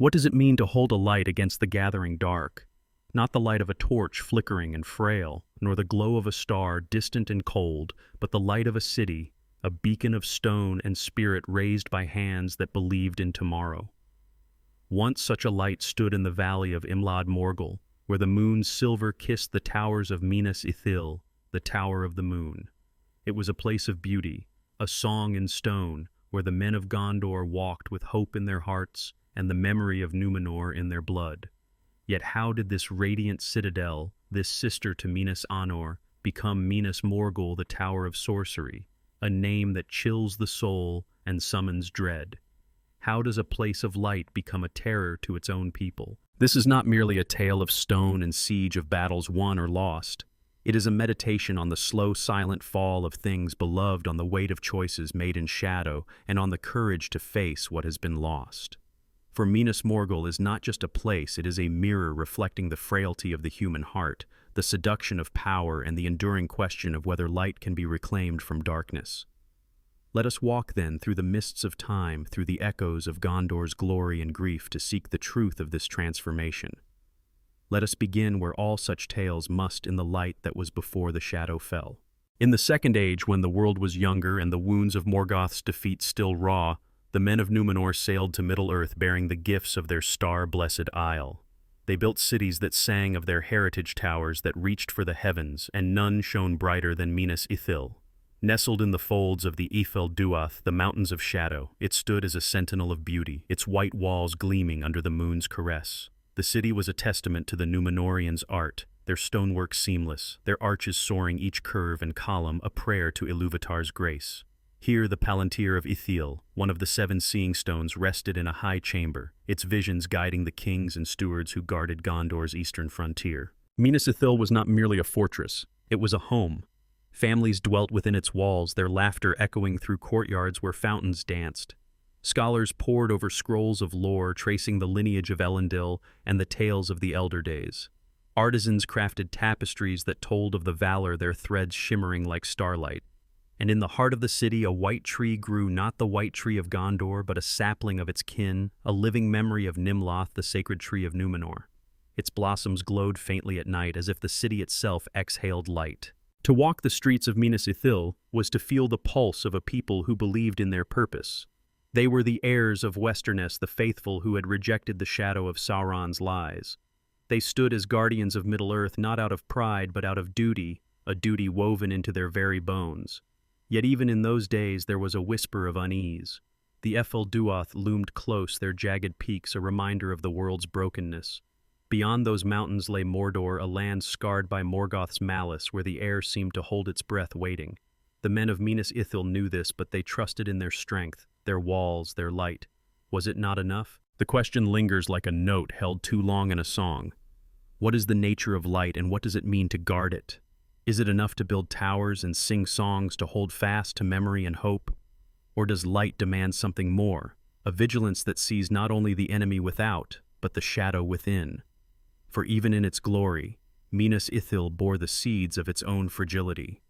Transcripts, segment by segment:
What does it mean to hold a light against the gathering dark? Not the light of a torch flickering and frail, nor the glow of a star distant and cold, but the light of a city, a beacon of stone and spirit raised by hands that believed in tomorrow. Once such a light stood in the valley of Minas Morgul, where the moon's silver kissed the towers of Minas Ithil, the Tower of the Moon. It was a place of beauty, a song in stone, where the men of Gondor walked with hope in their hearts and the memory of Númenor in their blood. Yet how did this radiant citadel, this sister to Minas Anor, become Minas Morgul, the Tower of Sorcery, a name that chills the soul and summons dread? How does a place of light become a terror to its own people? This is not merely a tale of stone and siege of battles won or lost. It is a meditation on the slow, silent fall of things beloved, on the weight of choices made in shadow, and on the courage to face what has been lost. For Minas Morgul is not just a place, it is a mirror reflecting the frailty of the human heart, the seduction of power, and the enduring question of whether light can be reclaimed from darkness. Let us walk then through the mists of time, through the echoes of Gondor's glory and grief, to seek the truth of this transformation. Let us begin where all such tales must, in the light that was before the shadow fell. In the Second Age, when the world was younger and the wounds of Morgoth's defeat still raw, the men of Númenor sailed to Middle-earth bearing the gifts of their star-blessed isle. They built cities that sang of their heritage towers that reached for the heavens, and none shone brighter than Minas Ithil. Nestled in the folds of the Eithel Duath, the mountains of shadow, it stood as a sentinel of beauty, its white walls gleaming under the moon's caress. The city was a testament to the Númenorians' art, their stonework seamless, their arches soaring each curve and column a prayer to Ilúvatar's grace. Here the Palantir of Ithil, one of the 7 seeing stones, rested in a high chamber, its visions guiding the kings and stewards who guarded Gondor's eastern frontier. Minas Ithil was not merely a fortress, it was a home. Families dwelt within its walls, their laughter echoing through courtyards where fountains danced. Scholars pored over scrolls of lore tracing the lineage of Elendil and the tales of the elder days. Artisans crafted tapestries that told of the valor, their threads shimmering like starlight. And in the heart of the city a white tree grew, not the white tree of Gondor, but a sapling of its kin, a living memory of Nimloth, the sacred tree of Númenor. Its blossoms glowed faintly at night, as if the city itself exhaled light. To walk the streets of Minas Ithil was to feel the pulse of a people who believed in their purpose. They were the heirs of Westerness, the faithful who had rejected the shadow of Sauron's lies. They stood as guardians of Middle-earth, not out of pride but out of duty, a duty woven into their very bones. Yet even in those days there was a whisper of unease. The Eithel Duath loomed close, their jagged peaks a reminder of the world's brokenness. Beyond those mountains lay Mordor, a land scarred by Morgoth's malice, where the air seemed to hold its breath waiting. The men of Minas Ithil knew this, but they trusted in their strength, their walls, their light. Was it not enough? The question lingers like a note held too long in a song. What is the nature of light, and what does it mean to guard it? Is it enough to build towers and sing songs to hold fast to memory and hope? Or does light demand something more, a vigilance that sees not only the enemy without, but the shadow within? For even in its glory, Minas Ithil bore the seeds of its own fragility.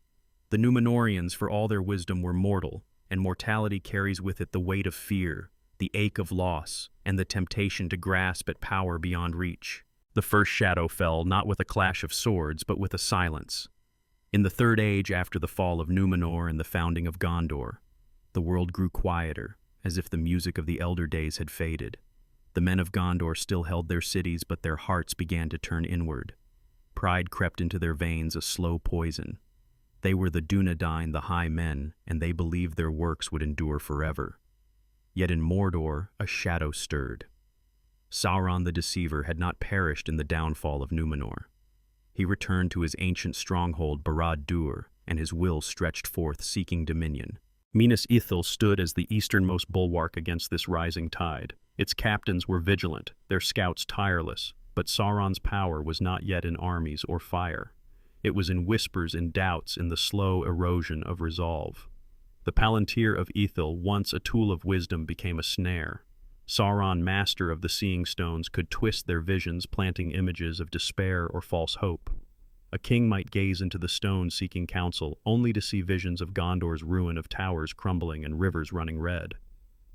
The Númenorians, for all their wisdom, were mortal, and mortality carries with it the weight of fear, the ache of loss, and the temptation to grasp at power beyond reach. The first shadow fell not with a clash of swords, but with a silence. In the Third Age, after the fall of Númenor and the founding of Gondor, the world grew quieter, as if the music of the elder days had faded. The men of Gondor still held their cities, but their hearts began to turn inward. Pride crept into their veins, a slow poison. They were the Dúnedain, the high men, and they believed their works would endure forever. Yet in Mordor, a shadow stirred. Sauron the Deceiver had not perished in the downfall of Númenor. He returned to his ancient stronghold Barad-dûr, and his will stretched forth, seeking dominion. Minas Ithil stood as the easternmost bulwark against this rising tide. Its captains were vigilant, their scouts tireless, but Sauron's power was not yet in armies or fire. It was in whispers and doubts, in the slow erosion of resolve. The Palantir of Ithil, once a tool of wisdom, became a snare. Sauron, master of the Seeing Stones, could twist their visions, planting images of despair or false hope. A king might gaze into the stone seeking counsel, only to see visions of Gondor's ruin, of towers crumbling and rivers running red.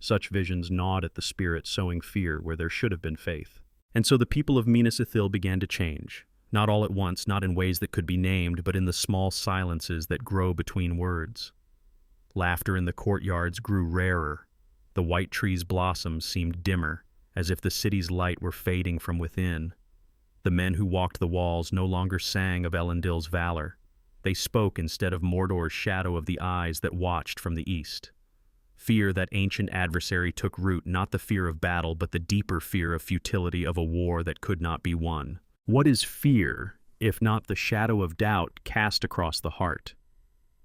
Such visions gnawed at the spirit, sowing fear where there should have been faith. And so the people of Minas Ithil began to change. Not all at once, not in ways that could be named, but in the small silences that grow between words. Laughter in the courtyards grew rarer. The white trees' blossoms seemed dimmer, as if the city's light were fading from within. The men who walked the walls no longer sang of Elendil's valor. They spoke instead of Mordor's shadow of the eyes that watched from the east. Fear, that ancient adversary, took root, not the fear of battle, but the deeper fear of futility of a war that could not be won. What is fear, if not the shadow of doubt cast across the heart?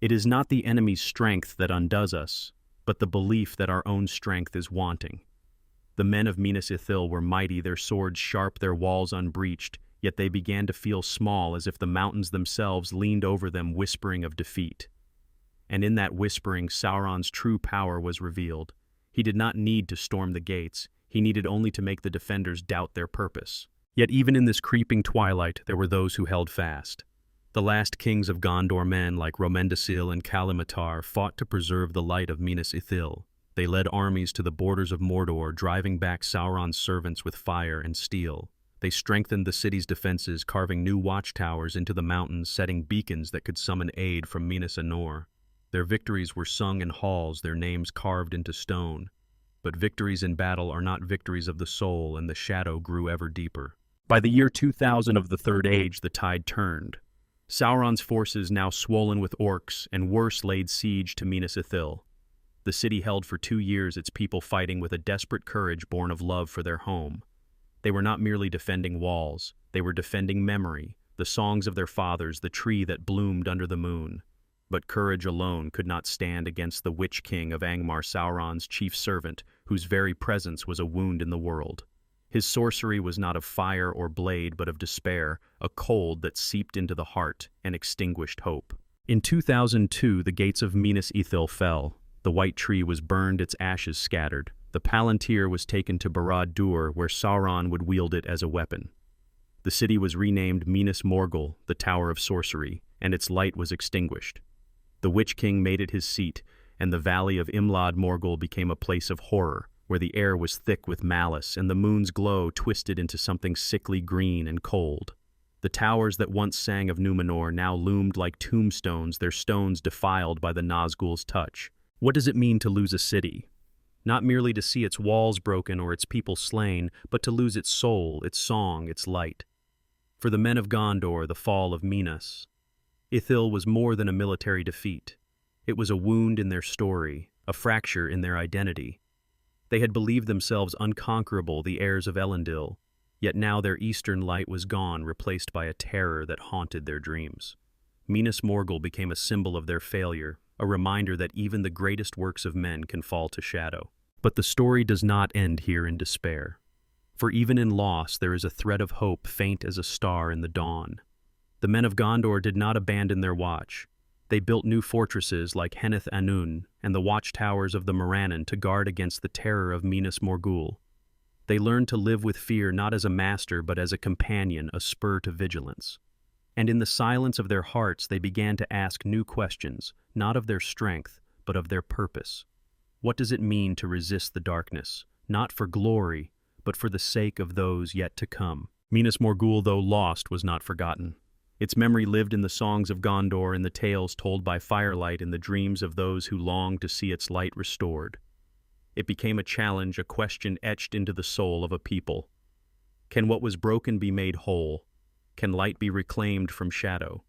It is not the enemy's strength that undoes us, but the belief that our own strength is wanting. The men of Minas Ithil were mighty, their swords sharp, their walls unbreached, yet they began to feel small, as if the mountains themselves leaned over them, whispering of defeat. And in that whispering, Sauron's true power was revealed. He did not need to storm the gates, he needed only to make the defenders doubt their purpose. Yet even in this creeping twilight, there were those who held fast. The last kings of Gondor, men like Romendasil and Kalimatar, fought to preserve the light of Minas Ithil. They led armies to the borders of Mordor, driving back Sauron's servants with fire and steel. They strengthened the city's defenses, carving new watchtowers into the mountains, setting beacons that could summon aid from Minas Anor. Their victories were sung in halls, their names carved into stone. But victories in battle are not victories of the soul, and the shadow grew ever deeper. By the year 2000 of the Third Age, the tide turned. Sauron's forces, now swollen with orcs, and worse, laid siege to Minas Ithil. The city held for 2 years, its people fighting with a desperate courage born of love for their home. They were not merely defending walls, they were defending memory, the songs of their fathers, the tree that bloomed under the moon. But courage alone could not stand against the Witch King of Angmar, Sauron's chief servant, whose very presence was a wound in the world. His sorcery was not of fire or blade, but of despair, a cold that seeped into the heart and extinguished hope. In 2002, the gates of Minas Ithil fell. The white tree was burned, its ashes scattered. The Palantir was taken to Barad-dûr, where Sauron would wield it as a weapon. The city was renamed Minas Morgul, the Tower of Sorcery, and its light was extinguished. The Witch King made it his seat, and the valley of Imlad Morgul became a place of horror, where the air was thick with malice and the moon's glow twisted into something sickly green and cold. The towers that once sang of Numenor now loomed like tombstones, their stones defiled by the Nazgul's touch. What does it mean to lose a city? Not merely to see its walls broken or its people slain, but to lose its soul, its song, its light. For the men of Gondor, the fall of Minas Ithil was more than a military defeat. It was a wound in their story, a fracture in their identity. They had believed themselves unconquerable, the heirs of Elendil, yet now their eastern light was gone, replaced by a terror that haunted their dreams. Minas Morgul became a symbol of their failure, a reminder that even the greatest works of men can fall to shadow. But the story does not end here in despair. For even in loss there is a thread of hope, faint as a star in the dawn. The men of Gondor did not abandon their watch. They built new fortresses like Heneth Anun and the watchtowers of the Morannon to guard against the terror of Minas Morgul. They learned to live with fear not as a master but as a companion, a spur to vigilance. And in the silence of their hearts they began to ask new questions, not of their strength, but of their purpose. What does it mean to resist the darkness, not for glory, but for the sake of those yet to come? Minas Morgul, though lost, was not forgotten. Its memory lived in the songs of Gondor, in the tales told by firelight, in the dreams of those who longed to see its light restored. It became a challenge, a question etched into the soul of a people. Can what was broken be made whole? Can light be reclaimed from shadow?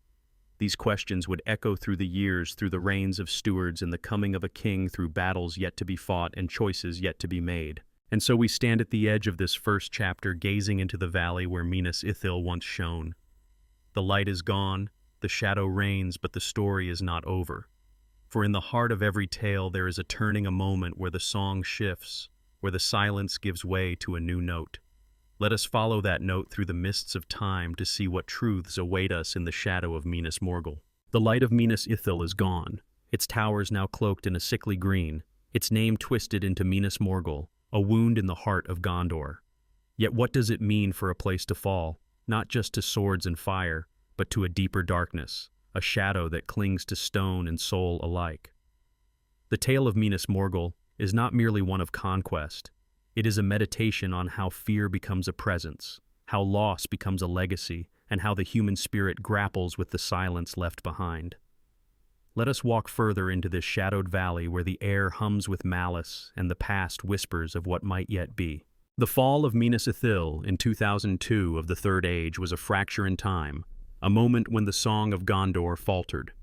These questions would echo through the years, through the reigns of stewards and the coming of a king, through battles yet to be fought and choices yet to be made. And so we stand at the edge of this first chapter, gazing into the valley where Minas Ithil once shone. The light is gone, the shadow reigns, but the story is not over. For in the heart of every tale there is a turning, a moment where the song shifts, where the silence gives way to a new note. Let us follow that note through the mists of time to see what truths await us in the shadow of Minas Morgul. The light of Minas Ithil is gone, its towers now cloaked in a sickly green, its name twisted into Minas Morgul, a wound in the heart of Gondor. Yet what does it mean for a place to fall? Not just to swords and fire, but to a deeper darkness, a shadow that clings to stone and soul alike. The tale of Minas Morgul is not merely one of conquest. It is a meditation on how fear becomes a presence, how loss becomes a legacy, and how the human spirit grapples with the silence left behind. Let us walk further into this shadowed valley where the air hums with malice and the past whispers of what might yet be. The fall of Minas Ithil in 2002 of the Third Age was a fracture in time, a moment when the song of Gondor faltered.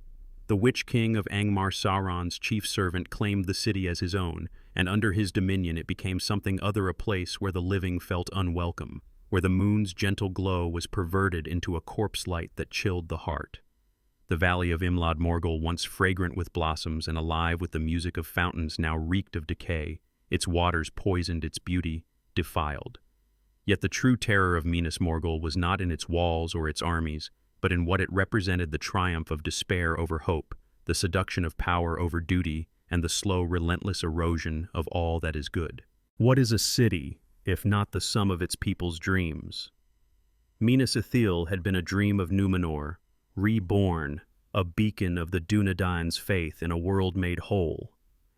The Witch King of Angmar, Sauron's chief servant, claimed the city as his own, and under his dominion it became something other, a place where the living felt unwelcome, where the moon's gentle glow was perverted into a corpse light that chilled the heart. The valley of Minas Morgul, once fragrant with blossoms and alive with the music of fountains, now reeked of decay, its waters poisoned, its beauty defiled. Yet the true terror of Minas Morgul was not in its walls or its armies, but in what it represented: the triumph of despair over hope, the seduction of power over duty, and the slow, relentless erosion of all that is good. What is a city, if not the sum of its people's dreams? Minas Ithil had been a dream of Númenor, reborn, a beacon of the Dúnedain's faith in a world made whole.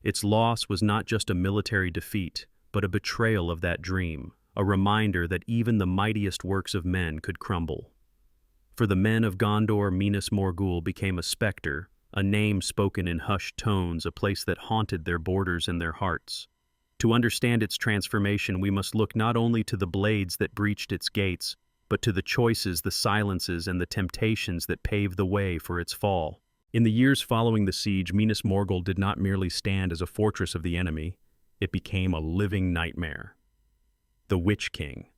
Its loss was not just a military defeat, but a betrayal of that dream, a reminder that even the mightiest works of men could crumble. For the men of Gondor, Minas Morgul became a specter, a name spoken in hushed tones, a place that haunted their borders and their hearts. To understand its transformation, we must look not only to the blades that breached its gates, but to the choices, the silences, and the temptations that paved the way for its fall. In the years following the siege, Minas Morgul did not merely stand as a fortress of the enemy, it became a living nightmare. The Witch King,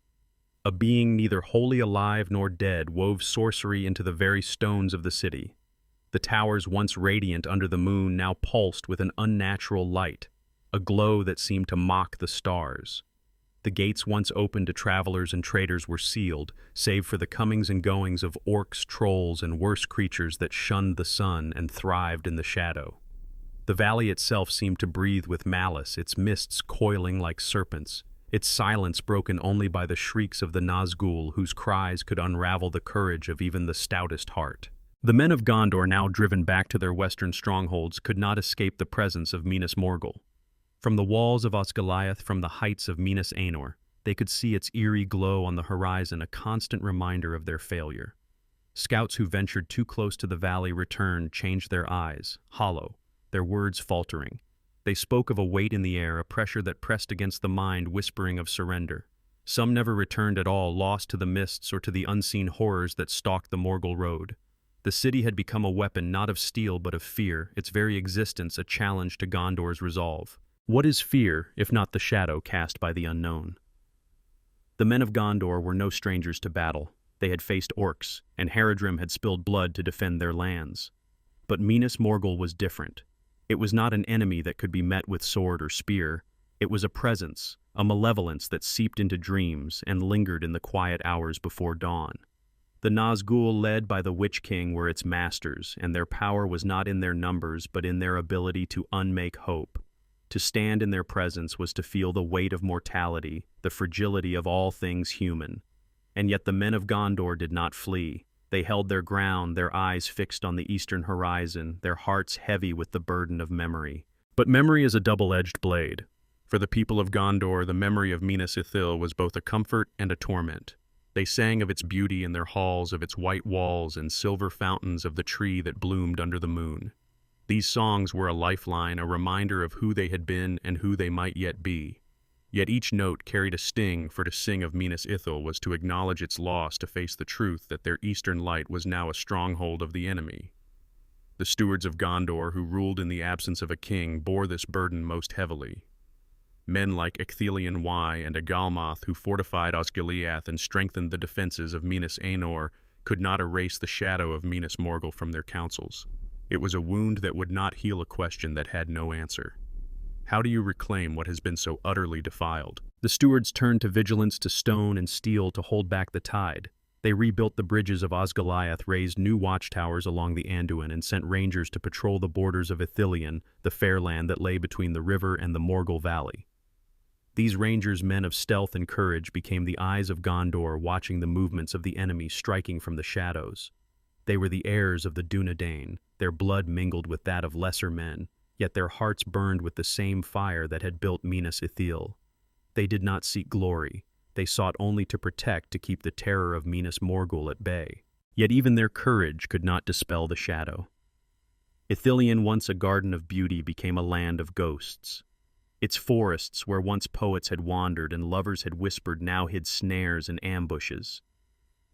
a being neither wholly alive nor dead, wove sorcery into the very stones of the city. The towers, once radiant under the moon, now pulsed with an unnatural light, a glow that seemed to mock the stars. The gates, once open to travelers and traders, were sealed, save for the comings and goings of orcs, trolls, and worse creatures that shunned the sun and thrived in the shadow. The valley itself seemed to breathe with malice, its mists coiling like serpents, its silence broken only by the shrieks of the Nazgul, whose cries could unravel the courage of even the stoutest heart. The men of Gondor, now driven back to their western strongholds, could not escape the presence of Minas Morgul. From the walls of Osgiliath, from the heights of Minas Anor, they could see its eerie glow on the horizon, a constant reminder of their failure. Scouts who ventured too close to the valley returned, changed their eyes, hollow, their words faltering. They spoke of a weight in the air, a pressure that pressed against the mind, whispering of surrender. Some never returned at all, lost to the mists or to the unseen horrors that stalked the Morgul road. The city had become a weapon not of steel but of fear, its very existence a challenge to Gondor's resolve. What is fear, if not the shadow cast by the unknown? The men of Gondor were no strangers to battle. They had faced orcs, and Haradrim had spilled blood to defend their lands. But Minas Morgul was different. It was not an enemy that could be met with sword or spear. It was a presence, a malevolence that seeped into dreams and lingered in the quiet hours before dawn. The Nazgul, led by the Witch King, were its masters, and their power was not in their numbers but in their ability to unmake hope. To stand in their presence was to feel the weight of mortality, the fragility of all things human. And yet the men of Gondor did not flee. They held their ground, their eyes fixed on the eastern horizon, their hearts heavy with the burden of memory. But memory is a double-edged blade. For the people of Gondor, the memory of Minas Ithil was both a comfort and a torment. They sang of its beauty in their halls, of its white walls and silver fountains, of the tree that bloomed under the moon. These songs were a lifeline, a reminder of who they had been and who they might yet be. Yet each note carried a sting, for to sing of Minas Ithil was to acknowledge its loss, to face the truth that their eastern light was now a stronghold of the enemy. The stewards of Gondor, who ruled in the absence of a king, bore this burden most heavily. Men like Ecthelion Wie and Agalmoth, who fortified Osgiliath and strengthened the defenses of Minas Anor, could not erase the shadow of Minas Morgul from their councils. It was a wound that would not heal a question that had no answer. How do you reclaim what has been so utterly defiled? The stewards turned to vigilance, to stone and steel to hold back the tide. They rebuilt the bridges of Osgiliath, raised new watchtowers along the Anduin, and sent rangers to patrol the borders of Ithilien, the fair land that lay between the river and the Morgul Valley. These rangers, men of stealth and courage, became the eyes of Gondor, watching the movements of the enemy striking from the shadows. They were the heirs of the Dúnedain, their blood mingled with that of lesser men, yet their hearts burned with the same fire that had built Minas Ithil. They did not seek glory. They sought only to protect, to keep the terror of Minas Morgul at bay. Yet even their courage could not dispel the shadow. Ithilien, once a garden of beauty, became a land of ghosts. Its forests, where once poets had wandered and lovers had whispered, now hid snares and ambushes.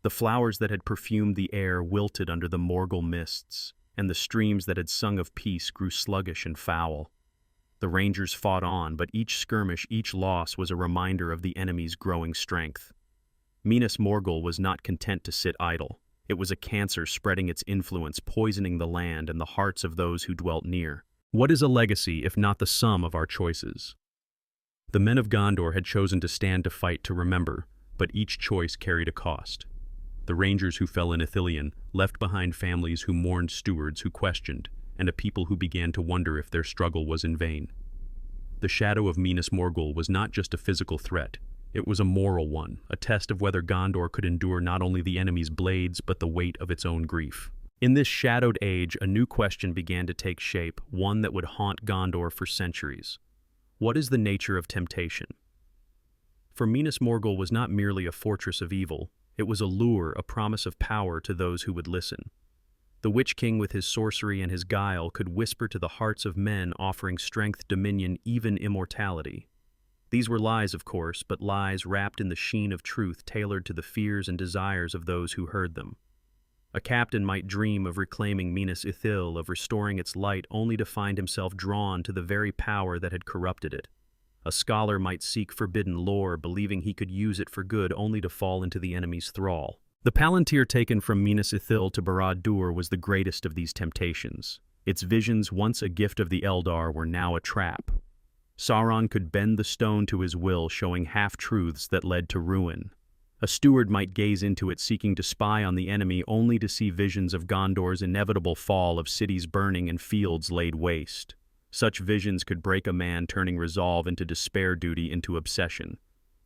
The flowers that had perfumed the air wilted under the Morgul mists, and the streams that had sung of peace grew sluggish and foul. The rangers fought on, but each skirmish, each loss was a reminder of the enemy's growing strength. Minas Morgul was not content to sit idle. It was a cancer spreading its influence, poisoning the land and the hearts of those who dwelt near. What is a legacy if not the sum of our choices? The men of Gondor had chosen to stand to fight to remember, but each choice carried a cost. The rangers who fell in Ithilien left behind families who mourned, stewards who questioned, and a people who began to wonder if their struggle was in vain. The shadow of Minas Morgul was not just a physical threat. It was a moral one, a test of whether Gondor could endure not only the enemy's blades, but the weight of its own grief. In this shadowed age, a new question began to take shape, one that would haunt Gondor for centuries. What is the nature of temptation? For Minas Morgul was not merely a fortress of evil, it was a lure, a promise of power to those who would listen. The Witch King, with his sorcery and his guile, could whisper to the hearts of men, offering strength, dominion, even immortality. These were lies, of course, but lies wrapped in the sheen of truth, tailored to the fears and desires of those who heard them. A captain might dream of reclaiming Minas Ithil, of restoring its light, only to find himself drawn to the very power that had corrupted it. A scholar might seek forbidden lore, believing he could use it for good, only to fall into the enemy's thrall. The palantir taken from Minas Ithil to Barad-dûr was the greatest of these temptations. Its visions, once a gift of the Eldar, were now a trap. Sauron could bend the stone to his will, showing half-truths that led to ruin. A steward might gaze into it, seeking to spy on the enemy, only to see visions of Gondor's inevitable fall, of cities burning and fields laid waste. Such visions could break a man, turning resolve into despair, duty into obsession.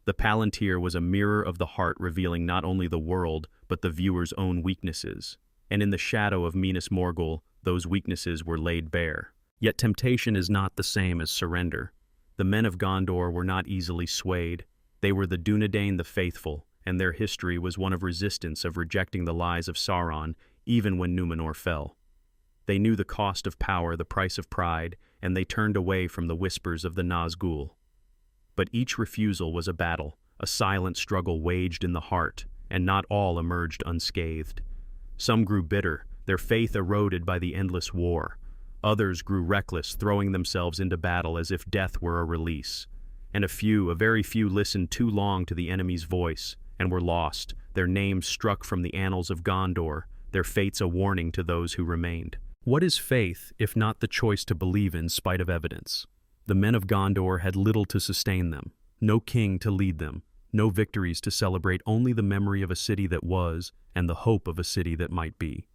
The palantir was a mirror of the heart, revealing not only the world, but the viewer's own weaknesses. And in the shadow of Minas Morgul, those weaknesses were laid bare. Yet temptation is not the same as surrender. The men of Gondor were not easily swayed. They were the Dunedain, the faithful, and their history was one of resistance, of rejecting the lies of Sauron, even when Númenor fell. They knew the cost of power, the price of pride, and they turned away from the whispers of the Nazgûl. But each refusal was a battle, a silent struggle waged in the heart, and not all emerged unscathed. Some grew bitter, their faith eroded by the endless war. Others grew reckless, throwing themselves into battle as if death were a release. And a very few, listened too long to the enemy's voice, and were lost, their names struck from the annals of Gondor, their fates a warning to those who remained. What is faith, if not the choice to believe in spite of evidence? The men of Gondor had little to sustain them, no king to lead them, no victories to celebrate, only the memory of a city that was, and the hope of a city that might be.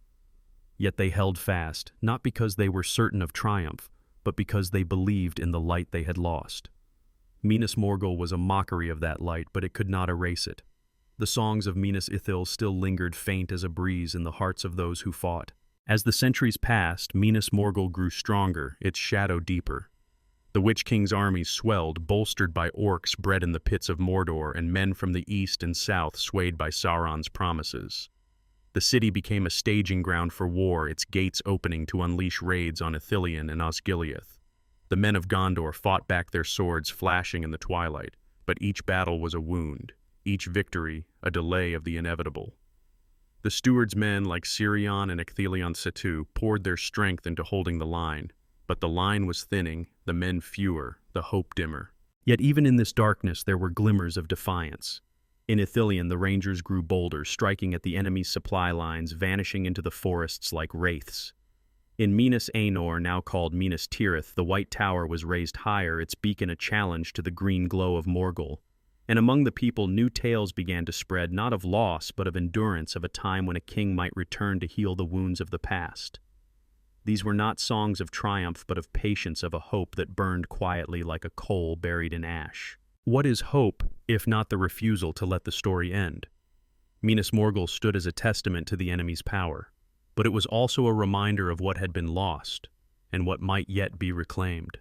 Yet they held fast, not because they were certain of triumph, but because they believed in the light they had lost. Minas Morgul was a mockery of that light, but it could not erase it. The songs of Minas Ithil still lingered faint as a breeze in the hearts of those who fought. As the centuries passed, Minas Morgul grew stronger, its shadow deeper. The Witch King's armies swelled, bolstered by orcs bred in the pits of Mordor, and men from the east and south swayed by Sauron's promises. The city became a staging ground for war, its gates opening to unleash raids on Ithilien and Osgiliath. The men of Gondor fought back, their swords flashing in the twilight, but each battle was a wound, each victory a delay of the inevitable. The steward's men, like Sirion and Ecthelion Setu, poured their strength into holding the line, but the line was thinning, the men fewer, the hope dimmer. Yet even in this darkness there were glimmers of defiance. In Ithilien, the rangers grew bolder, striking at the enemy's supply lines, vanishing into the forests like wraiths. In Minas Anor, now called Minas Tirith, the White Tower was raised higher, its beacon a challenge to the green glow of Morgul. And among the people, new tales began to spread, not of loss, but of endurance, of a time when a king might return to heal the wounds of the past. These were not songs of triumph, but of patience, of a hope that burned quietly like a coal buried in ash. What is hope, if not the refusal to let the story end? Minas Morgul stood as a testament to the enemy's power, but it was also a reminder of what had been lost. and what might yet be reclaimed.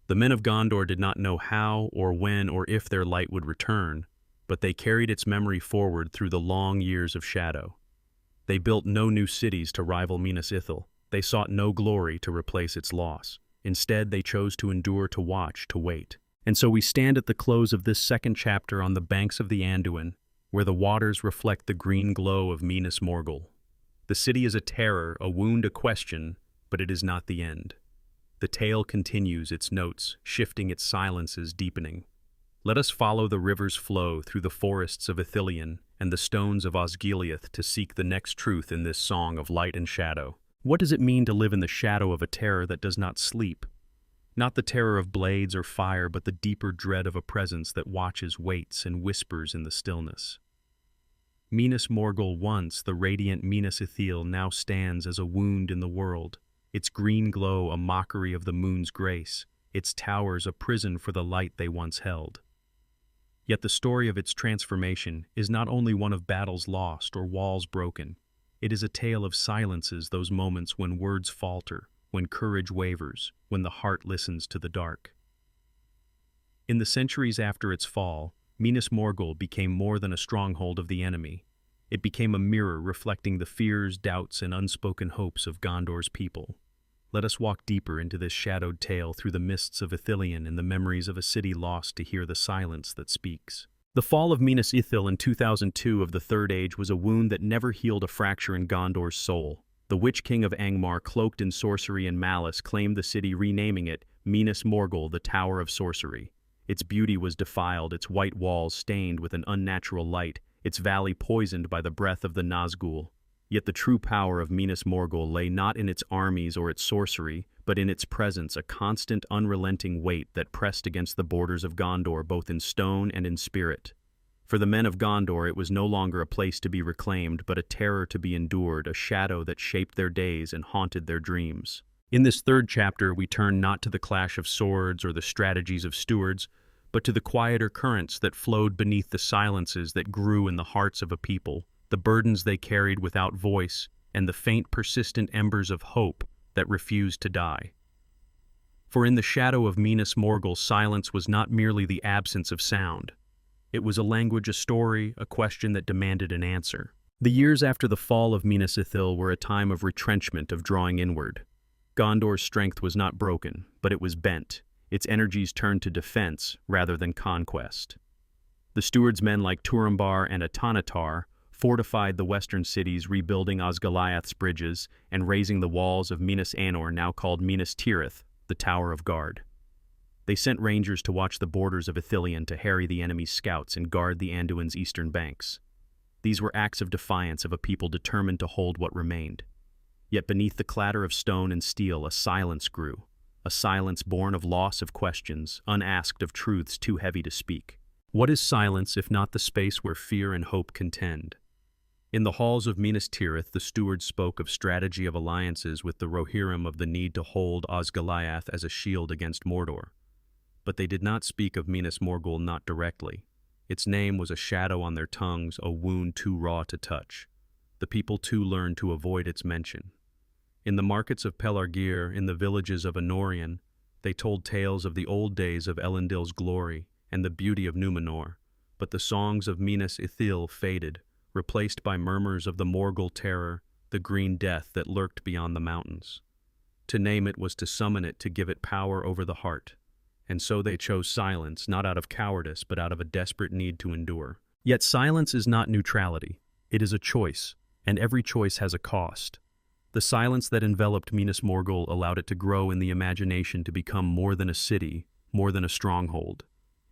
The men of Gondor did not know how or when or if their light would return, but they carried its memory forward through the long years of shadow. They built no new cities to rival Minas Ithil. They sought no glory to replace its loss. Instead, they chose to endure, to watch, to wait. And so we stand at the close of this second chapter on the banks of the Anduin, where the waters reflect the green glow of Minas Morgul. The city is a terror, a wound, a question, but it is not the end. The tale continues, its notes shifting, its silences deepening. Let us follow the river's flow through the forests of Ithilien and the stones of Osgiliath to seek the next truth in this song of light and shadow. What does it mean to live in the shadow of a terror that does not sleep? Not the terror of blades or fire, but the deeper dread of a presence that watches, waits, and whispers in the stillness. Minas Morgul, once the radiant Minas Ithil, now stands as a wound in the world, its green glow a mockery of the moon's grace, its towers a prison for the light they once held. Yet the story of its transformation is not only one of battles lost or walls broken. It is a tale of silences, those moments when words falter, when courage wavers, when the heart listens to the dark. In the centuries after its fall, Minas Morgul became more than a stronghold of the enemy. It became a mirror reflecting the fears, doubts, and unspoken hopes of Gondor's people. Let us walk deeper into this shadowed tale through the mists of Ithilien and the memories of a city lost to hear the silence that speaks. The fall of Minas Ithil in 2002 of the Third Age was a wound that never healed a fracture in Gondor's soul. The Witch King of Angmar, cloaked in sorcery and malice, claimed the city, renaming it Minas Morgul, the Tower of Sorcery. Its beauty was defiled, its white walls stained with an unnatural light, its valley poisoned by the breath of the Nazgul. Yet the true power of Minas Morgul lay not in its armies or its sorcery, but in its presence, a constant, unrelenting weight that pressed against the borders of Gondor both in stone and in spirit. For the men of Gondor, it was no longer a place to be reclaimed, but a terror to be endured, a shadow that shaped their days and haunted their dreams. In this third chapter, we turn not to the clash of swords or the strategies of stewards, but to the quieter currents that flowed beneath the silences that grew in the hearts of a people, the burdens they carried without voice, and the faint, persistent embers of hope that refused to die. For in the shadow of Minas Morgul, silence was not merely the absence of sound. It was a language, a story, a question that demanded an answer. The years after the fall of Minas Ithil were a time of retrenchment, of drawing inward. Gondor's strength was not broken, but it was bent. Its energies turned to defense rather than conquest. The stewards' men like Turambar and Atanatar fortified the western cities, rebuilding Osgiliath's bridges and raising the walls of Minas Anor, now called Minas Tirith, the Tower of Guard. They sent rangers to watch the borders of Ithilien, to harry the enemy's scouts and guard the Anduin's eastern banks. These were acts of defiance of a people determined to hold what remained. Yet beneath the clatter of stone and steel, a silence grew, a silence born of loss of questions, unasked, of truths too heavy to speak. What is silence if not the space where fear and hope contend? In the halls of Minas Tirith, the stewards spoke of strategy, of alliances with the Rohirrim, of the need to hold Osgiliath as a shield against Mordor. But they did not speak of Minas Morgul, not directly. Its name was a shadow on their tongues, a wound too raw to touch. The people too learned to avoid its mention. In the markets of Pelargir, in the villages of Anorion, they told tales of the old days of Elendil's glory and the beauty of Numenor, but the songs of Minas Ithil faded, replaced by murmurs of the Morgul terror, the green death that lurked beyond the mountains. To name it was to summon it, to give it power over the heart. And so they chose silence, not out of cowardice, but out of a desperate need to endure. Yet silence is not neutrality. It is a choice, and every choice has a cost. The silence that enveloped Minas Morgul allowed it to grow in the imagination, to become more than a city, more than a stronghold.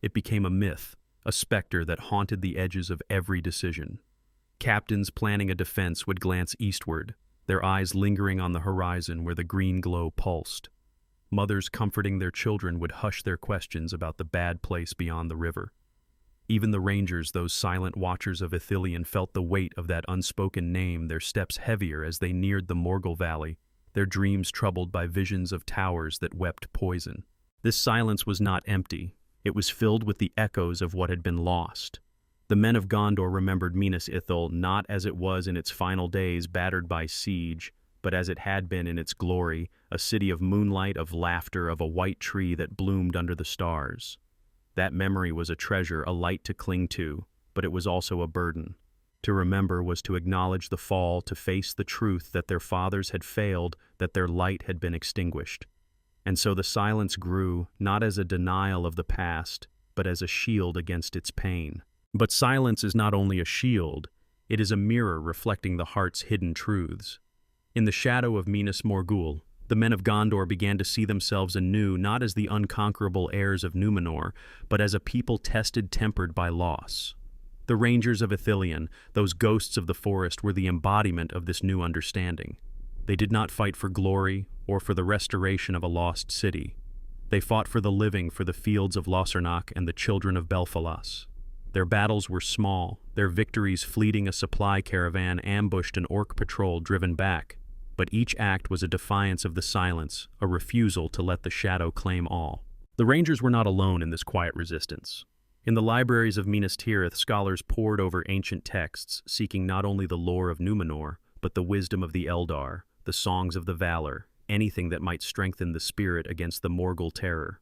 It became a myth, a specter that haunted the edges of every decision. Captains planning a defense would glance eastward, their eyes lingering on the horizon where the green glow pulsed. Mothers comforting their children would hush their questions about the bad place beyond the river. Even the rangers, those silent watchers of Ithilien, felt the weight of that unspoken name, their steps heavier as they neared the Morgul Valley, their dreams troubled by visions of towers that wept poison. This silence was not empty. It was filled with the echoes of what had been lost. The men of Gondor remembered Minas Ithil not as it was in its final days, battered by siege, but as it had been in its glory, a city of moonlight, of laughter, of a white tree that bloomed under the stars. That memory was a treasure, a light to cling to, but it was also a burden. To remember was to acknowledge the fall, to face the truth that their fathers had failed, that their light had been extinguished. And so the silence grew, not as a denial of the past, but as a shield against its pain. But silence is not only a shield, it is a mirror reflecting the heart's hidden truths. In the shadow of Minas Morgul, the men of Gondor began to see themselves anew, not as the unconquerable heirs of Númenor, but as a people tested, tempered by loss. The Rangers of Ithilien, those ghosts of the forest, were the embodiment of this new understanding. They did not fight for glory or for the restoration of a lost city. They fought for the living, for the fields of Lossarnoch and the children of Belfalas. Their battles were small, their victories fleeting. A supply caravan ambushed an orc patrol driven back, but each act was a defiance of the silence, a refusal to let the shadow claim all. The Rangers were not alone in this quiet resistance. In the libraries of Minas Tirith, scholars pored over ancient texts, seeking not only the lore of Númenor, but the wisdom of the Eldar, the songs of the Valor, anything that might strengthen the spirit against the Morgul terror.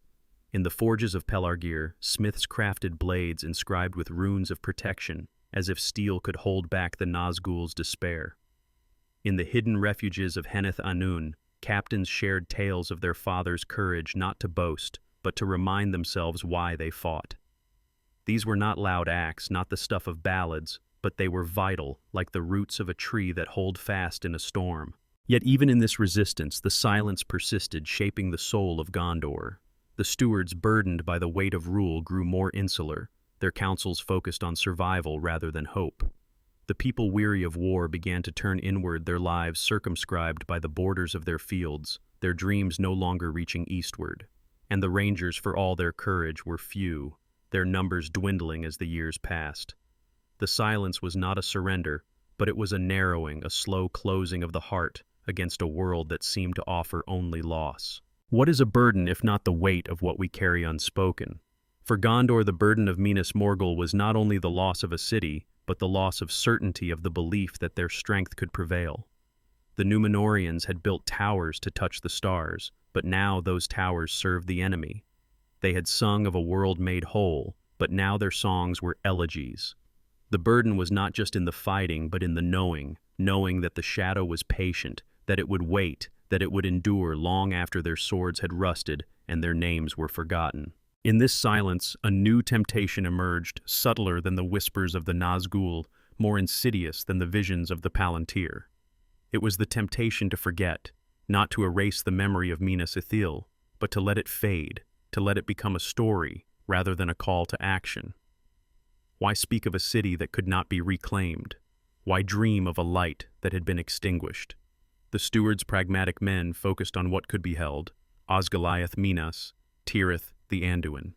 In the forges of Pelargir, smiths crafted blades inscribed with runes of protection, as if steel could hold back the Nazgul's despair. In the hidden refuges of Henneth Anun, captains shared tales of their fathers' courage, not to boast, but to remind themselves why they fought. These were not loud acts, not the stuff of ballads, but they were vital, like the roots of a tree that hold fast in a storm. Yet even in this resistance, the silence persisted, shaping the soul of Gondor. The stewards, burdened by the weight of rule, grew more insular, their councils focused on survival rather than hope. The people weary of war began to turn inward, their lives circumscribed by the borders of their fields, their dreams no longer reaching eastward. And the Rangers, for all their courage, were few, their numbers dwindling as the years passed. The silence was not a surrender, but it was a narrowing, a slow closing of the heart against a world that seemed to offer only loss. What is a burden if not the weight of what we carry unspoken? For Gondor, the burden of Minas Morgul was not only the loss of a city, but the loss of certainty of the belief that their strength could prevail. The Númenorians had built towers to touch the stars, but now those towers served the enemy. They had sung of a world made whole, but now their songs were elegies. The burden was not just in the fighting, but in the knowing that the shadow was patient, that it would wait, that it would endure long after their swords had rusted and their names were forgotten. In this silence, a new temptation emerged, subtler than the whispers of the Nazgul, more insidious than the visions of the Palantir. It was the temptation to forget, not to erase the memory of Minas Ithil, but to let it fade, to let it become a story rather than a call to action. Why speak of a city that could not be reclaimed? Why dream of a light that had been extinguished? The stewards' pragmatic men focused on what could be held: Osgiliath Minas, Tirith the Anduin.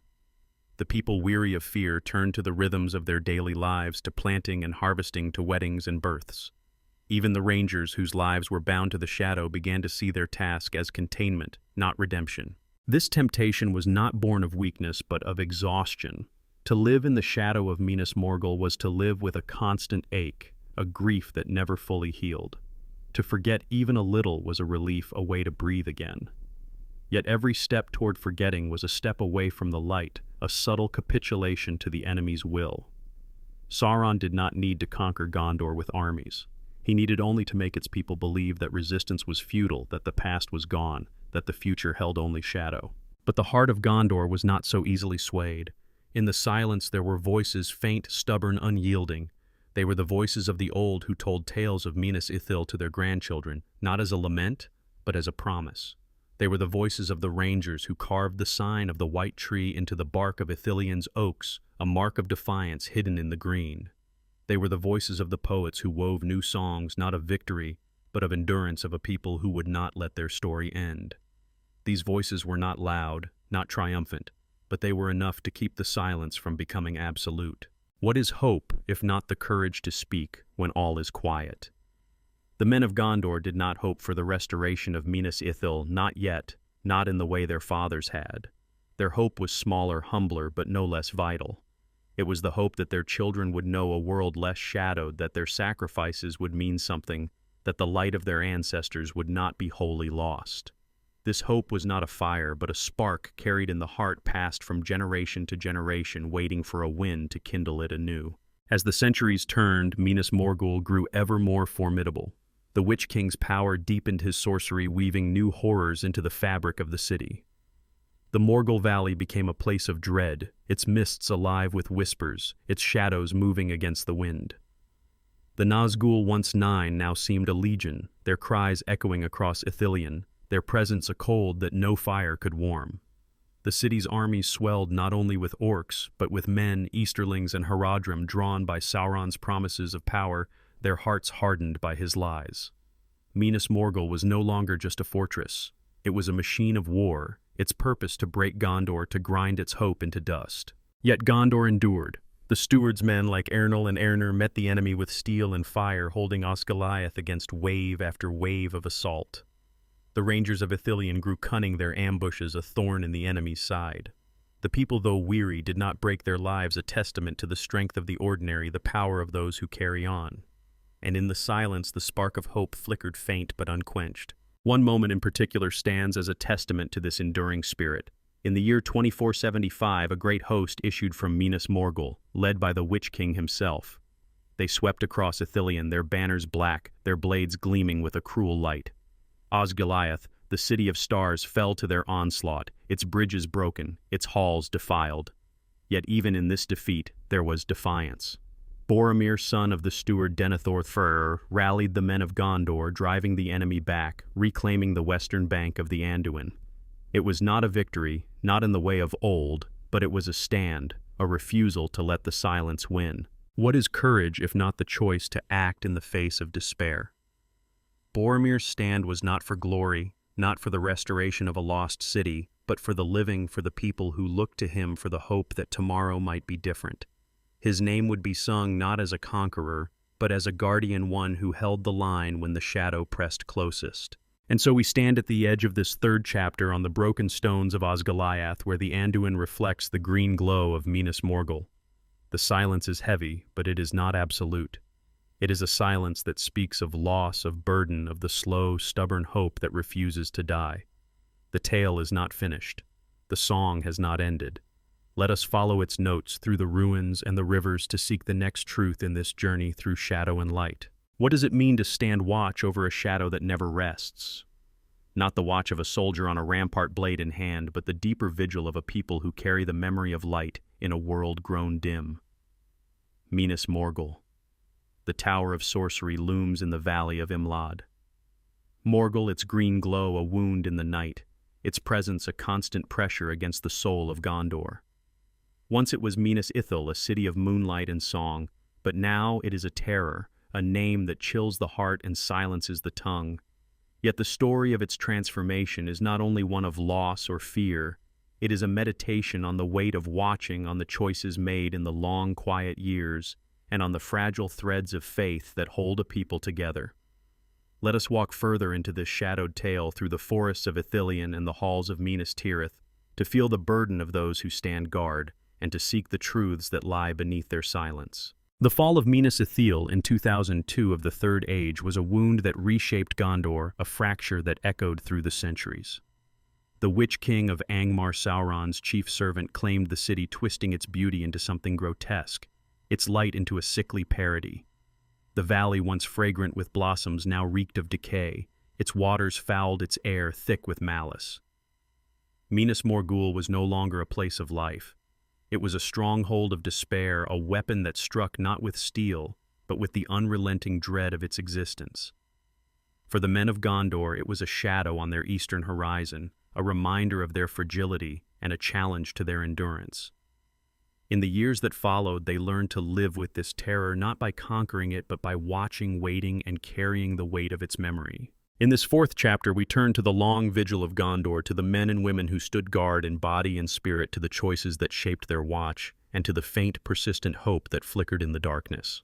The people weary of fear turned to the rhythms of their daily lives, to planting and harvesting, to weddings and births. Even the Rangers, whose lives were bound to the shadow, began to see their task as containment, not redemption. This temptation was not born of weakness, but of exhaustion. To live in the shadow of Minas Morgul was to live with a constant ache, a grief that never fully healed. To forget even a little was a relief, a way to breathe again. Yet every step toward forgetting was a step away from the light, a subtle capitulation to the enemy's will. Sauron did not need to conquer Gondor with armies. He needed only to make its people believe that resistance was futile, that the past was gone, that the future held only shadow. But the heart of Gondor was not so easily swayed. In the silence there were voices, faint, stubborn, unyielding. They were the voices of the old who told tales of Minas Ithil to their grandchildren, not as a lament, but as a promise. They were the voices of the Rangers who carved the sign of the white tree into the bark of Ithilion's oaks, a mark of defiance hidden in the green. They were the voices of the poets who wove new songs, not of victory, but of endurance, of a people who would not let their story end. These voices were not loud, not triumphant, but they were enough to keep the silence from becoming absolute. What is hope, if not the courage to speak when all is quiet? The men of Gondor did not hope for the restoration of Minas Ithil, not yet, not in the way their fathers had. Their hope was smaller, humbler, but no less vital. It was the hope that their children would know a world less shadowed, that their sacrifices would mean something, that the light of their ancestors would not be wholly lost. This hope was not a fire, but a spark carried in the heart passed from generation to generation, waiting for a wind to kindle it anew. As the centuries turned, Minas Morgul grew ever more formidable. The Witch King's power deepened his sorcery, weaving new horrors into the fabric of the city. The Morgul Valley became a place of dread, its mists alive with whispers, its shadows moving against the wind. The Nazgul, once 9, now seemed a legion, their cries echoing across Ithilien, their presence a cold that no fire could warm. The city's armies swelled not only with orcs, but with men, Easterlings, and Haradrim drawn by Sauron's promises of power, their hearts hardened by his lies. Minas Morgul was no longer just a fortress. It was a machine of war, its purpose to break Gondor, to grind its hope into dust. Yet Gondor endured. The steward's men like Ernil and Erner met the enemy with steel and fire, holding Osgiliath against wave after wave of assault. The rangers of Ithilien grew cunning, their ambushes a thorn in the enemy's side. The people, though weary, did not break their lives, a testament to the strength of the ordinary, the power of those who carry on. And in the silence, the spark of hope flickered faint but unquenched. One moment in particular stands as a testament to this enduring spirit. In the year 2475, a great host issued from Minas Morgul, led by the Witch King himself. They swept across Ithilien, their banners black, their blades gleaming with a cruel light. Osgiliath, the city of stars, fell to their onslaught, its bridges broken, its halls defiled. Yet even in this defeat, there was defiance. Boromir, son of the steward Denethor Freyr, rallied the men of Gondor, driving the enemy back, reclaiming the western bank of the Anduin. It was not a victory, not in the way of old, but it was a stand, a refusal to let the silence win. What is courage if not the choice to act in the face of despair? Boromir's stand was not for glory, not for the restoration of a lost city, but for the living, for the people who looked to him for the hope that tomorrow might be different. His name would be sung not as a conqueror, but as a guardian, one who held the line when the shadow pressed closest. And so we stand at the edge of this third chapter on the broken stones of Osgiliath, where the Anduin reflects the green glow of Minas Morgul. The silence is heavy, but it is not absolute. It is a silence that speaks of loss, of burden, of the slow, stubborn hope that refuses to die. The tale is not finished. The song has not ended. Let us follow its notes through the ruins and the rivers to seek the next truth in this journey through shadow and light. What does it mean to stand watch over a shadow that never rests? Not the watch of a soldier on a rampart, blade in hand, but the deeper vigil of a people who carry the memory of light in a world grown dim. Minas Morgul. The tower of sorcery looms in the valley of Imlad. Morgul, its green glow a wound in the night, its presence a constant pressure against the soul of Gondor. Once it was Minas Ithil, a city of moonlight and song, but now it is a terror, a name that chills the heart and silences the tongue. Yet the story of its transformation is not only one of loss or fear, it is a meditation on the weight of watching, on the choices made in the long, quiet years, and on the fragile threads of faith that hold a people together. Let us walk further into this shadowed tale through the forests of Ithilien and the halls of Minas Tirith, to feel the burden of those who stand guard, and to seek the truths that lie beneath their silence. The fall of Minas Ithil in 2002 of the Third Age was a wound that reshaped Gondor, a fracture that echoed through the centuries. The Witch King of Angmar, Sauron's chief servant, claimed the city, twisting its beauty into something grotesque, its light into a sickly parody. The valley, once fragrant with blossoms, now reeked of decay, its waters fouled, its air thick with malice. Minas Morgul was no longer a place of life. It was a stronghold of despair, a weapon that struck not with steel, but with the unrelenting dread of its existence. For the men of Gondor, it was a shadow on their eastern horizon, a reminder of their fragility and a challenge to their endurance. In the years that followed, they learned to live with this terror, not by conquering it, but by watching, waiting, and carrying the weight of its memory. In this fourth chapter, we turn to the long vigil of Gondor, to the men and women who stood guard in body and spirit, to the choices that shaped their watch, and to the faint, persistent hope that flickered in the darkness.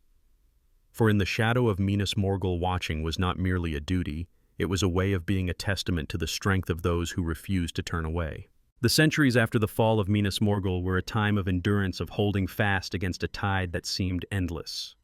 For in the shadow of Minas Morgul, watching was not merely a duty, it was a way of being a testament to the strength of those who refused to turn away. The centuries after the fall of Minas Morgul were a time of endurance, of holding fast against a tide that seemed endless.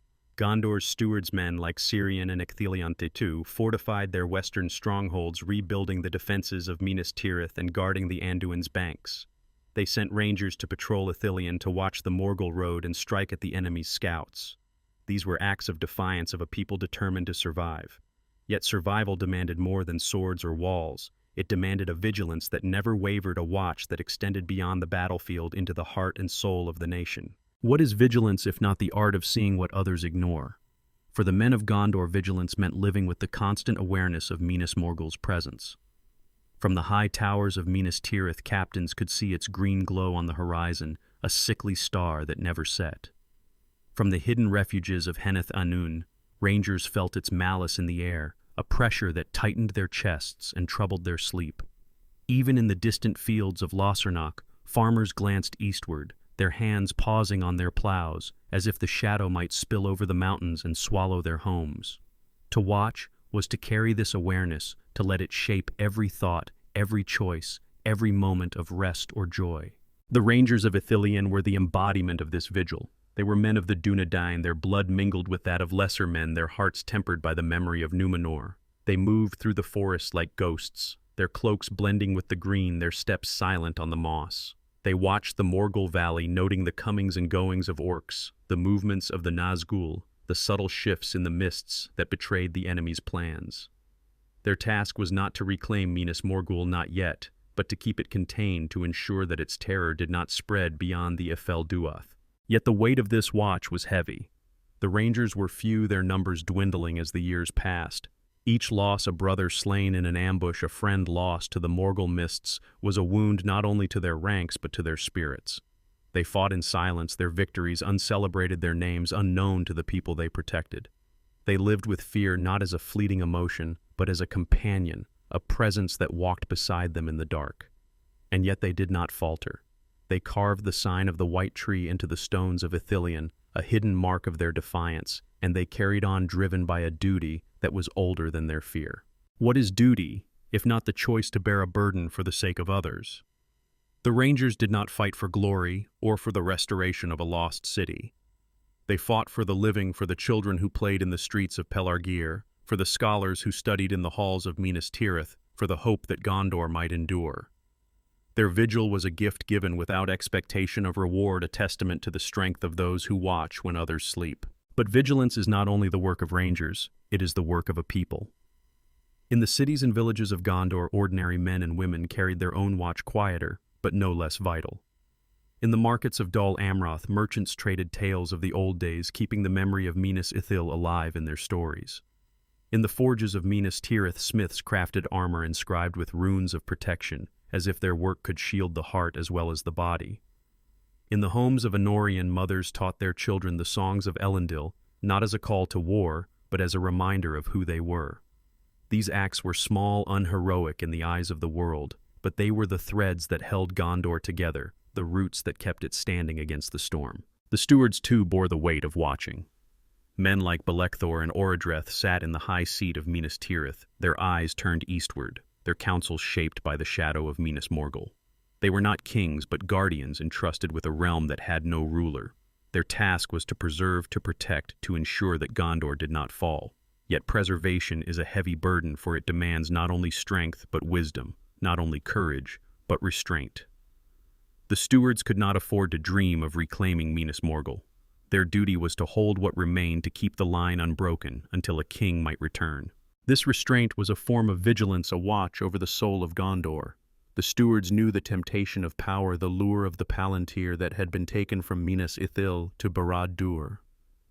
Gondor's stewardsmen like Syrian and Ithilien fortified their western strongholds, rebuilding the defenses of Minas Tirith and guarding the Anduin's banks. They sent rangers to patrol Ithilien to watch the Morgul road and strike at the enemy's scouts. These were acts of defiance of a people determined to survive. Yet survival demanded more than swords or walls. It demanded a vigilance that never wavered, a watch that extended beyond the battlefield into the heart and soul of the nation. What is vigilance if not the art of seeing what others ignore? For the men of Gondor, vigilance meant living with the constant awareness of Minas Morgul's presence. From the high towers of Minas Tirith, captains could see its green glow on the horizon, a sickly star that never set. From the hidden refuges of Heneth Anun, rangers felt its malice in the air, a pressure that tightened their chests and troubled their sleep. Even in the distant fields of Lossarnoch, farmers glanced eastward, their hands pausing on their plows, as if the shadow might spill over the mountains and swallow their homes. To watch was to carry this awareness, to let it shape every thought, every choice, every moment of rest or joy. The Rangers of Ithilien were the embodiment of this vigil. They were men of the Dunedain, their blood mingled with that of lesser men, their hearts tempered by the memory of Numenor. They moved through the forest like ghosts, their cloaks blending with the green, their steps silent on the moss. They watched the Morgul Valley, noting the comings and goings of orcs, the movements of the Nazgul, the subtle shifts in the mists that betrayed the enemy's plans. Their task was not to reclaim Minas Morgul, not yet, but to keep it contained, to ensure that its terror did not spread beyond the Ifel Duath. Yet the weight of this watch was heavy. The Rangers were few, their numbers dwindling as the years passed. Each loss, a brother slain in an ambush, a friend lost to the Morgul mists, was a wound not only to their ranks but to their spirits. They fought in silence, their victories uncelebrated, their names unknown to the people they protected. They lived with fear not as a fleeting emotion, but as a companion, a presence that walked beside them in the dark. And yet they did not falter. They carved the sign of the White Tree into the stones of Ithilien, a hidden mark of their defiance, and they carried on, driven by a duty that was older than their fear. What is duty, if not the choice to bear a burden for the sake of others? The Rangers did not fight for glory or for the restoration of a lost city. They fought for the living, for the children who played in the streets of Pelargir, for the scholars who studied in the halls of Minas Tirith, for the hope that Gondor might endure. Their vigil was a gift given without expectation of reward, a testament to the strength of those who watch when others sleep. But vigilance is not only the work of rangers, it is the work of a people. In the cities and villages of Gondor, ordinary men and women carried their own watch, quieter, but no less vital. In the markets of Dol Amroth, merchants traded tales of the old days, keeping the memory of Minas Ithil alive in their stories. In the forges of Minas Tirith, smiths crafted armor inscribed with runes of protection, as if their work could shield the heart as well as the body. In the homes of Anorian, mothers taught their children the songs of Elendil, not as a call to war, but as a reminder of who they were. These acts were small, unheroic in the eyes of the world, but they were the threads that held Gondor together, the roots that kept it standing against the storm. The stewards, too, bore the weight of watching. Men like Belecthor and Orodreth sat in the high seat of Minas Tirith, their eyes turned eastward, their counsels shaped by the shadow of Minas Morgul. They were not kings, but guardians entrusted with a realm that had no ruler. Their task was to preserve, to protect, to ensure that Gondor did not fall. Yet preservation is a heavy burden, for it demands not only strength but wisdom, not only courage but restraint. The stewards could not afford to dream of reclaiming Minas Morgul. Their duty was to hold what remained, to keep the line unbroken until a king might return. This restraint was a form of vigilance, a watch over the soul of Gondor. The stewards knew the temptation of power, the lure of the Palantir that had been taken from Minas Ithil to Barad-dûr.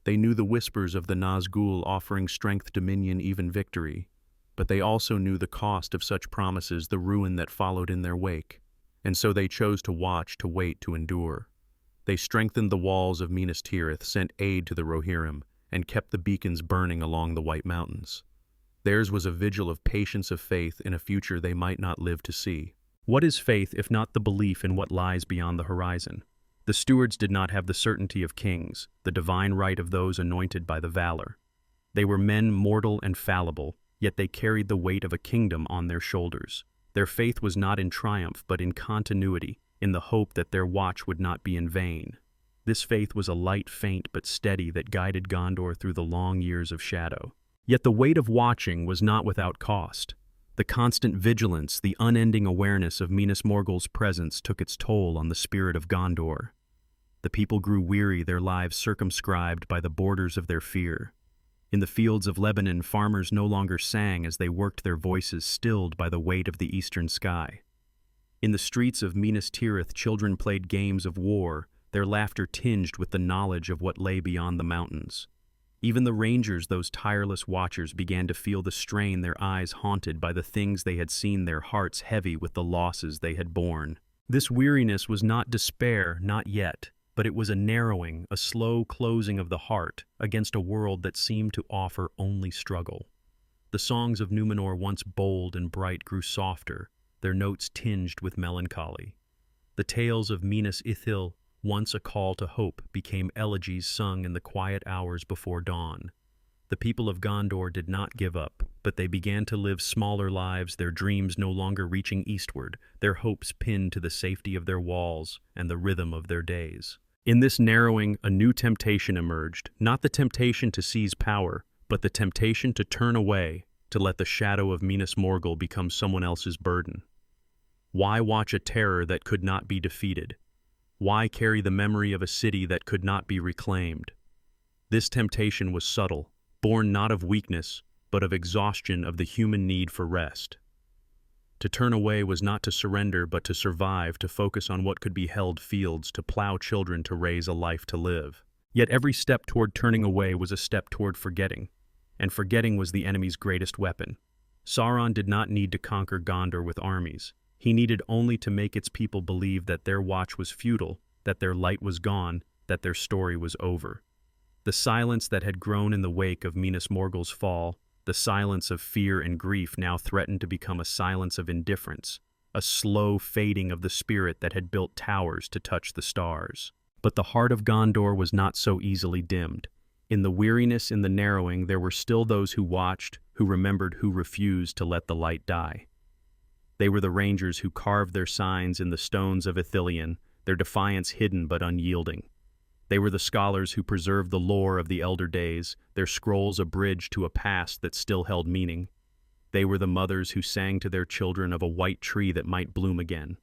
They knew the whispers of the Nazgul offering strength, dominion, even victory. But they also knew the cost of such promises, the ruin that followed in their wake. And so they chose to watch, to wait, to endure. They strengthened the walls of Minas Tirith, sent aid to the Rohirrim, and kept the beacons burning along the White Mountains. Theirs was a vigil of patience, of faith in a future they might not live to see. What is faith if not the belief in what lies beyond the horizon? The stewards did not have the certainty of kings, the divine right of those anointed by the valor. They were men mortal and fallible, yet they carried the weight of a kingdom on their shoulders. Their faith was not in triumph, but in continuity, in the hope that their watch would not be in vain. This faith was a light faint but steady that guided Gondor through the long years of shadow. Yet the weight of watching was not without cost. The constant vigilance, the unending awareness of Minas Morgul's presence took its toll on the spirit of Gondor. The people grew weary, their lives circumscribed by the borders of their fear. In the fields of Lebanon, farmers no longer sang as they worked, their voices stilled by the weight of the eastern sky. In the streets of Minas Tirith, children played games of war, their laughter tinged with the knowledge of what lay beyond the mountains. Even the rangers, those tireless watchers, began to feel the strain, their eyes haunted by the things they had seen, their hearts heavy with the losses they had borne. This weariness was not despair, not yet, but it was a narrowing, a slow closing of the heart against a world that seemed to offer only struggle. The songs of Numenor, once bold and bright, grew softer, their notes tinged with melancholy. The tales of Minas Ithil, once a call to hope, became elegies sung in the quiet hours before dawn. The people of Gondor did not give up, but they began to live smaller lives, their dreams no longer reaching eastward, their hopes pinned to the safety of their walls and the rhythm of their days. In this narrowing, a new temptation emerged, not the temptation to seize power, but the temptation to turn away, to let the shadow of Minas Morgul become someone else's burden. Why watch a terror that could not be defeated? Why carry the memory of a city that could not be reclaimed? This temptation was subtle, born not of weakness, but of exhaustion of the human need for rest. To turn away was not to surrender, but to survive, to focus on what could be held, fields, to plow children, to raise a life to live. Yet every step toward turning away was a step toward forgetting, and forgetting was the enemy's greatest weapon. Sauron did not need to conquer Gondor with armies. He needed only to make its people believe that their watch was futile, that their light was gone, that their story was over. The silence that had grown in the wake of Minas Morgul's fall, the silence of fear and grief, now threatened to become a silence of indifference, a slow fading of the spirit that had built towers to touch the stars. But the heart of Gondor was not so easily dimmed. In the weariness, in the narrowing, there were still those who watched, who remembered, who refused to let the light die. They were the rangers who carved their signs in the stones of Ithilien, their defiance hidden but unyielding. They were the scholars who preserved the lore of the elder days, their scrolls a bridge to a past that still held meaning. They were the mothers who sang to their children of a white tree that might bloom again.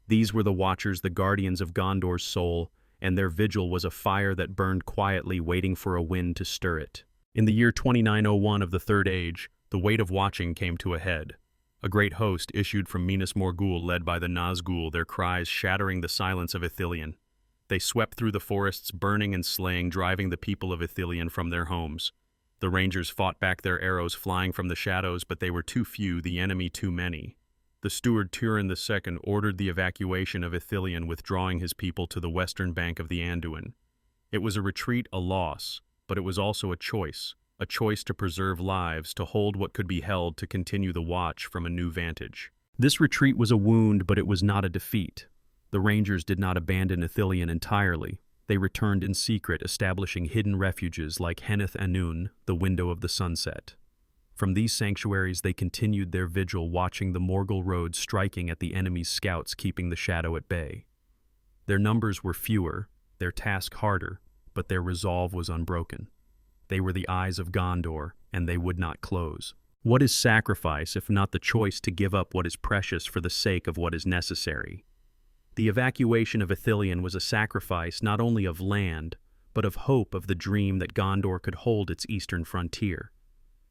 These were the watchers, the guardians of Gondor's soul, and their vigil was a fire that burned quietly, waiting for a wind to stir it. In the year 2901 of the Third Age, the weight of watching came to a head. A great host issued from Minas Morgul, led by the Nazgul, their cries shattering the silence of Ithilien. They swept through the forests, burning and slaying, driving the people of Ithilien from their homes. The rangers fought back, their arrows flying from the shadows, but they were too few, the enemy too many. The steward Turin II ordered the evacuation of Ithilien, withdrawing his people to the western bank of the Anduin. It was a retreat, a loss, but it was also a choice to preserve lives, to hold what could be held, to continue the watch from a new vantage. This retreat was a wound, but it was not a defeat. The rangers did not abandon Ithilien entirely. They returned in secret, establishing hidden refuges like Henneth Anun, the window of the sunset. From these sanctuaries they continued their vigil, watching the Morgul road, striking at the enemy's scouts, keeping the shadow at bay. Their numbers were fewer, their task harder, but their resolve was unbroken. They were the eyes of Gondor, and they would not close. What is sacrifice if not the choice to give up what is precious for the sake of what is necessary? The evacuation of Ithilien was a sacrifice not only of land, but of hope, of the dream that Gondor could hold its eastern frontier.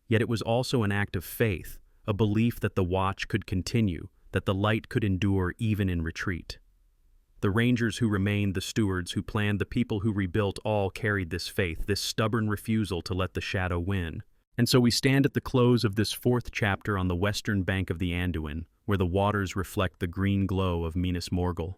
Yet it was also an act of faith, a belief that the watch could continue, that the light could endure even in retreat. The rangers who remained, the stewards who planned, the people who rebuilt, all carried this faith, this stubborn refusal to let the shadow win. And so we stand at the close of this fourth chapter on the western bank of the Anduin, where the waters reflect the green glow of Minas Morgul.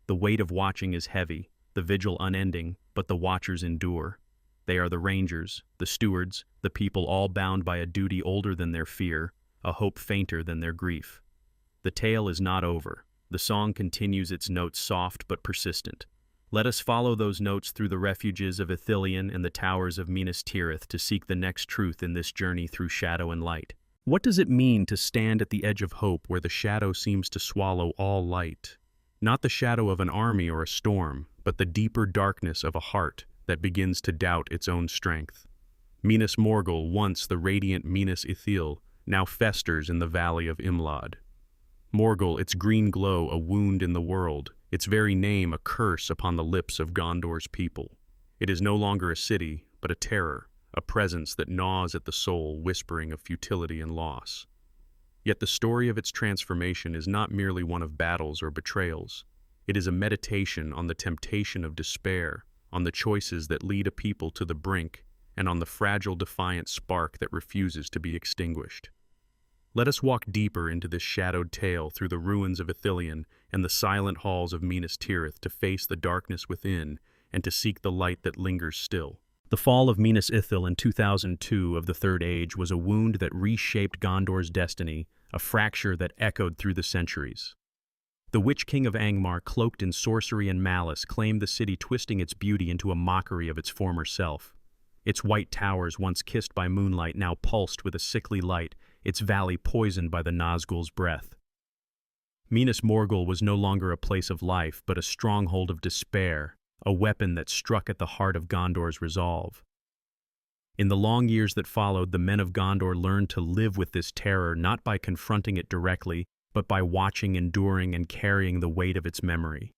The weight of watching is heavy, the vigil unending, but the watchers endure. They are the rangers, the stewards, the people, all bound by a duty older than their fear, a hope fainter than their grief. The tale is not over. The song continues, its notes soft but persistent. Let us follow those notes through the refuges of Ithilien and the towers of Minas Tirith to seek the next truth in this journey through shadow and light. What does it mean to stand at the edge of hope where the shadow seems to swallow all light? Not the shadow of an army or a storm, but the deeper darkness of a heart that begins to doubt its own strength. Minas Morgul, once the radiant Minas Ithil, now festers in the valley of Imlad. Morgul, its green glow a wound in the world, its very name a curse upon the lips of Gondor's people. It is no longer a city, but a terror, a presence that gnaws at the soul, whispering of futility and loss. Yet the story of its transformation is not merely one of battles or betrayals. It is a meditation on the temptation of despair, on the choices that lead a people to the brink, and on the fragile, defiant spark that refuses to be extinguished. Let us walk deeper into this shadowed tale through the ruins of Ithilien and the silent halls of Minas Tirith to face the darkness within and to seek the light that lingers still. The fall of Minas Ithil in 2002 of the Third Age was a wound that reshaped Gondor's destiny, a fracture that echoed through the centuries. The Witch King of Angmar, cloaked in sorcery and malice, claimed the city, twisting its beauty into a mockery of its former self. Its white towers, once kissed by moonlight, now pulsed with a sickly light, its valley poisoned by the Nazgul's breath. Minas Morgul was no longer a place of life, but a stronghold of despair, a weapon that struck at the heart of Gondor's resolve. In the long years that followed, the men of Gondor learned to live with this terror, not by confronting it directly, but by watching, enduring, and carrying the weight of its memory.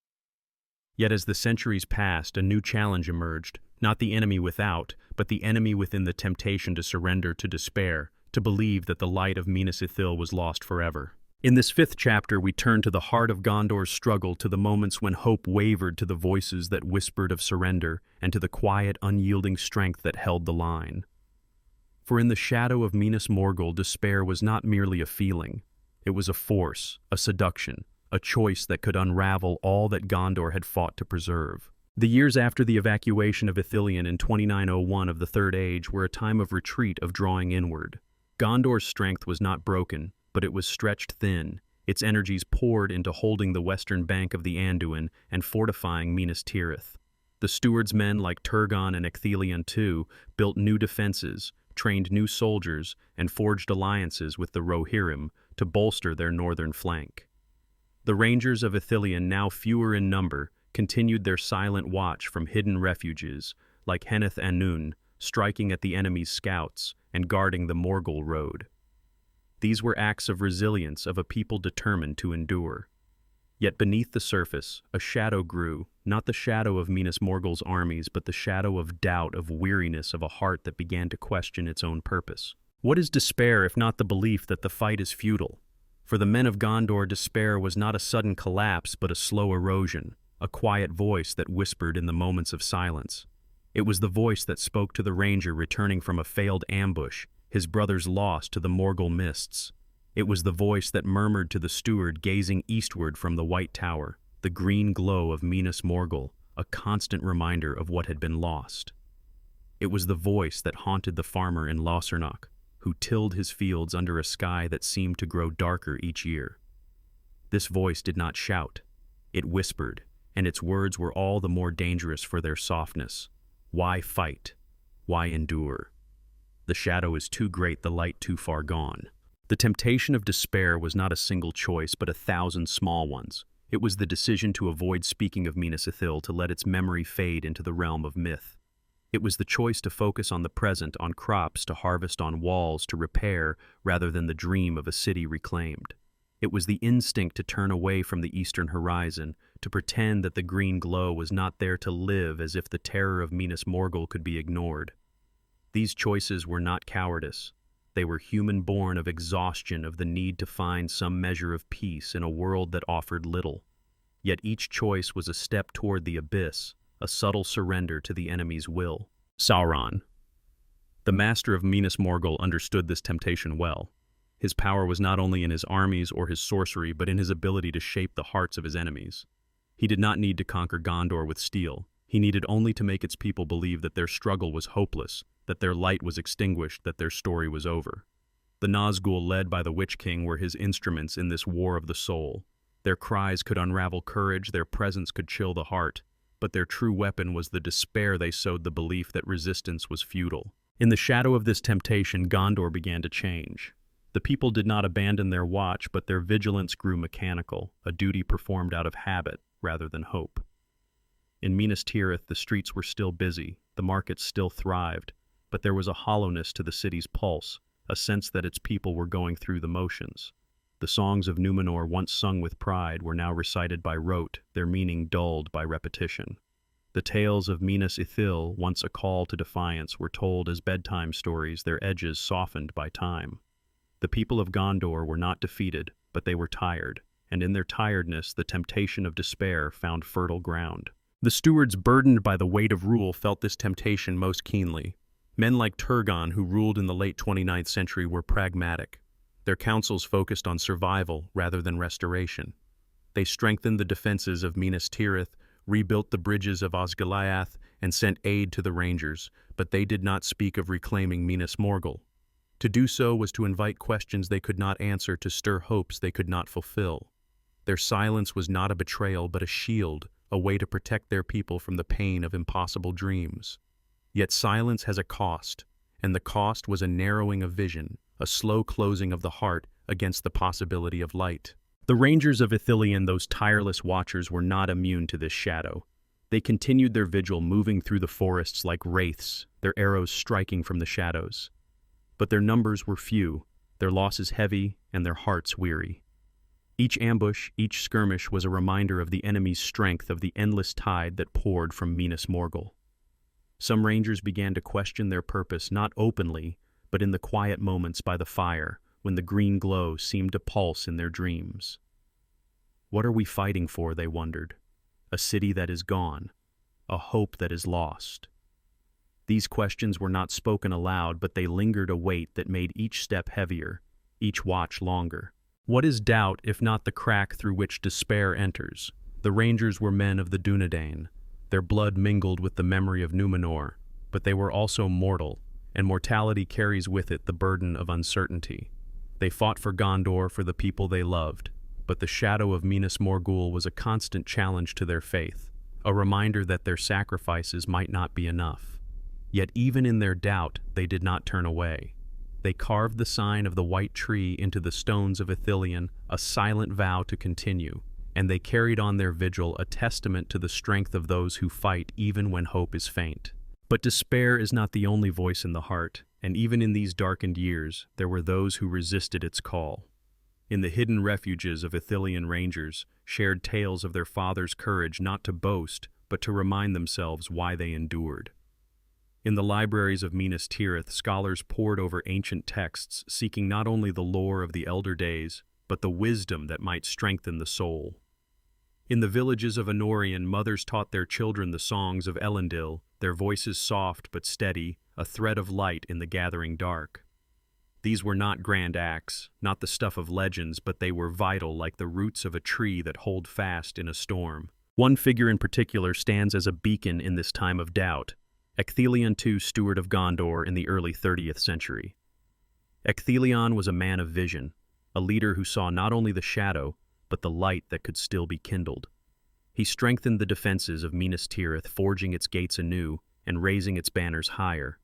Yet as the centuries passed, a new challenge emerged, not the enemy without, but the enemy within, the temptation to surrender to despair, to believe that the light of Minas Ithil was lost forever. In this fifth chapter, we turn to the heart of Gondor's struggle, to the moments when hope wavered, to the voices that whispered of surrender, and to the quiet, unyielding strength that held the line. For in the shadow of Minas Morgul, despair was not merely a feeling. It was a force, a seduction, a choice that could unravel all that Gondor had fought to preserve. The years after the evacuation of Ithilien in 2901 of the Third Age were a time of retreat, of drawing inward. Gondor's strength was not broken, but it was stretched thin, its energies poured into holding the western bank of the Anduin and fortifying Minas Tirith. The steward's men, like Turgon and Ecthelion II, built new defenses, trained new soldiers, and forged alliances with the Rohirrim to bolster their northern flank. The rangers of Ithilien, now fewer in number, continued their silent watch from hidden refuges, like Henneth Annwn, striking at the enemy's scouts and guarding the Morgul road. These were acts of resilience of a people determined to endure. Yet beneath the surface, a shadow grew, not the shadow of Minas Morgul's armies, but the shadow of doubt, of weariness, of a heart that began to question its own purpose. What is despair if not the belief that the fight is futile? For the men of Gondor, despair was not a sudden collapse, but a slow erosion, a quiet voice that whispered in the moments of silence. It was the voice that spoke to the ranger returning from a failed ambush, his brothers lost to the Morgul mists. It was the voice that murmured to the steward gazing eastward from the White Tower, the green glow of Minas Morgul, a constant reminder of what had been lost. It was the voice that haunted the farmer in Lossarnoch, who tilled his fields under a sky that seemed to grow darker each year. This voice did not shout. It whispered, and its words were all the more dangerous for their softness. Why fight? Why endure? The shadow is too great, the light too far gone. The temptation of despair was not a single choice, but 1,000 small ones. It was the decision to avoid speaking of Minas Ithil, to let its memory fade into the realm of myth. It was the choice to focus on the present, on crops, to harvest, on walls, to repair, rather than the dream of a city reclaimed. It was the instinct to turn away from the eastern horizon, to pretend that the green glow was not there, to live as if the terror of Minas Morgul could be ignored. These choices were not cowardice. They were human, born of exhaustion, of the need to find some measure of peace in a world that offered little. Yet each choice was a step toward the abyss, a subtle surrender to the enemy's will. Sauron, the master of Minas Morgul, understood this temptation well. His power was not only in his armies or his sorcery, but in his ability to shape the hearts of his enemies. He did not need to conquer Gondor with steel. He needed only to make its people believe that their struggle was hopeless, that their light was extinguished, that their story was over. The Nazgul, led by the Witch King, were his instruments in this war of the soul. Their cries could unravel courage, their presence could chill the heart, but their true weapon was the despair they sowed, the belief that resistance was futile. In the shadow of this temptation, Gondor began to change. The people did not abandon their watch, but their vigilance grew mechanical, a duty performed out of habit rather than hope. In Minas Tirith, the streets were still busy, the markets still thrived, but there was a hollowness to the city's pulse, a sense that its people were going through the motions. The songs of Númenor, once sung with pride, were now recited by rote, their meaning dulled by repetition. The tales of Minas Ithil, once a call to defiance, were told as bedtime stories, their edges softened by time. The people of Gondor were not defeated, but they were tired, and in their tiredness the temptation of despair found fertile ground. The stewards, burdened by the weight of rule, felt this temptation most keenly. Men like Turgon, who ruled in the late 29th century, were pragmatic. Their councils focused on survival rather than restoration. They strengthened the defenses of Minas Tirith, rebuilt the bridges of Osgiliath, and sent aid to the Rangers, but they did not speak of reclaiming Minas Morgul. To do so was to invite questions they could not answer, to stir hopes they could not fulfill. Their silence was not a betrayal, but a shield, a way to protect their people from the pain of impossible dreams. Yet silence has a cost, and the cost was a narrowing of vision, a slow closing of the heart against the possibility of light. The Rangers of Ithilien, those tireless watchers, were not immune to this shadow. They continued their vigil, moving through the forests like wraiths, their arrows striking from the shadows. But their numbers were few, their losses heavy, and their hearts weary. Each ambush, each skirmish was a reminder of the enemy's strength, of the endless tide that poured from Minas Morgul. Some Rangers began to question their purpose, not openly, but in the quiet moments by the fire, when the green glow seemed to pulse in their dreams. What are we fighting for, they wondered. A city that is gone, a hope that is lost. These questions were not spoken aloud, but they lingered, a weight that made each step heavier, each watch longer. What is doubt if not the crack through which despair enters? The Rangers were men of the Dunedain. Their blood mingled with the memory of Númenor, but they were also mortal, and mortality carries with it the burden of uncertainty. They fought for Gondor, for the people they loved, but the shadow of Minas Morgul was a constant challenge to their faith, a reminder that their sacrifices might not be enough. Yet even in their doubt, they did not turn away. They carved the sign of the white tree into the stones of Ithilien, a silent vow to continue, and they carried on their vigil, a testament to the strength of those who fight even when hope is faint. But despair is not the only voice in the heart, and even in these darkened years, there were those who resisted its call. In the hidden refuges of Ithilien Rangers, shared tales of their fathers' courage, not to boast, but to remind themselves why they endured. In the libraries of Minas Tirith, scholars pored over ancient texts, seeking not only the lore of the elder days, but the wisdom that might strengthen the soul. In the villages of Anorion, mothers taught their children the songs of Elendil, their voices soft but steady, a thread of light in the gathering dark. These were not grand acts, not the stuff of legends, but they were vital, like the roots of a tree that hold fast in a storm. One figure in particular stands as a beacon in this time of doubt: Ecthelion II, steward of Gondor in the early 30th century. Ecthelion was a man of vision, a leader who saw not only the shadow, but the light that could still be kindled. He strengthened the defenses of Minas Tirith, forging its gates anew and raising its banners higher.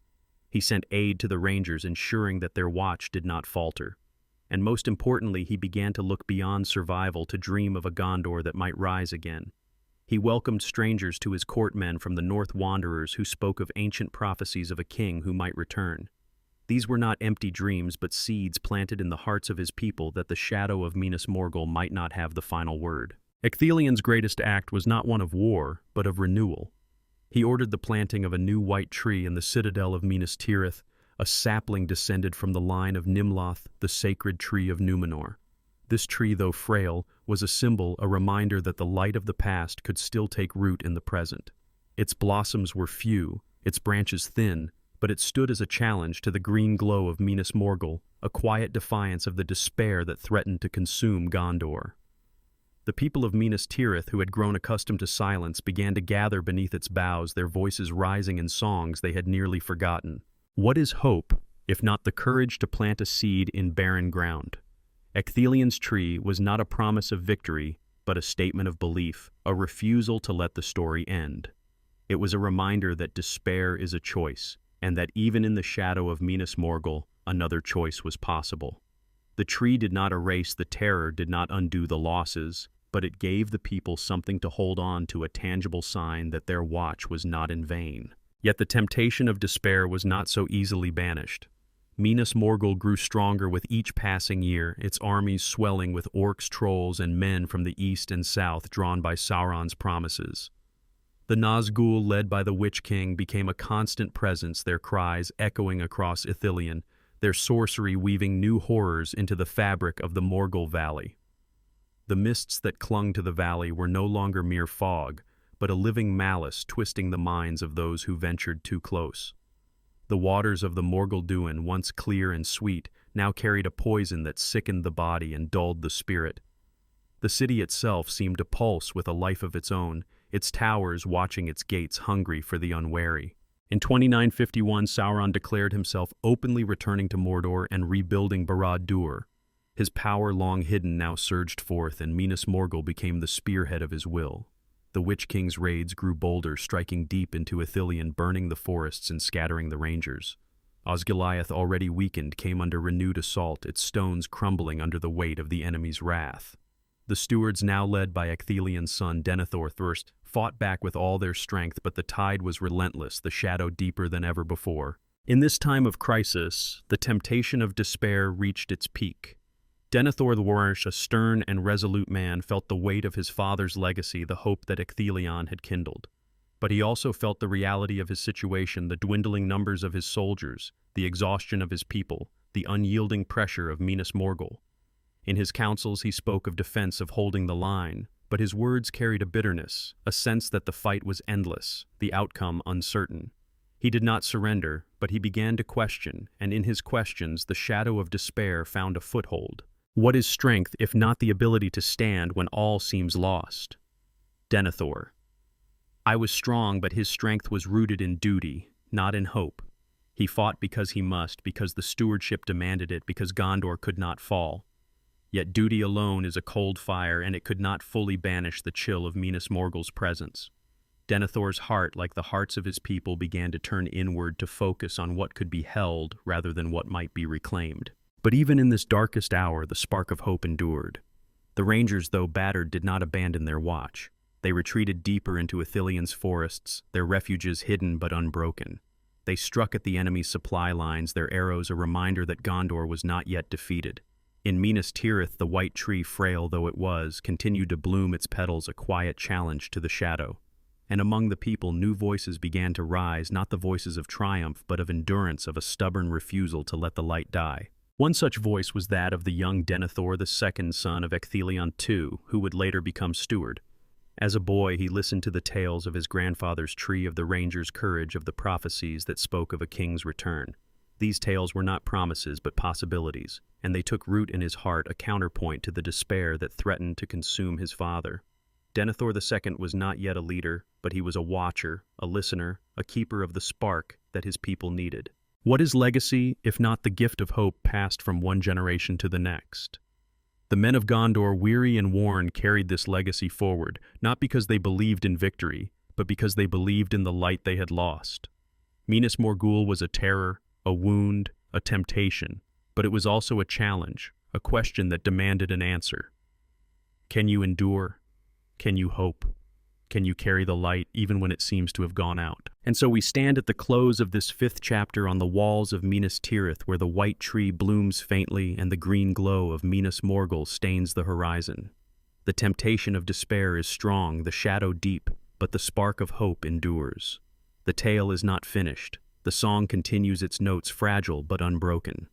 He sent aid to the Rangers, ensuring that their watch did not falter. And most importantly, he began to look beyond survival, to dream of a Gondor that might rise again. He welcomed strangers to his courtmen from the North, wanderers who spoke of ancient prophecies of a king who might return. These were not empty dreams, but seeds planted in the hearts of his people, that the shadow of Minas Morgul might not have the final word. Ecthelion's greatest act was not one of war, but of renewal. He ordered the planting of a new white tree in the citadel of Minas Tirith, a sapling descended from the line of Nimloth, the sacred tree of Númenor. This tree, though frail, was a symbol, a reminder that the light of the past could still take root in the present. Its blossoms were few, its branches thin, but it stood as a challenge to the green glow of Minas Morgul, a quiet defiance of the despair that threatened to consume Gondor. The people of Minas Tirith, who had grown accustomed to silence, began to gather beneath its boughs, their voices rising in songs they had nearly forgotten. What is hope, if not the courage to plant a seed in barren ground? Ecthelion's tree was not a promise of victory, but a statement of belief, a refusal to let the story end. It was a reminder that despair is a choice, and that even in the shadow of Minas Morgul, another choice was possible. The tree did not erase the terror, did not undo the losses. but it gave the people something to hold on to, a tangible sign that their watch was not in vain. Yet the temptation of despair was not so easily banished. Minas Morgul grew stronger with each passing year, its armies swelling with orcs, trolls, and men from the east and south drawn by Sauron's promises. The Nazgul, led by the Witch King, became a constant presence, their cries echoing across Ithilien, their sorcery weaving new horrors into the fabric of the Morgul Valley. The mists that clung to the valley were no longer mere fog, but a living malice twisting the minds of those who ventured too close. The waters of the Morgul Duin, once clear and sweet, now carried a poison that sickened the body and dulled the spirit. The city itself seemed to pulse with a life of its own, its towers watching its gates hungry for the unwary. In 2951, Sauron declared himself openly returning to Mordor and rebuilding Barad-dûr. His power, long hidden, now surged forth, and Minas Morgul became the spearhead of his will. The Witch King's raids grew bolder, striking deep into Ithilien, burning the forests and scattering the rangers. Osgiliath, already weakened, came under renewed assault, its stones crumbling under the weight of the enemy's wrath. The stewards, now led by Ecthelian's son Denethor Thirst, fought back with all their strength, but the tide was relentless, the shadow deeper than ever before. In this time of crisis, the temptation of despair reached its peak. Denethor the Warrish, a stern and resolute man, felt the weight of his father's legacy, the hope that Ecthelion had kindled. But he also felt the reality of his situation, the dwindling numbers of his soldiers, the exhaustion of his people, the unyielding pressure of Minas Morgul. In his counsels he spoke of defense, of holding the line, but his words carried a bitterness, a sense that the fight was endless, the outcome uncertain. He did not surrender, but he began to question, and in his questions the shadow of despair found a foothold. What is strength if not the ability to stand when all seems lost? Denethor. I was strong, but his strength was rooted in duty, not in hope. He fought because he must, because the stewardship demanded it, because Gondor could not fall. Yet duty alone is a cold fire, and it could not fully banish the chill of Minas Morgul's presence. Denethor's heart, like the hearts of his people, began to turn inward, to focus on what could be held rather than what might be reclaimed. But even in this darkest hour, the spark of hope endured. The rangers, though battered, did not abandon their watch. They retreated deeper into Ithilien's forests, their refuges hidden but unbroken. They struck at the enemy's supply lines, their arrows a reminder that Gondor was not yet defeated. In Minas Tirith, the white tree, frail though it was, continued to bloom its petals, a quiet challenge to the shadow. And among the people, new voices began to rise, not the voices of triumph, but of endurance, of a stubborn refusal to let the light die. One such voice was that of the young Denethor, the second son of Ecthelion II, who would later become steward. As a boy, he listened to the tales of his grandfather's tree, of the ranger's courage, of the prophecies that spoke of a king's return. These tales were not promises, but possibilities, and they took root in his heart, a counterpoint to the despair that threatened to consume his father. Denethor II was not yet a leader, but he was a watcher, a listener, a keeper of the spark that his people needed. What is legacy, if not the gift of hope passed from one generation to the next? The men of Gondor, weary and worn, carried this legacy forward, not because they believed in victory, but because they believed in the light they had lost. Minas Morgul was a terror, a wound, a temptation, but it was also a challenge, a question that demanded an answer. Can you endure? Can you hope? Can you carry the light even when it seems to have gone out? And so we stand at the close of this 5th chapter on the walls of Minas Tirith, where the white tree blooms faintly and the green glow of Minas Morgul stains the horizon. The temptation of despair is strong, the shadow deep, but the spark of hope endures. The tale is not finished. The song continues its notes, fragile but unbroken.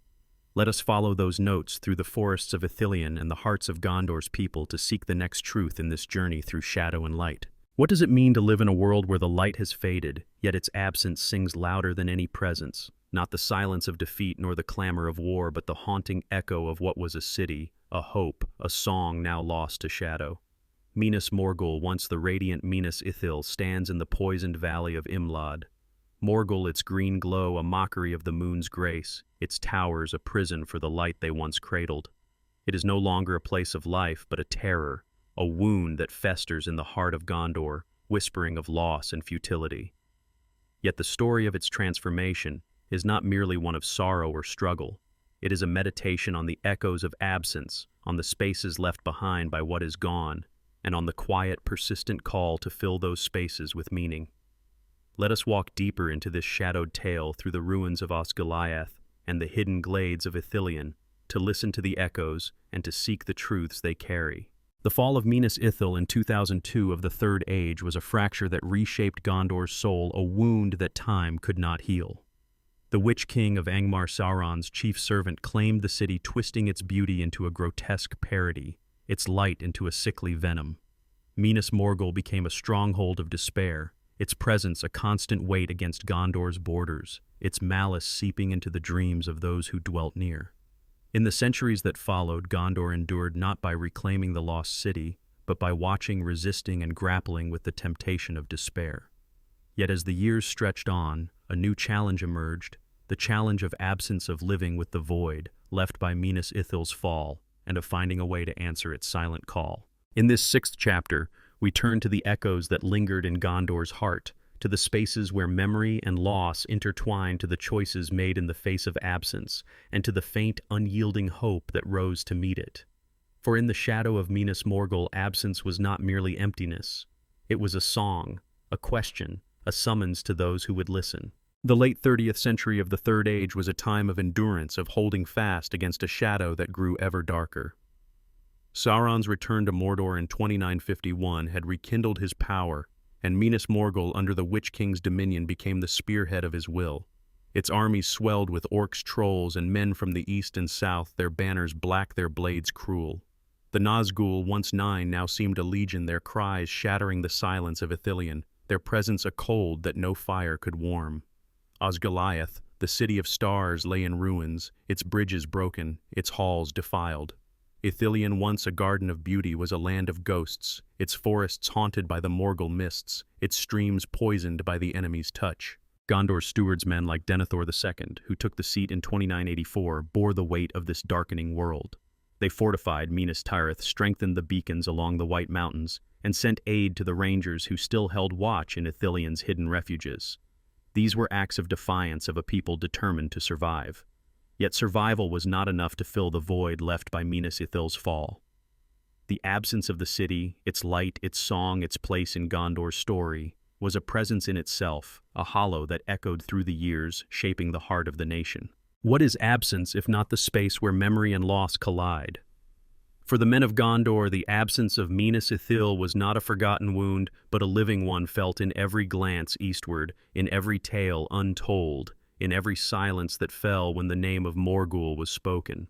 Let us follow those notes through the forests of Ithilien and the hearts of Gondor's people to seek the next truth in this journey through shadow and light. What does it mean to live in a world where the light has faded, yet its absence sings louder than any presence? Not the silence of defeat nor the clamor of war, but the haunting echo of what was a city, a hope, a song now lost to shadow. Minas Morgul, once the radiant Minas Ithil, stands in the poisoned valley of Imlad. Morgul, its green glow, a mockery of the moon's grace, its towers a prison for the light they once cradled. It is no longer a place of life, but a terror, a wound that festers in the heart of Gondor, whispering of loss and futility. Yet the story of its transformation is not merely one of sorrow or struggle. It is a meditation on the echoes of absence, on the spaces left behind by what is gone, and on the quiet, persistent call to fill those spaces with meaning. Let us walk deeper into this shadowed tale through the ruins of Osgiliath and the hidden glades of Ithilien, to listen to the echoes and to seek the truths they carry. The fall of Minas Ithil in 2002 of the Third Age was a fracture that reshaped Gondor's soul, a wound that time could not heal. The Witch King of Angmar, Sauron's chief servant, claimed the city, twisting its beauty into a grotesque parody, its light into a sickly venom. Minas Morgul became a stronghold of despair, its presence a constant weight against Gondor's borders, its malice seeping into the dreams of those who dwelt near. In the centuries that followed, Gondor endured not by reclaiming the lost city, but by watching, resisting, and grappling with the temptation of despair. Yet as the years stretched on, a new challenge emerged, the challenge of absence, of living with the void left by Minas Ithil's fall, and of finding a way to answer its silent call. In this 6th chapter, we turn to the echoes that lingered in Gondor's heart, to the spaces where memory and loss intertwined, to the choices made in the face of absence, and to the faint, unyielding hope that rose to meet it. For in the shadow of Minas Morgul, absence was not merely emptiness. It was a song, a question, a summons to those who would listen. The late 30th century of the Third Age was a time of endurance, of holding fast against a shadow that grew ever darker. Sauron's return to Mordor in 2951 had rekindled his power, and Minas Morgul, under the Witch King's dominion, became the spearhead of his will. Its armies swelled with orcs, trolls, and men from the east and south, their banners black, their blades cruel. The Nazgul, once 9, now seemed a legion, their cries shattering the silence of Ithilien, their presence a cold that no fire could warm. Osgiliath, the city of stars, lay in ruins, its bridges broken, its halls defiled. Ithilien, once a garden of beauty, was a land of ghosts, its forests haunted by the Morgul mists, its streams poisoned by the enemy's touch. Gondor's stewardsmen like Denethor II, who took the seat in 2984, bore the weight of this darkening world. They fortified Minas Tirith, strengthened the beacons along the White Mountains, and sent aid to the rangers who still held watch in Ithilien's hidden refuges. These were acts of defiance of a people determined to survive. Yet survival was not enough to fill the void left by Minas Ithil's fall. The absence of the city, its light, its song, its place in Gondor's story, was a presence in itself, a hollow that echoed through the years, shaping the heart of the nation. What is absence if not the space where memory and loss collide? For the men of Gondor, the absence of Minas Ithil was not a forgotten wound, but a living one, felt in every glance eastward, in every tale untold, in every silence that fell when the name of Morgul was spoken.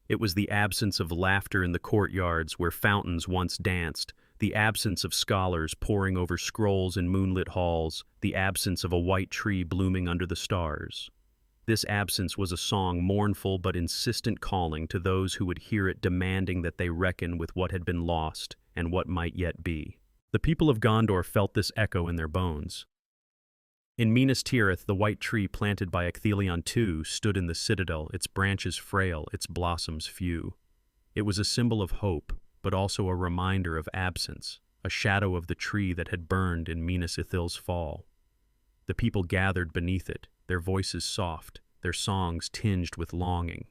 It was the absence of laughter in the courtyards where fountains once danced, the absence of scholars poring over scrolls in moonlit halls, the absence of a white tree blooming under the stars. This absence was a song, mournful but insistent, calling to those who would hear it, demanding that they reckon with what had been lost and what might yet be. The people of Gondor felt this echo in their bones. In Minas Tirith, the white tree planted by Ecthelion II stood in the citadel, its branches frail, its blossoms few. It was a symbol of hope, but also a reminder of absence, a shadow of the tree that had burned in Minas Ithil's fall. The people gathered beneath it, their voices soft, their songs tinged with longing.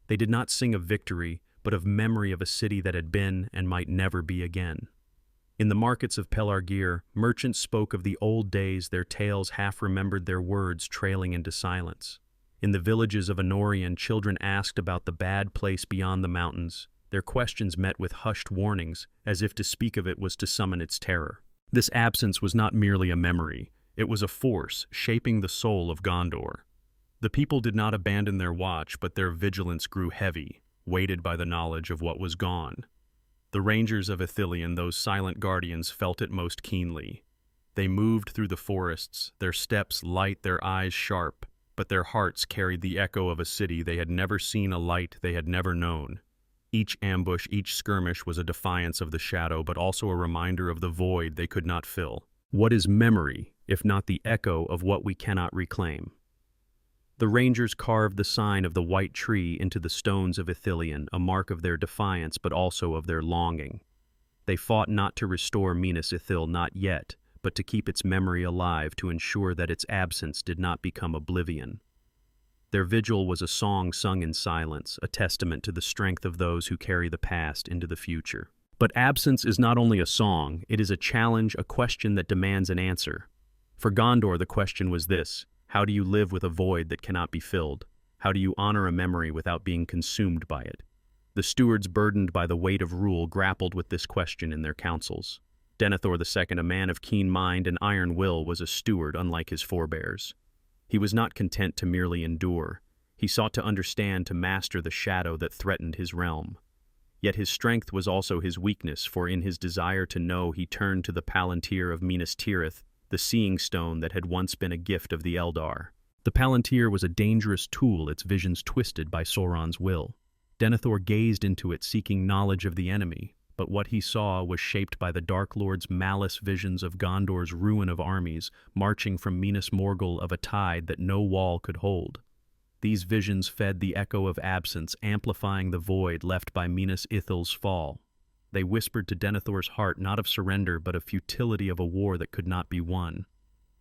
They did not sing of victory, but of memory of a city that had been and might never be again. In the markets of Pelargir, merchants spoke of the old days, their tales half remembered, their words trailing into silence. In the villages of Anorian, children asked about the bad place beyond the mountains, their questions met with hushed warnings, as if to speak of it was to summon its terror. This absence was not merely a memory, it was a force shaping the soul of Gondor. The people did not abandon their watch, but their vigilance grew heavy, weighted by the knowledge of what was gone. The rangers of Ithilien, those silent guardians, felt it most keenly. They moved through the forests, their steps light, their eyes sharp, but their hearts carried the echo of a city they had never seen, a light they had never known. Each ambush, each skirmish was a defiance of the shadow, but also a reminder of the void they could not fill. What is memory, if not the echo of what we cannot reclaim? The rangers carved the sign of the white tree into the stones of Ithilien, a mark of their defiance but also of their longing. They fought not to restore Minas Ithil, not yet, but to keep its memory alive, to ensure that its absence did not become oblivion. Their vigil was a song sung in silence, a testament to the strength of those who carry the past into the future. But absence is not only a song, it is a challenge, a question that demands an answer. For Gondor, the question was this: how do you live with a void that cannot be filled? How do you honor a memory without being consumed by it? The stewards, burdened by the weight of rule, grappled with this question in their councils. Denethor II, a man of keen mind and iron will, was a steward unlike his forebears. He was not content to merely endure. He sought to understand, to master the shadow that threatened his realm. Yet his strength was also his weakness, for in his desire to know he turned to the Palantir of Minas Tirith, the seeing stone that had once been a gift of the Eldar. The Palantir was a dangerous tool, its visions twisted by Sauron's will. Denethor gazed into it, seeking knowledge of the enemy, but what he saw was shaped by the Dark Lord's malice, visions of Gondor's ruin of armies, marching from Minas Morgul of a tide that no wall could hold. These visions fed the echo of absence, amplifying the void left by Minas Ithil's fall. They whispered to Denethor's heart not of surrender, but of futility of a war that could not be won.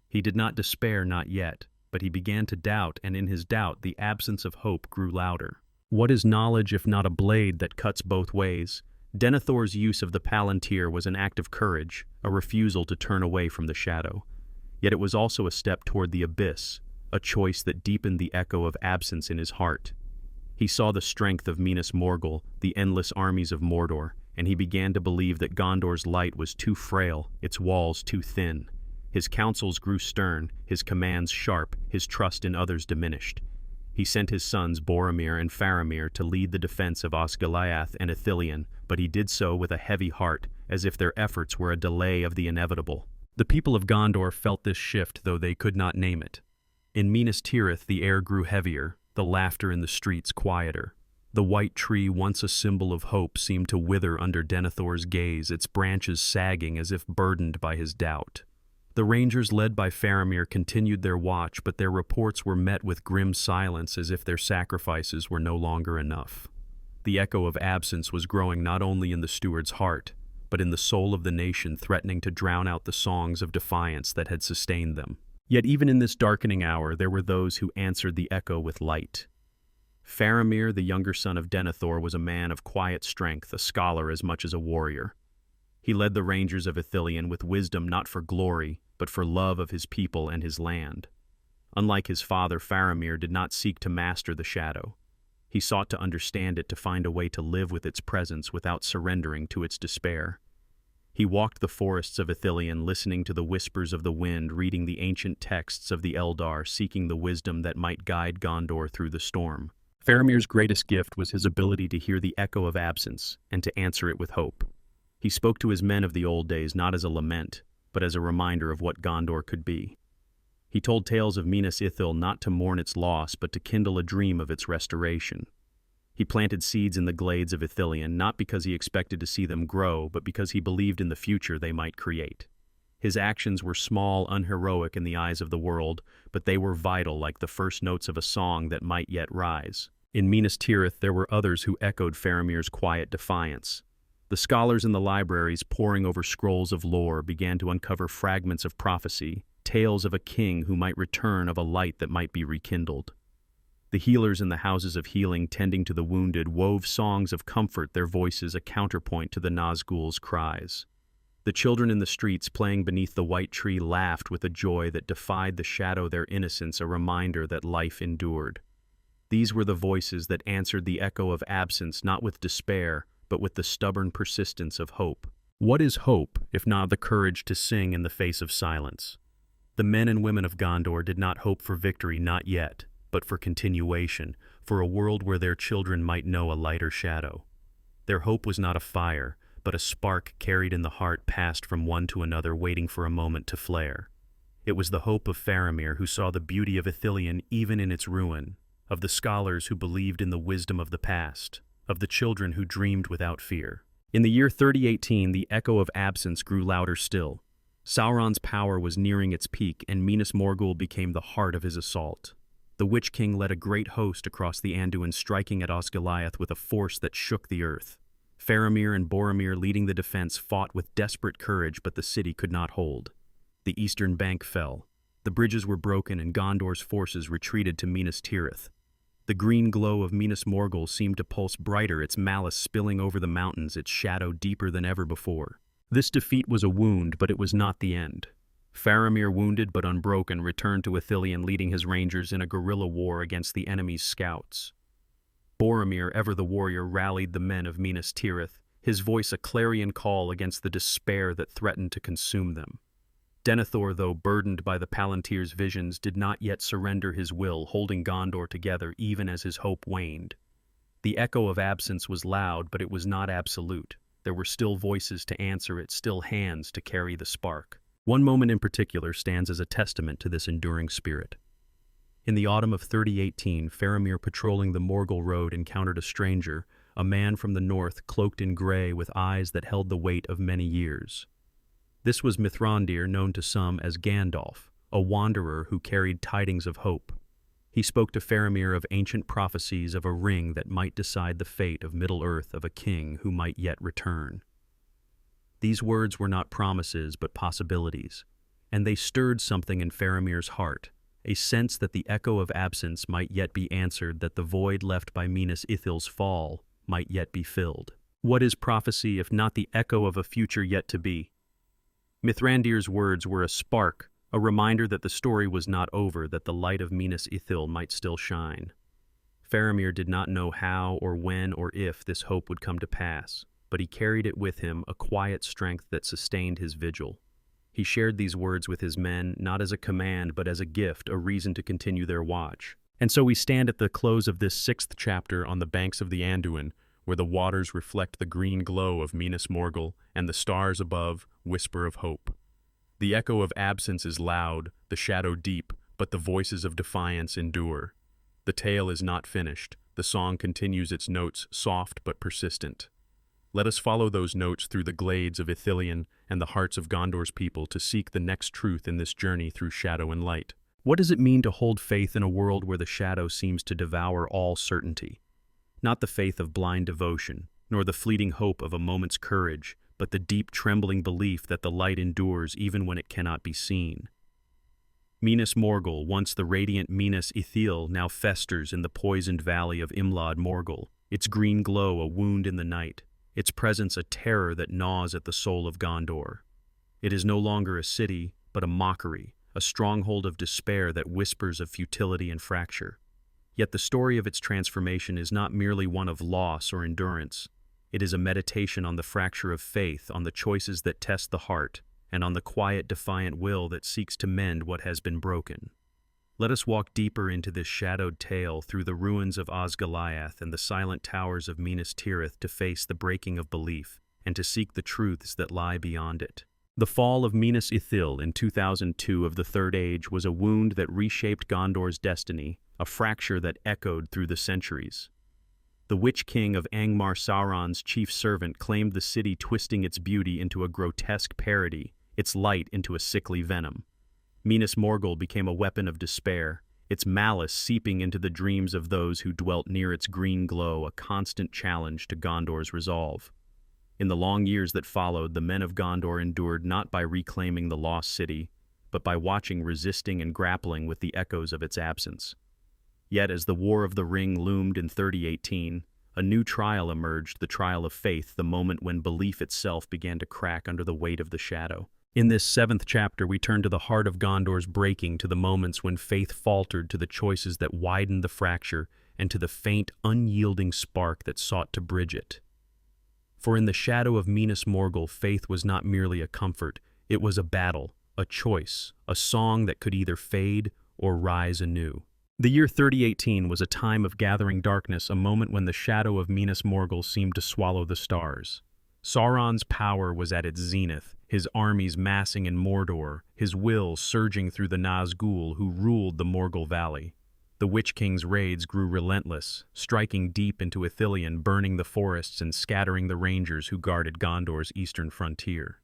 He did not despair, not yet, but he began to doubt, and in his doubt the absence of hope grew louder. What is knowledge if not a blade that cuts both ways? Denethor's use of the Palantir was an act of courage, a refusal to turn away from the shadow. Yet it was also a step toward the abyss, a choice that deepened the echo of absence in his heart. He saw the strength of Minas Morgul, the endless armies of Mordor, and he began to believe that Gondor's light was too frail, its walls too thin. His counsels grew stern, his commands sharp, his trust in others diminished. He sent his sons Boromir and Faramir to lead the defense of Osgiliath and Ithilien, but he did so with a heavy heart, as if their efforts were a delay of the inevitable. The people of Gondor felt this shift, though they could not name it. In Minas Tirith the air grew heavier, the laughter in the streets quieter. The white tree, once a symbol of hope, seemed to wither under Denethor's gaze, its branches sagging as if burdened by his doubt. The rangers led by Faramir continued their watch, but their reports were met with grim silence, as if their sacrifices were no longer enough. The echo of absence was growing not only in the steward's heart, but in the soul of the nation, threatening to drown out the songs of defiance that had sustained them. Yet even in this darkening hour there were those who answered the echo with light. Faramir, the younger son of Denethor, was a man of quiet strength, a scholar as much as a warrior. He led the rangers of Ithilien with wisdom, not for glory, but for love of his people and his land. Unlike his father, Faramir did not seek to master the shadow. He sought to understand it, to find a way to live with its presence without surrendering to its despair. He walked the forests of Ithilien, listening to the whispers of the wind, reading the ancient texts of the Eldar, seeking the wisdom that might guide Gondor through the storm. Faramir's greatest gift was his ability to hear the echo of absence and to answer it with hope. He spoke to his men of the old days not as a lament, but as a reminder of what Gondor could be. He told tales of Minas Ithil not to mourn its loss, but to kindle a dream of its restoration. He planted seeds in the glades of Ithilien, not because he expected to see them grow, but because he believed in the future they might create. His actions were small, unheroic in the eyes of the world, but they were vital, like the first notes of a song that might yet rise. In Minas Tirith there were others who echoed Faramir's quiet defiance. The scholars in the libraries, poring over scrolls of lore, began to uncover fragments of prophecy, tales of a king who might return, of a light that might be rekindled. The healers in the houses of healing, tending to the wounded, wove songs of comfort, their voices a counterpoint to the Nazgul's cries. The children in the streets, playing beneath the white tree, laughed with a joy that defied the shadow, their innocence a reminder that life endured. These were the voices that answered the echo of absence, not with despair, but with the stubborn persistence of hope. What is hope, if not the courage to sing in the face of silence? The men and women of Gondor did not hope for victory, not yet, but for continuation, for a world where their children might know a lighter shadow. Their hope was not a fire, but a spark carried in the heart, passed from one to another, waiting for a moment to flare. It was the hope of Faramir, who saw the beauty of Ithilien even in its ruin, of the scholars who believed in the wisdom of the past, of the children who dreamed without fear. In the year 3018, the echo of absence grew louder still. Sauron's power was nearing its peak, and Minas Morgul became the heart of his assault. The Witch King led a great host across the Anduin, striking at Osgiliath with a force that shook the earth. Faramir and Boromir, leading the defense, fought with desperate courage, but the city could not hold. The eastern bank fell. The bridges were broken, and Gondor's forces retreated to Minas Tirith. The green glow of Minas Morgul seemed to pulse brighter, its malice spilling over the mountains, its shadow deeper than ever before. This defeat was a wound, but it was not the end. Faramir, wounded but unbroken, returned to Ithilien, leading his rangers in a guerrilla war against the enemy's scouts. Boromir, ever the warrior, rallied the men of Minas Tirith, his voice a clarion call against the despair that threatened to consume them. Denethor, though burdened by the Palantir's visions, did not yet surrender his will, holding Gondor together even as his hope waned. The echo of absence was loud, but it was not absolute. There were still voices to answer it, still hands to carry the spark. One moment in particular stands as a testament to this enduring spirit. In the autumn of 3018, Faramir, patrolling the Morgul road, encountered a stranger, a man from the north, cloaked in gray with eyes that held the weight of many years. This was Mithrandir, known to some as Gandalf, a wanderer who carried tidings of hope. He spoke to Faramir of ancient prophecies of a ring that might decide the fate of Middle-earth, of a king who might yet return. These words were not promises but possibilities, and they stirred something in Faramir's heart, a sense that the echo of absence might yet be answered, that the void left by Minas Ithil's fall might yet be filled. What is prophecy if not the echo of a future yet to be? Mithrandir's words were a spark, a reminder that the story was not over, that the light of Minas Ithil might still shine. Faramir did not know how or when or if this hope would come to pass, but he carried it with him, a quiet strength that sustained his vigil. He shared these words with his men, not as a command, but as a gift, a reason to continue their watch. And so we stand at the close of this 6th chapter on the banks of the Anduin, where the waters reflect the green glow of Minas Morgul, and the stars above whisper of hope. The echo of absence is loud, the shadow deep, but the voices of defiance endure. The tale is not finished. The song continues, its notes soft but persistent. Let us follow those notes through the glades of Ithilien and the hearts of Gondor's people to seek the next truth in this journey through shadow and light. What does it mean to hold faith in a world where the shadow seems to devour all certainty? Not the faith of blind devotion, nor the fleeting hope of a moment's courage, but the deep, trembling belief that the light endures even when it cannot be seen. Minas Morgul, once the radiant Minas Ithil, now festers in the poisoned valley of Imlad Morgul, its green glow a wound in the night, its presence a terror that gnaws at the soul of Gondor. It is no longer a city, but a mockery, a stronghold of despair that whispers of futility and fracture. Yet the story of its transformation is not merely one of loss or endurance. It is a meditation on the fracture of faith, on the choices that test the heart, and on the quiet, defiant will that seeks to mend what has been broken. Let us walk deeper into this shadowed tale, through the ruins of Osgiliath and the silent towers of Minas Tirith, to face the breaking of belief and to seek the truths that lie beyond it. The fall of Minas Ithil in 2002 of the Third Age was a wound that reshaped Gondor's destiny, a fracture that echoed through the centuries. The Witch King of Angmar, Sauron's chief servant, claimed the city, twisting its beauty into a grotesque parody, its light into a sickly venom. Minas Morgul became a weapon of despair, its malice seeping into the dreams of those who dwelt near its green glow, a constant challenge to Gondor's resolve. In the long years that followed, the men of Gondor endured not by reclaiming the lost city, but by watching, resisting, and grappling with the echoes of its absence. Yet as the War of the Ring loomed in 3018, a new trial emerged, the trial of faith, the moment when belief itself began to crack under the weight of the shadow. In this 7th chapter, we turn to the heart of Gondor's breaking, to the moments when faith faltered, to the choices that widened the fracture, and to the faint, unyielding spark that sought to bridge it. For in the shadow of Minas Morgul, faith was not merely a comfort, it was a battle, a choice, a song that could either fade or rise anew. The year 3018 was a time of gathering darkness, a moment when the shadow of Minas Morgul seemed to swallow the stars. Sauron's power was at its zenith, his armies massing in Mordor, his will surging through the Nazgul who ruled the Morgul Valley. The Witch King's raids grew relentless, striking deep into Ithilien, burning the forests and scattering the rangers who guarded Gondor's eastern frontier.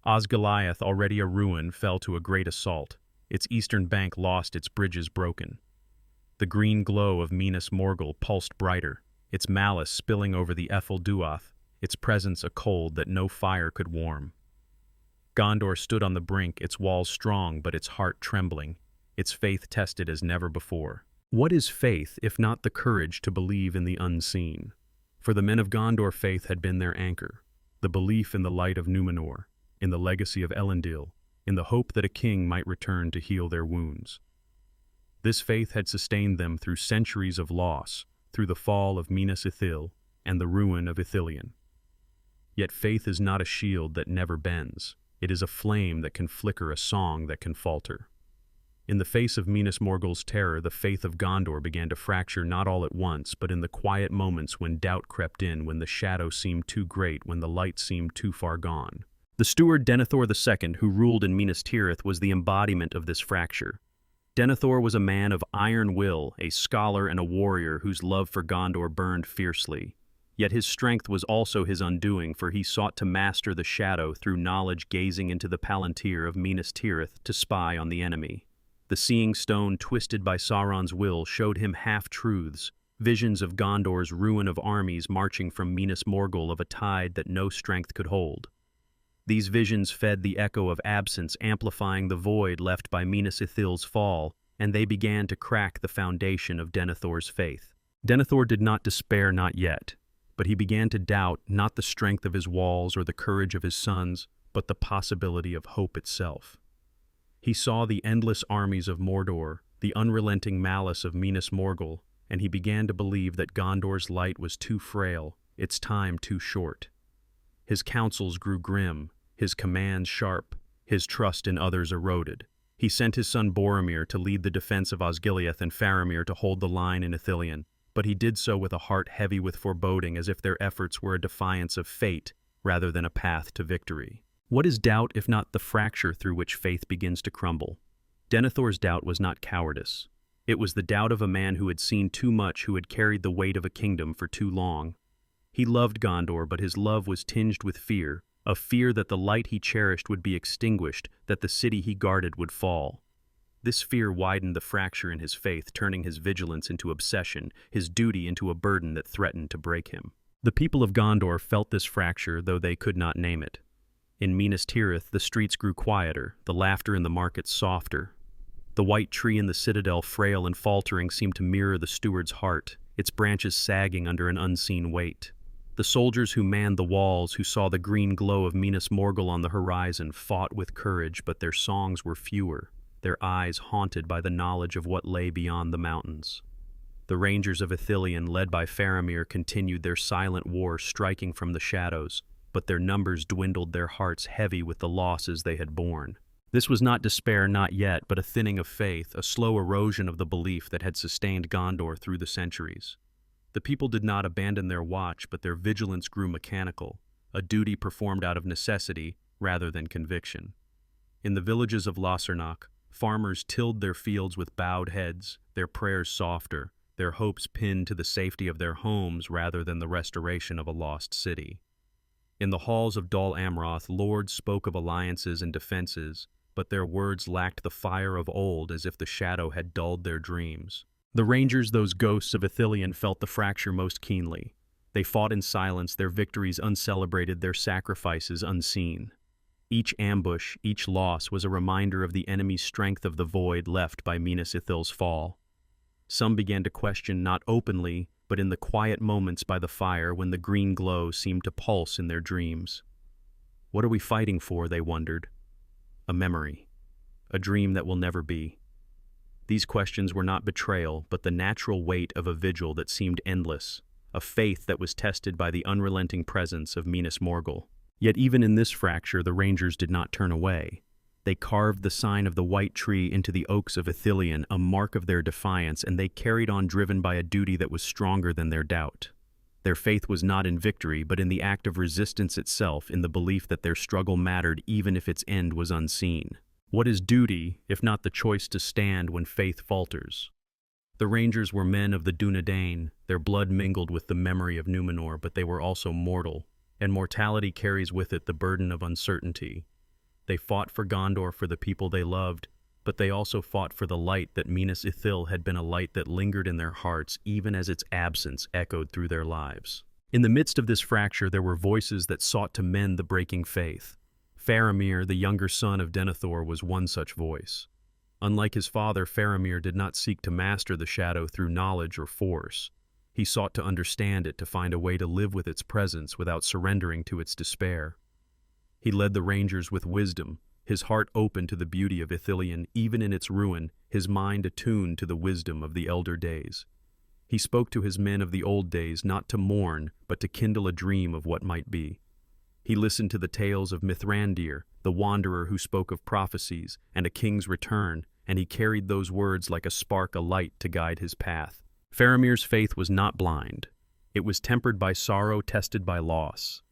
Osgiliath, already a ruin, fell to a great assault. Its eastern bank lost, its bridges broken. The green glow of Minas Morgul pulsed brighter, its malice spilling over the Ethel Duath, its presence a cold that no fire could warm. Gondor stood on the brink, its walls strong but its heart trembling, its faith tested as never before. What is faith if not the courage to believe in the unseen? For the men of Gondor, faith had been their anchor, the belief in the light of Númenor, in the legacy of Elendil, in the hope that a king might return to heal their wounds. This faith had sustained them through centuries of loss, through the fall of Minas Ithil and the ruin of Ithilien. Yet faith is not a shield that never bends. It is a flame that can flicker, a song that can falter. In the face of Minas Morgul's terror, the faith of Gondor began to fracture, not all at once, but in the quiet moments when doubt crept in, when the shadow seemed too great, when the light seemed too far gone. The steward Denethor II, who ruled in Minas Tirith, was the embodiment of this fracture. Denethor was a man of iron will, a scholar and a warrior whose love for Gondor burned fiercely. Yet his strength was also his undoing, for he sought to master the shadow through knowledge, gazing into the palantir of Minas Tirith to spy on the enemy. The seeing stone, twisted by Sauron's will, showed him half-truths, visions of Gondor's ruin, of armies marching from Minas Morgul, of a tide that no strength could hold. These visions fed the echo of absence, amplifying the void left by Minas Ithil's fall, and they began to crack the foundation of Denethor's faith. Denethor did not despair, not yet, but he began to doubt not the strength of his walls or the courage of his sons, but the possibility of hope itself. He saw the endless armies of Mordor, the unrelenting malice of Minas Morgul, and he began to believe that Gondor's light was too frail, its time too short. His counsels grew grim, his commands sharp, his trust in others eroded. He sent his son Boromir to lead the defense of Osgiliath and Faramir to hold the line in Ithilien, but he did so with a heart heavy with foreboding, as if their efforts were a defiance of fate rather than a path to victory. What is doubt if not the fracture through which faith begins to crumble? Denethor's doubt was not cowardice. It was the doubt of a man who had seen too much, who had carried the weight of a kingdom for too long. He loved Gondor, but his love was tinged with fear, a fear that the light he cherished would be extinguished, that the city he guarded would fall. This fear widened the fracture in his faith, turning his vigilance into obsession, his duty into a burden that threatened to break him. The people of Gondor felt this fracture, though they could not name it. In Minas Tirith, the streets grew quieter, the laughter in the markets softer. The white tree in the citadel, frail and faltering, seemed to mirror the steward's heart, its branches sagging under an unseen weight. The soldiers who manned the walls, who saw the green glow of Minas Morgul on the horizon, fought with courage, but their songs were fewer, their eyes haunted by the knowledge of what lay beyond the mountains. The rangers of Ithilien, led by Faramir, continued their silent war, striking from the shadows, but their numbers dwindled, their hearts heavy with the losses they had borne. This was not despair, not yet, but a thinning of faith, a slow erosion of the belief that had sustained Gondor through the centuries. The people did not abandon their watch, but their vigilance grew mechanical, a duty performed out of necessity rather than conviction. In the villages of Lossarnoch, farmers tilled their fields with bowed heads, their prayers softer, their hopes pinned to the safety of their homes rather than the restoration of a lost city. In the halls of Dol Amroth, lords spoke of alliances and defenses, but their words lacked the fire of old, as if the shadow had dulled their dreams. The rangers, those ghosts of Ithilien, felt the fracture most keenly. They fought in silence, their victories uncelebrated, their sacrifices unseen. Each ambush, each loss was a reminder of the enemy's strength, of the void left by Minas Ithil's fall. Some began to question, not openly, but in the quiet moments by the fire when the green glow seemed to pulse in their dreams. What are we fighting for, they wondered. A memory, a dream that will never be. These questions were not betrayal, but the natural weight of a vigil that seemed endless, a faith that was tested by the unrelenting presence of Minas Morgul. Yet even in this fracture, the rangers did not turn away. They carved the sign of the white tree into the oaks of Ithilien, a mark of their defiance, and they carried on, driven by a duty that was stronger than their doubt. Their faith was not in victory, but in the act of resistance itself, in the belief that their struggle mattered even if its end was unseen. What is duty, if not the choice to stand when faith falters? The rangers were men of the Dunedain, their blood mingled with the memory of Númenor, but they were also mortal, and mortality carries with it the burden of uncertainty. They fought for Gondor, for the people they loved, but they also fought for the light that Minas Ithil had been, a light that lingered in their hearts even as its absence echoed through their lives. In the midst of this fracture, there were voices that sought to mend the breaking faith. Faramir, the younger son of Denethor, was one such voice. Unlike his father, Faramir did not seek to master the shadow through knowledge or force. He sought to understand it, to find a way to live with its presence without surrendering to its despair. He led the rangers with wisdom, his heart open to the beauty of Ithilien, even in its ruin, his mind attuned to the wisdom of the elder days. He spoke to his men of the old days, not to mourn, but to kindle a dream of what might be. He listened to the tales of Mithrandir, the wanderer who spoke of prophecies and a king's return, and he carried those words like a spark, a light to guide his path. Faramir's faith was not blind. It was tempered by sorrow, tested by loss.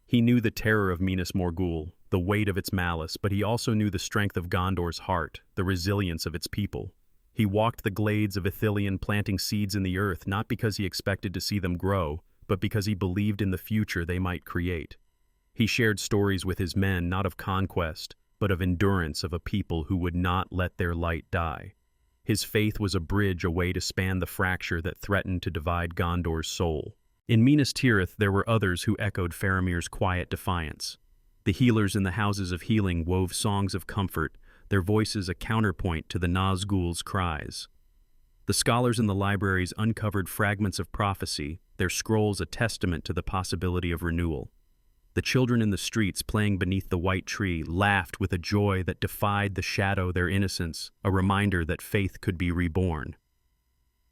He knew the terror of Minas Morgul, the weight of its malice, but he also knew the strength of Gondor's heart, the resilience of its people. He walked the glades of Ithilien, planting seeds in the earth, not because he expected to see them grow, but because he believed in the future they might create. He shared stories with his men, not of conquest, but of endurance, of a people who would not let their light die. His faith was a bridge, a way to span the fracture that threatened to divide Gondor's soul. In Minas Tirith, there were others who echoed Faramir's quiet defiance. The healers in the houses of healing wove songs of comfort, their voices a counterpoint to the Nazgul's cries. The scholars in the libraries uncovered fragments of prophecy, their scrolls a testament to the possibility of renewal. The children in the streets, playing beneath the white tree, laughed with a joy that defied the shadow, their innocence, a reminder that faith could be reborn.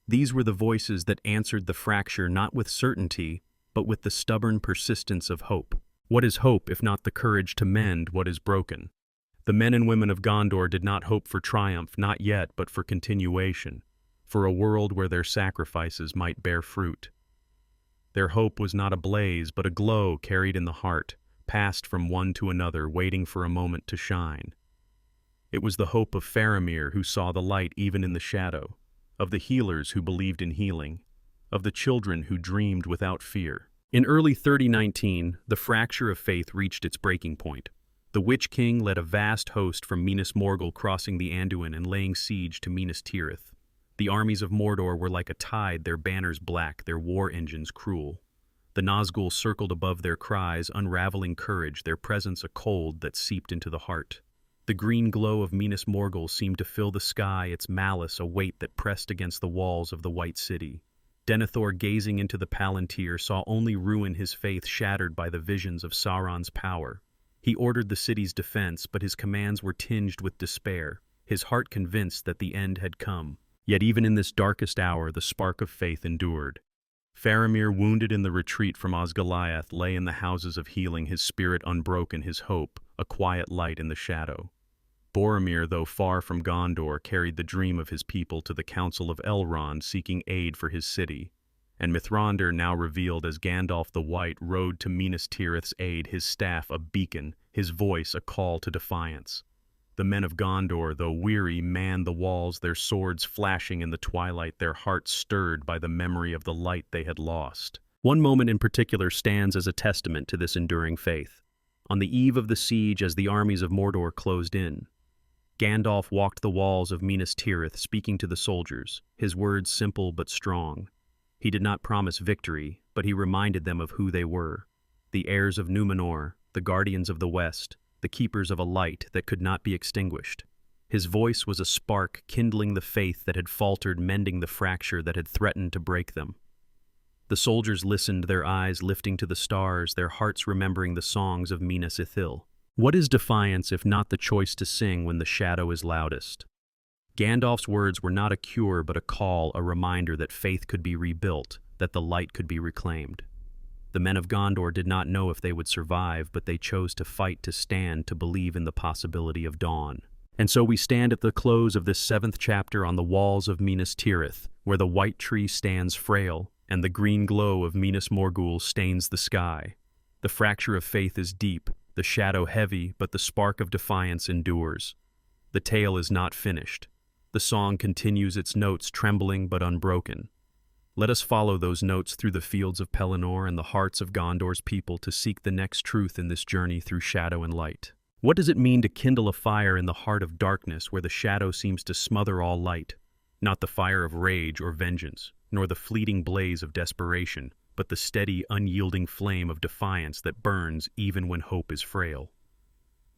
These were the voices that answered the fracture not with certainty, but with the stubborn persistence of hope. What is hope if not the courage to mend what is broken? The men and women of Gondor did not hope for triumph, not yet, but for continuation, for a world where their sacrifices might bear fruit. Their hope was not a blaze, but a glow carried in the heart, passed from one to another, waiting for a moment to shine. It was the hope of Faramir, who saw the light even in the shadow, of the healers who believed in healing, of the children who dreamed without fear. In early 3019, the fracture of faith reached its breaking point. The Witch King led a vast host from Minas Morgul, crossing the Anduin and laying siege to Minas Tirith. The armies of Mordor were like a tide, their banners black, their war engines cruel. The Nazgul circled above their cries, unraveling courage, their presence a cold that seeped into the heart. The green glow of Minas Morgul seemed to fill the sky, its malice a weight that pressed against the walls of the White City. Denethor, gazing into the Palantir, saw only ruin, his faith shattered by the visions of Sauron's power. He ordered the city's defense, but his commands were tinged with despair, his heart convinced that the end had come. Yet even in this darkest hour, the spark of faith endured. Faramir, wounded in the retreat from Osgiliath, lay in the houses of healing, his spirit unbroken, his hope a quiet light in the shadow. Boromir, though far from Gondor, carried the dream of his people to the Council of Elrond, seeking aid for his city. And Mithrandir, now revealed as Gandalf the White, rode to Minas Tirith's aid, his staff a beacon, his voice a call to defiance. The men of Gondor, though weary, manned the walls, their swords flashing in the twilight, their hearts stirred by the memory of the light they had lost. One moment in particular stands as a testament to this enduring faith. On the eve of the siege, as the armies of Mordor closed in, Gandalf walked the walls of Minas Tirith, speaking to the soldiers, his words simple but strong. He did not promise victory, but he reminded them of who they were, the heirs of Númenor, the guardians of the West, the keepers of a light that could not be extinguished. His voice was a spark, kindling the faith that had faltered, mending the fracture that had threatened to break them. The soldiers listened, their eyes lifting to the stars, their hearts remembering the songs of Minas Ithil. What is defiance if not the choice to sing when the shadow is loudest? Gandalf's words were not a cure but a call, a reminder that faith could be rebuilt, that the light could be reclaimed. The men of Gondor did not know if they would survive, but they chose to fight, to stand, to believe in the possibility of dawn. And so we stand at the close of this 7th chapter on the walls of Minas Tirith, where the white tree stands frail, and the green glow of Minas Morgul stains the sky. The fracture of faith is deep, the shadow heavy, but the spark of defiance endures. The tale is not finished. The song continues, its notes trembling but unbroken. Let us follow those notes through the fields of Pelennor and the hearts of Gondor's people to seek the next truth in this journey through shadow and light. What does it mean to kindle a fire in the heart of darkness where the shadow seems to smother all light? Not the fire of rage or vengeance, nor the fleeting blaze of desperation, but the steady, unyielding flame of defiance that burns even when hope is frail.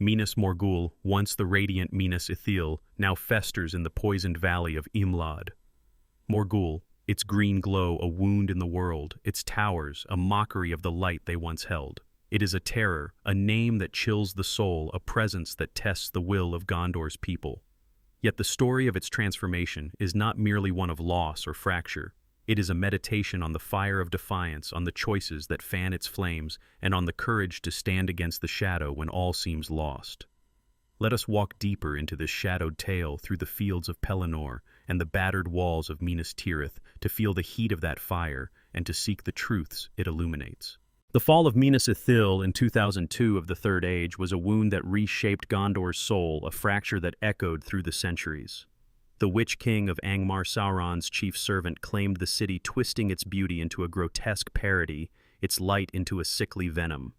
Minas Morgul, once the radiant Minas Ithil, now festers in the poisoned valley of Imlad. Morgul, its green glow a wound in the world, its towers a mockery of the light they once held. It is a terror, a name that chills the soul, a presence that tests the will of Gondor's people. Yet the story of its transformation is not merely one of loss or fracture. It is a meditation on the fire of defiance, on the choices that fan its flames, and on the courage to stand against the shadow when all seems lost. Let us walk deeper into this shadowed tale through the fields of Pelennor and the battered walls of Minas Tirith to feel the heat of that fire and to seek the truths it illuminates. The fall of Minas Ithil in 2002 of the Third Age was a wound that reshaped Gondor's soul, a fracture that echoed through the centuries. The Witch King of Angmar, Sauron's chief servant, claimed the city, twisting its beauty into a grotesque parody, its light into a sickly venom.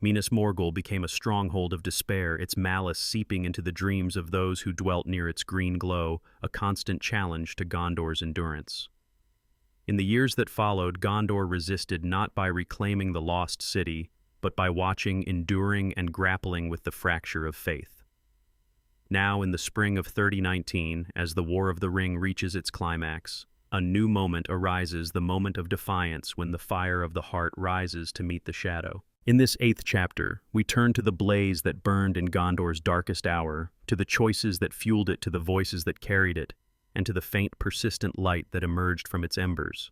Minas Morgul became a stronghold of despair, its malice seeping into the dreams of those who dwelt near its green glow, a constant challenge to Gondor's endurance. In the years that followed, Gondor resisted not by reclaiming the lost city, but by watching, enduring, and grappling with the fracture of faith. Now, in the spring of 3019, as the War of the Ring reaches its climax, a new moment arises, the moment of defiance when the fire of the heart rises to meet the shadow. In this 8th chapter, we turn to the blaze that burned in Gondor's darkest hour, to the choices that fueled it, to the voices that carried it, and to the faint, persistent light that emerged from its embers.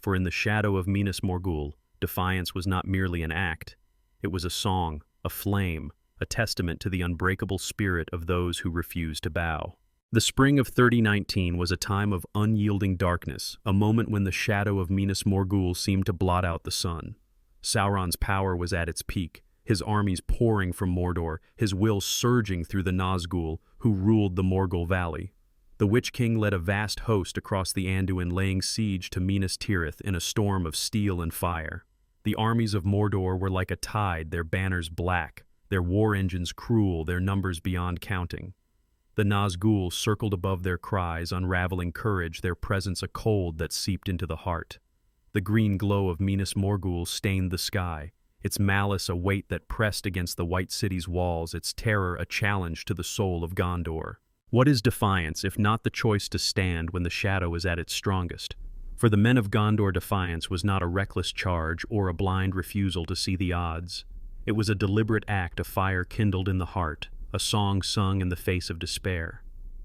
For in the shadow of Minas Morgul, defiance was not merely an act. It was a song, a flame, a testament to the unbreakable spirit of those who refuse to bow. The spring of 3019 was a time of unyielding darkness, a moment when the shadow of Minas Morgul seemed to blot out the sun. Sauron's power was at its peak, his armies pouring from Mordor, his will surging through the Nazgul, who ruled the Morgul Valley. The Witch King led a vast host across the Anduin, laying siege to Minas Tirith in a storm of steel and fire. The armies of Mordor were like a tide, their banners black, their war engines cruel, their numbers beyond counting. The Nazgul circled above their cries, unraveling courage, their presence a cold that seeped into the heart. The green glow of Minas Morgul stained the sky, its malice a weight that pressed against the white city's walls, its terror a challenge to the soul of Gondor. What is defiance if not the choice to stand when the shadow is at its strongest? For the men of Gondor, defiance was not a reckless charge or a blind refusal to see the odds. It was a deliberate act, a fire kindled in the heart, a song sung in the face of despair.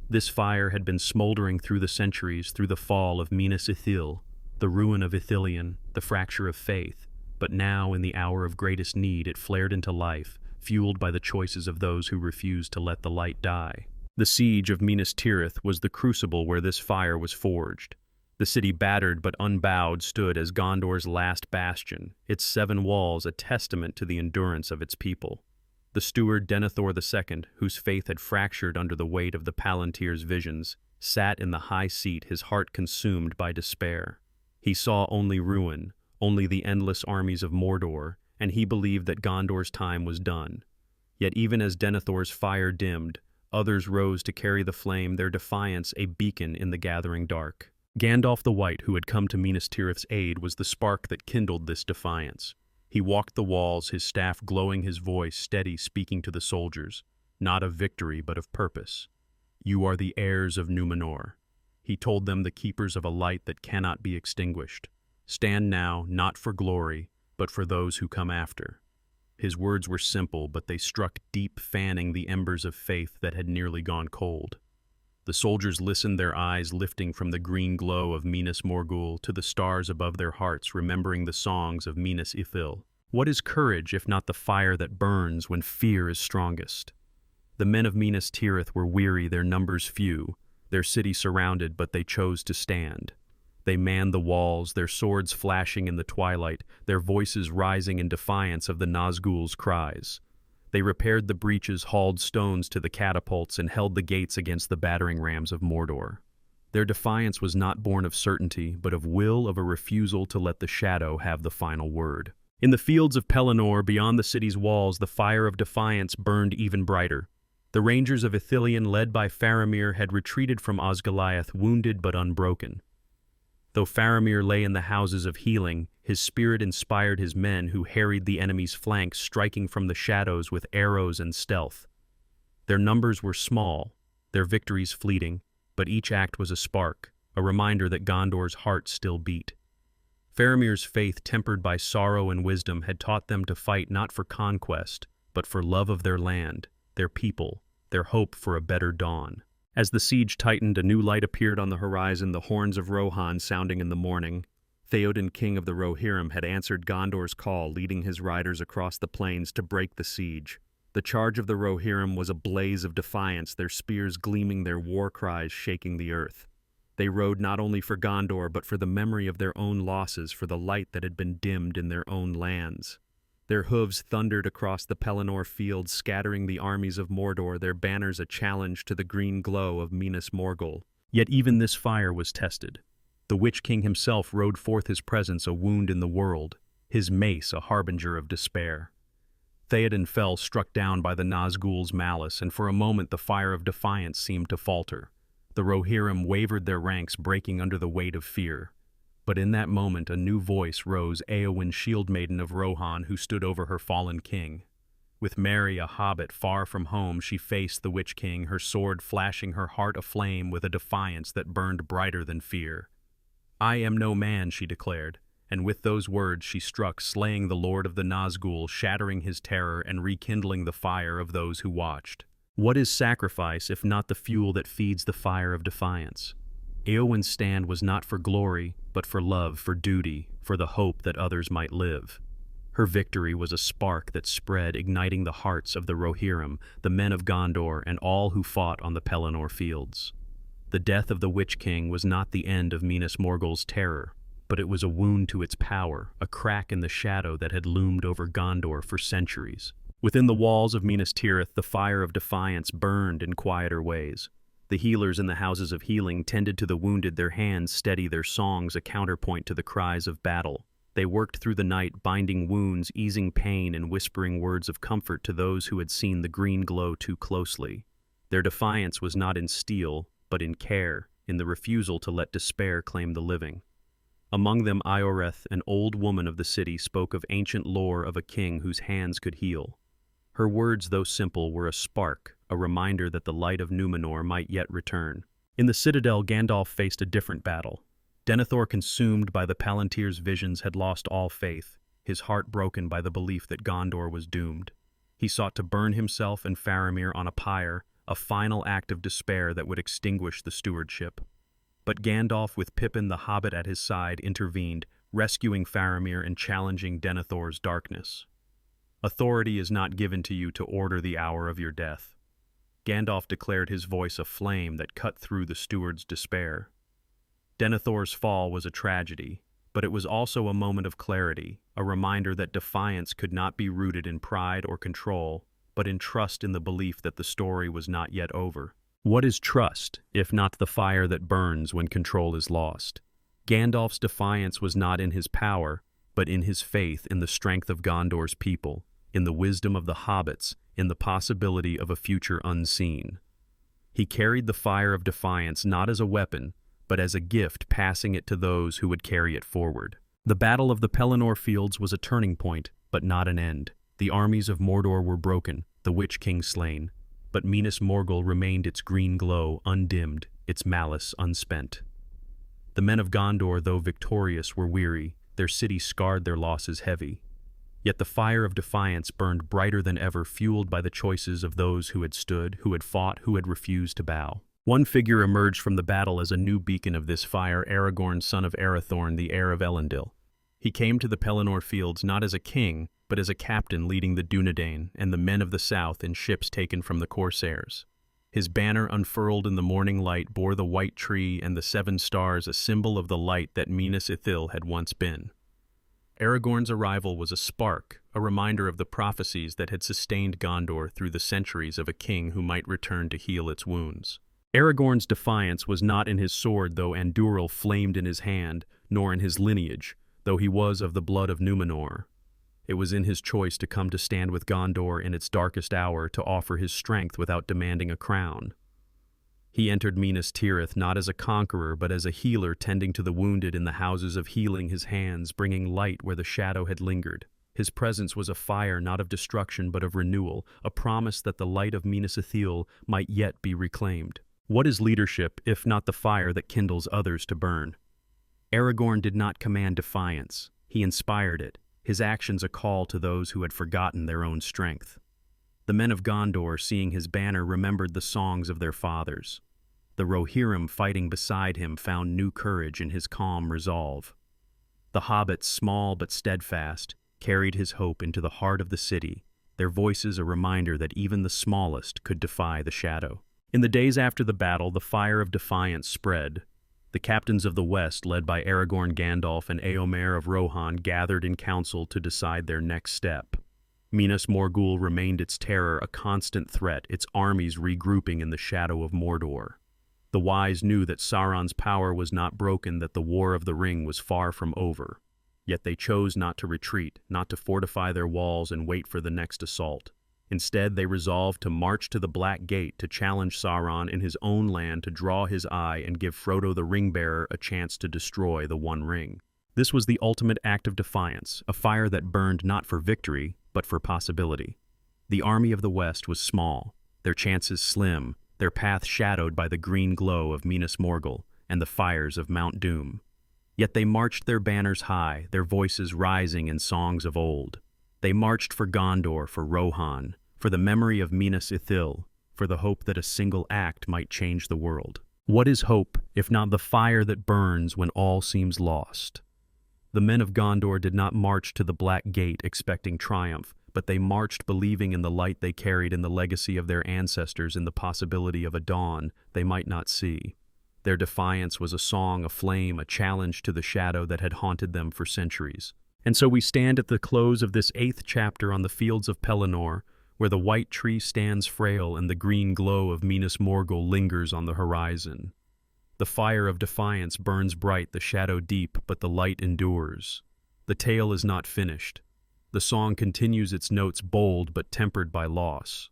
This fire had been smoldering through the centuries, through the fall of Minas Ithil, the ruin of Ithilien, the fracture of faith, but now, in the hour of greatest need, it flared into life, fueled by the choices of those who refused to let the light die. The siege of Minas Tirith was the crucible where this fire was forged. The city, battered but unbowed, stood as Gondor's last bastion, its 7 walls a testament to the endurance of its people. The steward Denethor II, whose faith had fractured under the weight of the Palantir's visions, sat in the high seat, his heart consumed by despair. He saw only ruin, only the endless armies of Mordor, and he believed that Gondor's time was done. Yet even as Denethor's fire dimmed, others rose to carry the flame, their defiance a beacon in the gathering dark. Gandalf the White, who had come to Minas Tirith's aid, was the spark that kindled this defiance. He walked the walls, his staff glowing, his voice steady, speaking to the soldiers, not of victory but of purpose. "You are the heirs of Numenor," he told them, the keepers of a light that cannot be extinguished. "Stand now, not for glory, but for those who come after." His words were simple, but they struck deep, fanning the embers of faith that had nearly gone cold. The soldiers listened, their eyes lifting from the green glow of Minas Morgul to the stars above their hearts, remembering the songs of Minas Ithil. What is courage if not the fire that burns when fear is strongest? The men of Minas Tirith were weary, their numbers few, their city surrounded, but they chose to stand. They manned the walls, their swords flashing in the twilight, their voices rising in defiance of the Nazgul's cries. They repaired the breaches, hauled stones to the catapults, and held the gates against the battering rams of Mordor. Their defiance was not born of certainty, but of will, of a refusal to let the shadow have the final word. In the fields of Pelennor, beyond the city's walls, the fire of defiance burned even brighter. The rangers of Ithilien, led by Faramir, had retreated from Osgiliath, wounded but unbroken. Though Faramir lay in the houses of healing, his spirit inspired his men who harried the enemy's flanks, striking from the shadows with arrows and stealth. Their numbers were small, their victories fleeting, but each act was a spark, a reminder that Gondor's heart still beat. Faramir's faith, tempered by sorrow and wisdom, had taught them to fight not for conquest, but for love of their land, their people, their hope for a better dawn. As the siege tightened, a new light appeared on the horizon, the horns of Rohan sounding in the morning. Theoden, king of the Rohirrim, had answered Gondor's call, leading his riders across the plains to break the siege. The charge of the Rohirrim was a blaze of defiance, their spears gleaming, their war cries shaking the earth. They rode not only for Gondor, but for the memory of their own losses, for the light that had been dimmed in their own lands. Their hooves thundered across the Pelennor fields, scattering the armies of Mordor, their banners a challenge to the green glow of Minas Morgul. Yet even this fire was tested. The Witch King himself rode forth, his presence a wound in the world, his mace a harbinger of despair. Theoden fell, struck down by the Nazgul's malice, and for a moment the fire of defiance seemed to falter. The Rohirrim wavered, their ranks breaking under the weight of fear. But in that moment a new voice rose, Eowyn, shield maiden of Rohan, who stood over her fallen king. With Merry, a hobbit far from home, she faced the Witch King, her sword flashing, her heart aflame with a defiance that burned brighter than fear. "I am no man," she declared, and with those words she struck, slaying the Lord of the Nazgul, shattering his terror and rekindling the fire of those who watched. What is sacrifice if not the fuel that feeds the fire of defiance? Eowyn's stand was not for glory, but for love, for duty, for the hope that others might live. Her victory was a spark that spread, igniting the hearts of the Rohirrim, the men of Gondor, and all who fought on the Pelennor fields. The death of the Witch King was not the end of Minas Morgul's terror, but it was a wound to its power, a crack in the shadow that had loomed over Gondor for centuries. Within the walls of Minas Tirith, the fire of defiance burned in quieter ways. The healers in the houses of healing tended to the wounded, their hands steady, their songs a counterpoint to the cries of battle. They worked through the night, binding wounds, easing pain, and whispering words of comfort to those who had seen the green glow too closely. Their defiance was not in steel, but in care, in the refusal to let despair claim the living. Among them Ioreth, an old woman of the city, spoke of ancient lore of a king whose hands could heal. Her words, though simple, were a spark, a reminder that the light of Numenor might yet return. In the citadel, Gandalf faced a different battle. Denethor, consumed by the Palantir's visions, had lost all faith, his heart broken by the belief that Gondor was doomed. He sought to burn himself and Faramir on a pyre, a final act of despair that would extinguish the stewardship. But Gandalf, with Pippin the Hobbit at his side, intervened, rescuing Faramir and challenging Denethor's darkness. "Authority is not given to you to order the hour of your death." Gandalf declared, his voice a flame that cut through the steward's despair. Denethor's fall was a tragedy, but it was also a moment of clarity, a reminder that defiance could not be rooted in pride or control, but in trust, in the belief that the story was not yet over. What is trust, if not the fire that burns when control is lost? Gandalf's defiance was not in his power, but in his faith in the strength of Gondor's people, in the wisdom of the hobbits, in the possibility of a future unseen. He carried the fire of defiance not as a weapon, but as a gift, passing it to those who would carry it forward. The Battle of the Pelennor Fields was a turning point, but not an end. The armies of Mordor were broken, the Witch King slain, but Minas Morgul remained, its green glow undimmed, its malice unspent. The men of Gondor, though victorious, were weary, their city scarred, their losses heavy. Yet the fire of defiance burned brighter than ever, fueled by the choices of those who had stood, who had fought, who had refused to bow. One figure emerged from the battle as a new beacon of this fire, Aragorn, son of Arathorn, the heir of Elendil. He came to the Pelennor Fields not as a king, but as a captain leading the Dunedain and the men of the south in ships taken from the corsairs. His banner, unfurled in the morning light, bore the white tree and the 7 stars, a symbol of the light that Minas Ithil had once been. Aragorn's arrival was a spark, a reminder of the prophecies that had sustained Gondor through the centuries of a king who might return to heal its wounds. Aragorn's defiance was not in his sword, though Andúril flamed in his hand, nor in his lineage, though he was of the blood of Númenor. It was in his choice to come to stand with Gondor in its darkest hour, to offer his strength without demanding a crown. He entered Minas Tirith not as a conqueror but as a healer tending to the wounded in the houses of healing his hands, bringing light where the shadow had lingered. His presence was a fire not of destruction but of renewal, a promise that the light of Minas Ithil might yet be reclaimed. What is leadership if not the fire that kindles others to burn? Aragorn did not command defiance. He inspired it, his actions a call to those who had forgotten their own strength. The men of Gondor, seeing his banner, remembered the songs of their fathers. The Rohirrim fighting beside him found new courage in his calm resolve. The hobbits, small but steadfast, carried his hope into the heart of the city, their voices a reminder that even the smallest could defy the shadow. In the days after the battle, the fire of defiance spread. The captains of the West, led by Aragorn, Gandalf, and Éomer of Rohan, gathered in council to decide their next step. Minas Morgul remained its terror, a constant threat, its armies regrouping in the shadow of Mordor. The wise knew that Sauron's power was not broken, that the War of the Ring was far from over. Yet they chose not to retreat, not to fortify their walls and wait for the next assault. Instead, they resolved to march to the Black Gate to challenge Sauron in his own land, to draw his eye and give Frodo the Ring-bearer a chance to destroy the One Ring. This was the ultimate act of defiance, a fire that burned not for victory, but for possibility. The army of the West was small, their chances slim, their path shadowed by the green glow of Minas Morgul and the fires of Mount Doom. Yet they marched their banners high, their voices rising in songs of old. They marched for Gondor, for Rohan, for the memory of Minas Ithil, for the hope that a single act might change the world. What is hope, if not the fire that burns when all seems lost? The men of Gondor did not march to the Black Gate expecting triumph, but they marched believing in the light they carried, in the legacy of their ancestors, in the possibility of a dawn they might not see. Their defiance was a song, a flame, a challenge to the shadow that had haunted them for centuries. And so we stand at the close of this 8th chapter on the fields of Pelennor, where the white tree stands frail and the green glow of Minas Morgul lingers on the horizon. The fire of defiance burns bright, the shadow deep, but the light endures. The tale is not finished. The song continues, its notes bold but tempered by loss.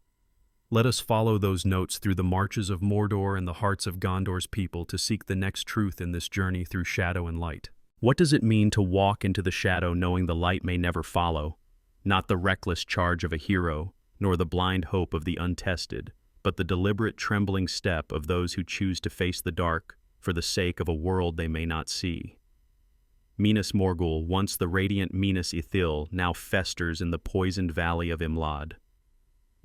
Let us follow those notes through the marches of Mordor and the hearts of Gondor's people to seek the next truth in this journey through shadow and light. What does it mean to walk into the shadow knowing the light may never follow? Not the reckless charge of a hero, nor the blind hope of the untested, but the deliberate trembling step of those who choose to face the dark for the sake of a world they may not see. Minas Morgul, once the radiant Minas Ithil, now festers in the poisoned valley of Imlad.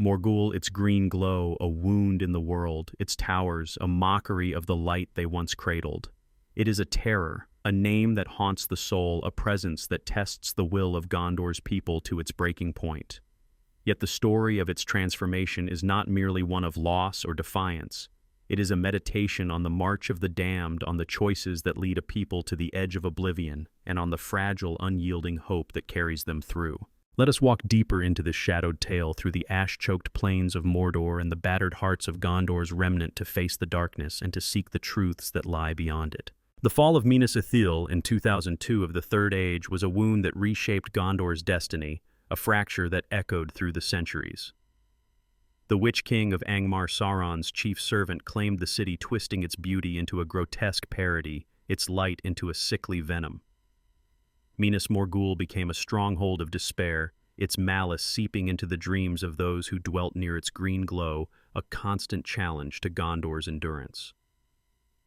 Morgul, its green glow, a wound in the world, its towers, a mockery of the light they once cradled. It is a terror, a name that haunts the soul, a presence that tests the will of Gondor's people to its breaking point. Yet the story of its transformation is not merely one of loss or defiance. It is a meditation on the march of the damned, on the choices that lead a people to the edge of oblivion, and on the fragile, unyielding hope that carries them through. Let us walk deeper into this shadowed tale through the ash-choked plains of Mordor and the battered hearts of Gondor's remnant, to face the darkness and to seek the truths that lie beyond it. The fall of Minas Ithil in 2002 of the Third Age was a wound that reshaped Gondor's destiny, a fracture that echoed through the centuries. The Witch King of Angmar, Sauron's chief servant, claimed the city, twisting its beauty into a grotesque parody, its light into a sickly venom. Minas Morgul became a stronghold of despair, its malice seeping into the dreams of those who dwelt near its green glow, a constant challenge to Gondor's endurance.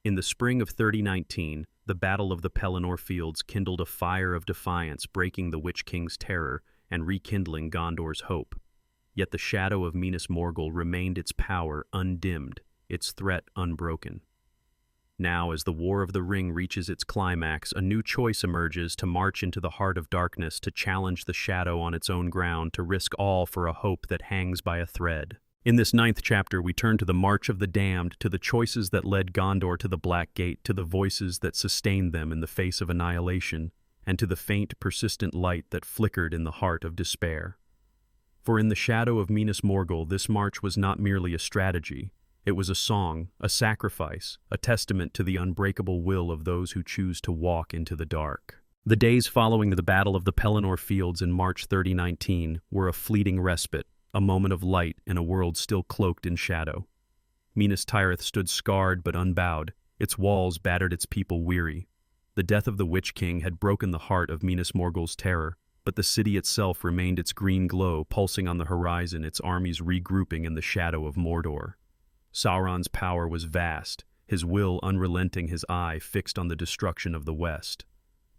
In the spring of 3019, the Battle of the Pelennor Fields kindled a fire of defiance, breaking the Witch King's terror and rekindling Gondor's hope. Yet the shadow of Minas Morgul remained, its power undimmed, its threat unbroken. Now, as the War of the Ring reaches its climax, a new choice emerges: to march into the heart of darkness, to challenge the shadow on its own ground, to risk all for a hope that hangs by a thread. In this 9th chapter, we turn to the march of the damned, to the choices that led Gondor to the Black Gate, to the voices that sustained them in the face of annihilation, and to the faint, persistent light that flickered in the heart of despair. For in the shadow of Minas Morgul, this march was not merely a strategy. It was a song, a sacrifice, a testament to the unbreakable will of those who choose to walk into the dark. The days following the Battle of the Pelennor Fields in March 3019 were a fleeting respite, a moment of light in a world still cloaked in shadow. Minas Tirith stood scarred but unbowed, its walls battered, its people weary. The death of the Witch King had broken the heart of Minas Morgul's terror, but the city itself remained, its green glow pulsing on the horizon, its armies regrouping in the shadow of Mordor. Sauron's power was vast, his will unrelenting, his eye fixed on the destruction of the West.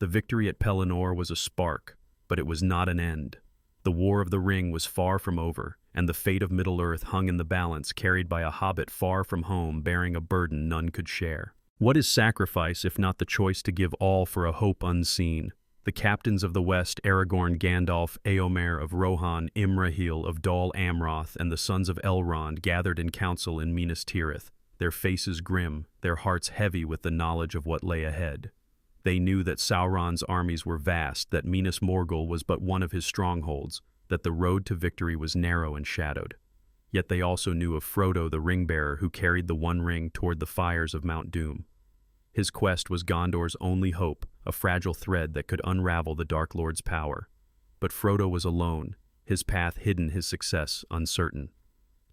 The victory at Pelennor was a spark, but it was not an end. The War of the Ring was far from over, and the fate of Middle-earth hung in the balance, carried by a hobbit far from home, bearing a burden none could share. What is sacrifice if not the choice to give all for a hope unseen? The captains of the West, Aragorn, Gandalf, Éomer of Rohan, Imrahil of Dol Amroth, and the sons of Elrond gathered in council in Minas Tirith, their faces grim, their hearts heavy with the knowledge of what lay ahead. They knew that Sauron's armies were vast, that Minas Morgul was but one of his strongholds, that the road to victory was narrow and shadowed. Yet they also knew of Frodo the Ring-bearer who carried the One Ring toward the fires of Mount Doom. His quest was Gondor's only hope, a fragile thread that could unravel the Dark Lord's power. But Frodo was alone, his path hidden, his success uncertain.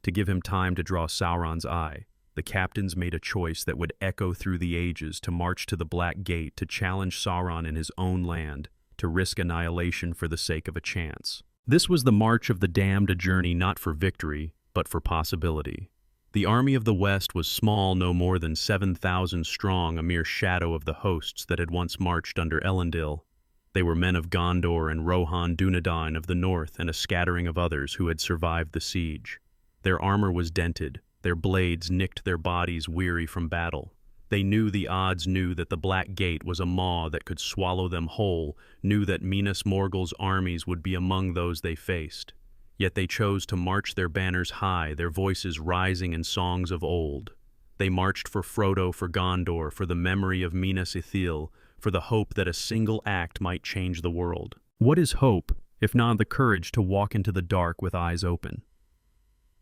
To give him time to draw Sauron's eye, the captains made a choice that would echo through the ages, to march to the Black Gate, to challenge Sauron in his own land, to risk annihilation for the sake of a chance. This was the march of the damned, a journey not for victory, but for possibility. The army of the West was small, no more than 7,000 strong, a mere shadow of the hosts that had once marched under Elendil. They were men of Gondor and Rohan Dunedain of the north, and a scattering of others who had survived the siege. Their armor was dented, their blades nicked their bodies, weary from battle. They knew the odds, knew that the Black Gate was a maw that could swallow them whole, knew that Minas Morgul's armies would be among those they faced. Yet they chose to march their banners high, their voices rising in songs of old. They marched for Frodo, for Gondor, for the memory of Minas Ithil, for the hope that a single act might change the world. What is hope, if not the courage to walk into the dark with eyes open?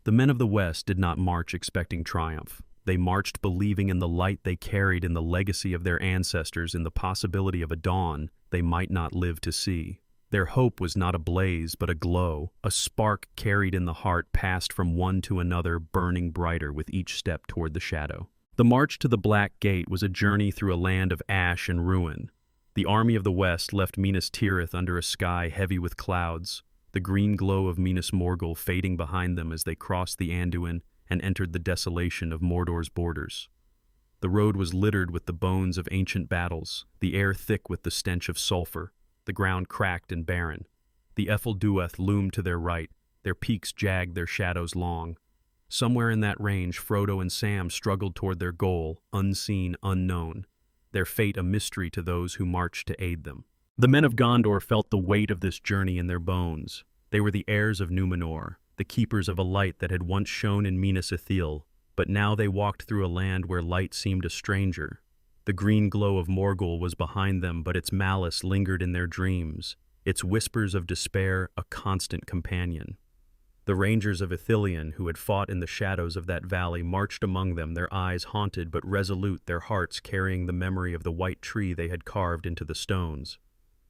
The men of the West did not march expecting triumph. They marched believing in the light they carried, in the legacy of their ancestors, in the possibility of a dawn they might not live to see. Their hope was not a blaze, but a glow, a spark carried in the heart, passed from one to another, burning brighter with each step toward the shadow. The march to the Black Gate was a journey through a land of ash and ruin. The army of the West left Minas Tirith under a sky heavy with clouds, the green glow of Minas Morgul fading behind them as they crossed the Anduin and entered the desolation of Mordor's borders. The road was littered with the bones of ancient battles, the air thick with the stench of sulfur, the ground cracked and barren. The Ephel-Dueth loomed to their right, their peaks jagged, their shadows long. Somewhere in that range, Frodo and Sam struggled toward their goal, unseen, unknown, their fate a mystery to those who marched to aid them. The men of Gondor felt the weight of this journey in their bones. They were the heirs of Numenor, the keepers of a light that had once shone in Minas Ithil, but now they walked through a land where light seemed a stranger. The green glow of Morgul was behind them, but its malice lingered in their dreams, its whispers of despair a constant companion. The rangers of Ithilien, who had fought in the shadows of that valley, marched among them, their eyes haunted but resolute, their hearts carrying the memory of the white tree they had carved into the stones.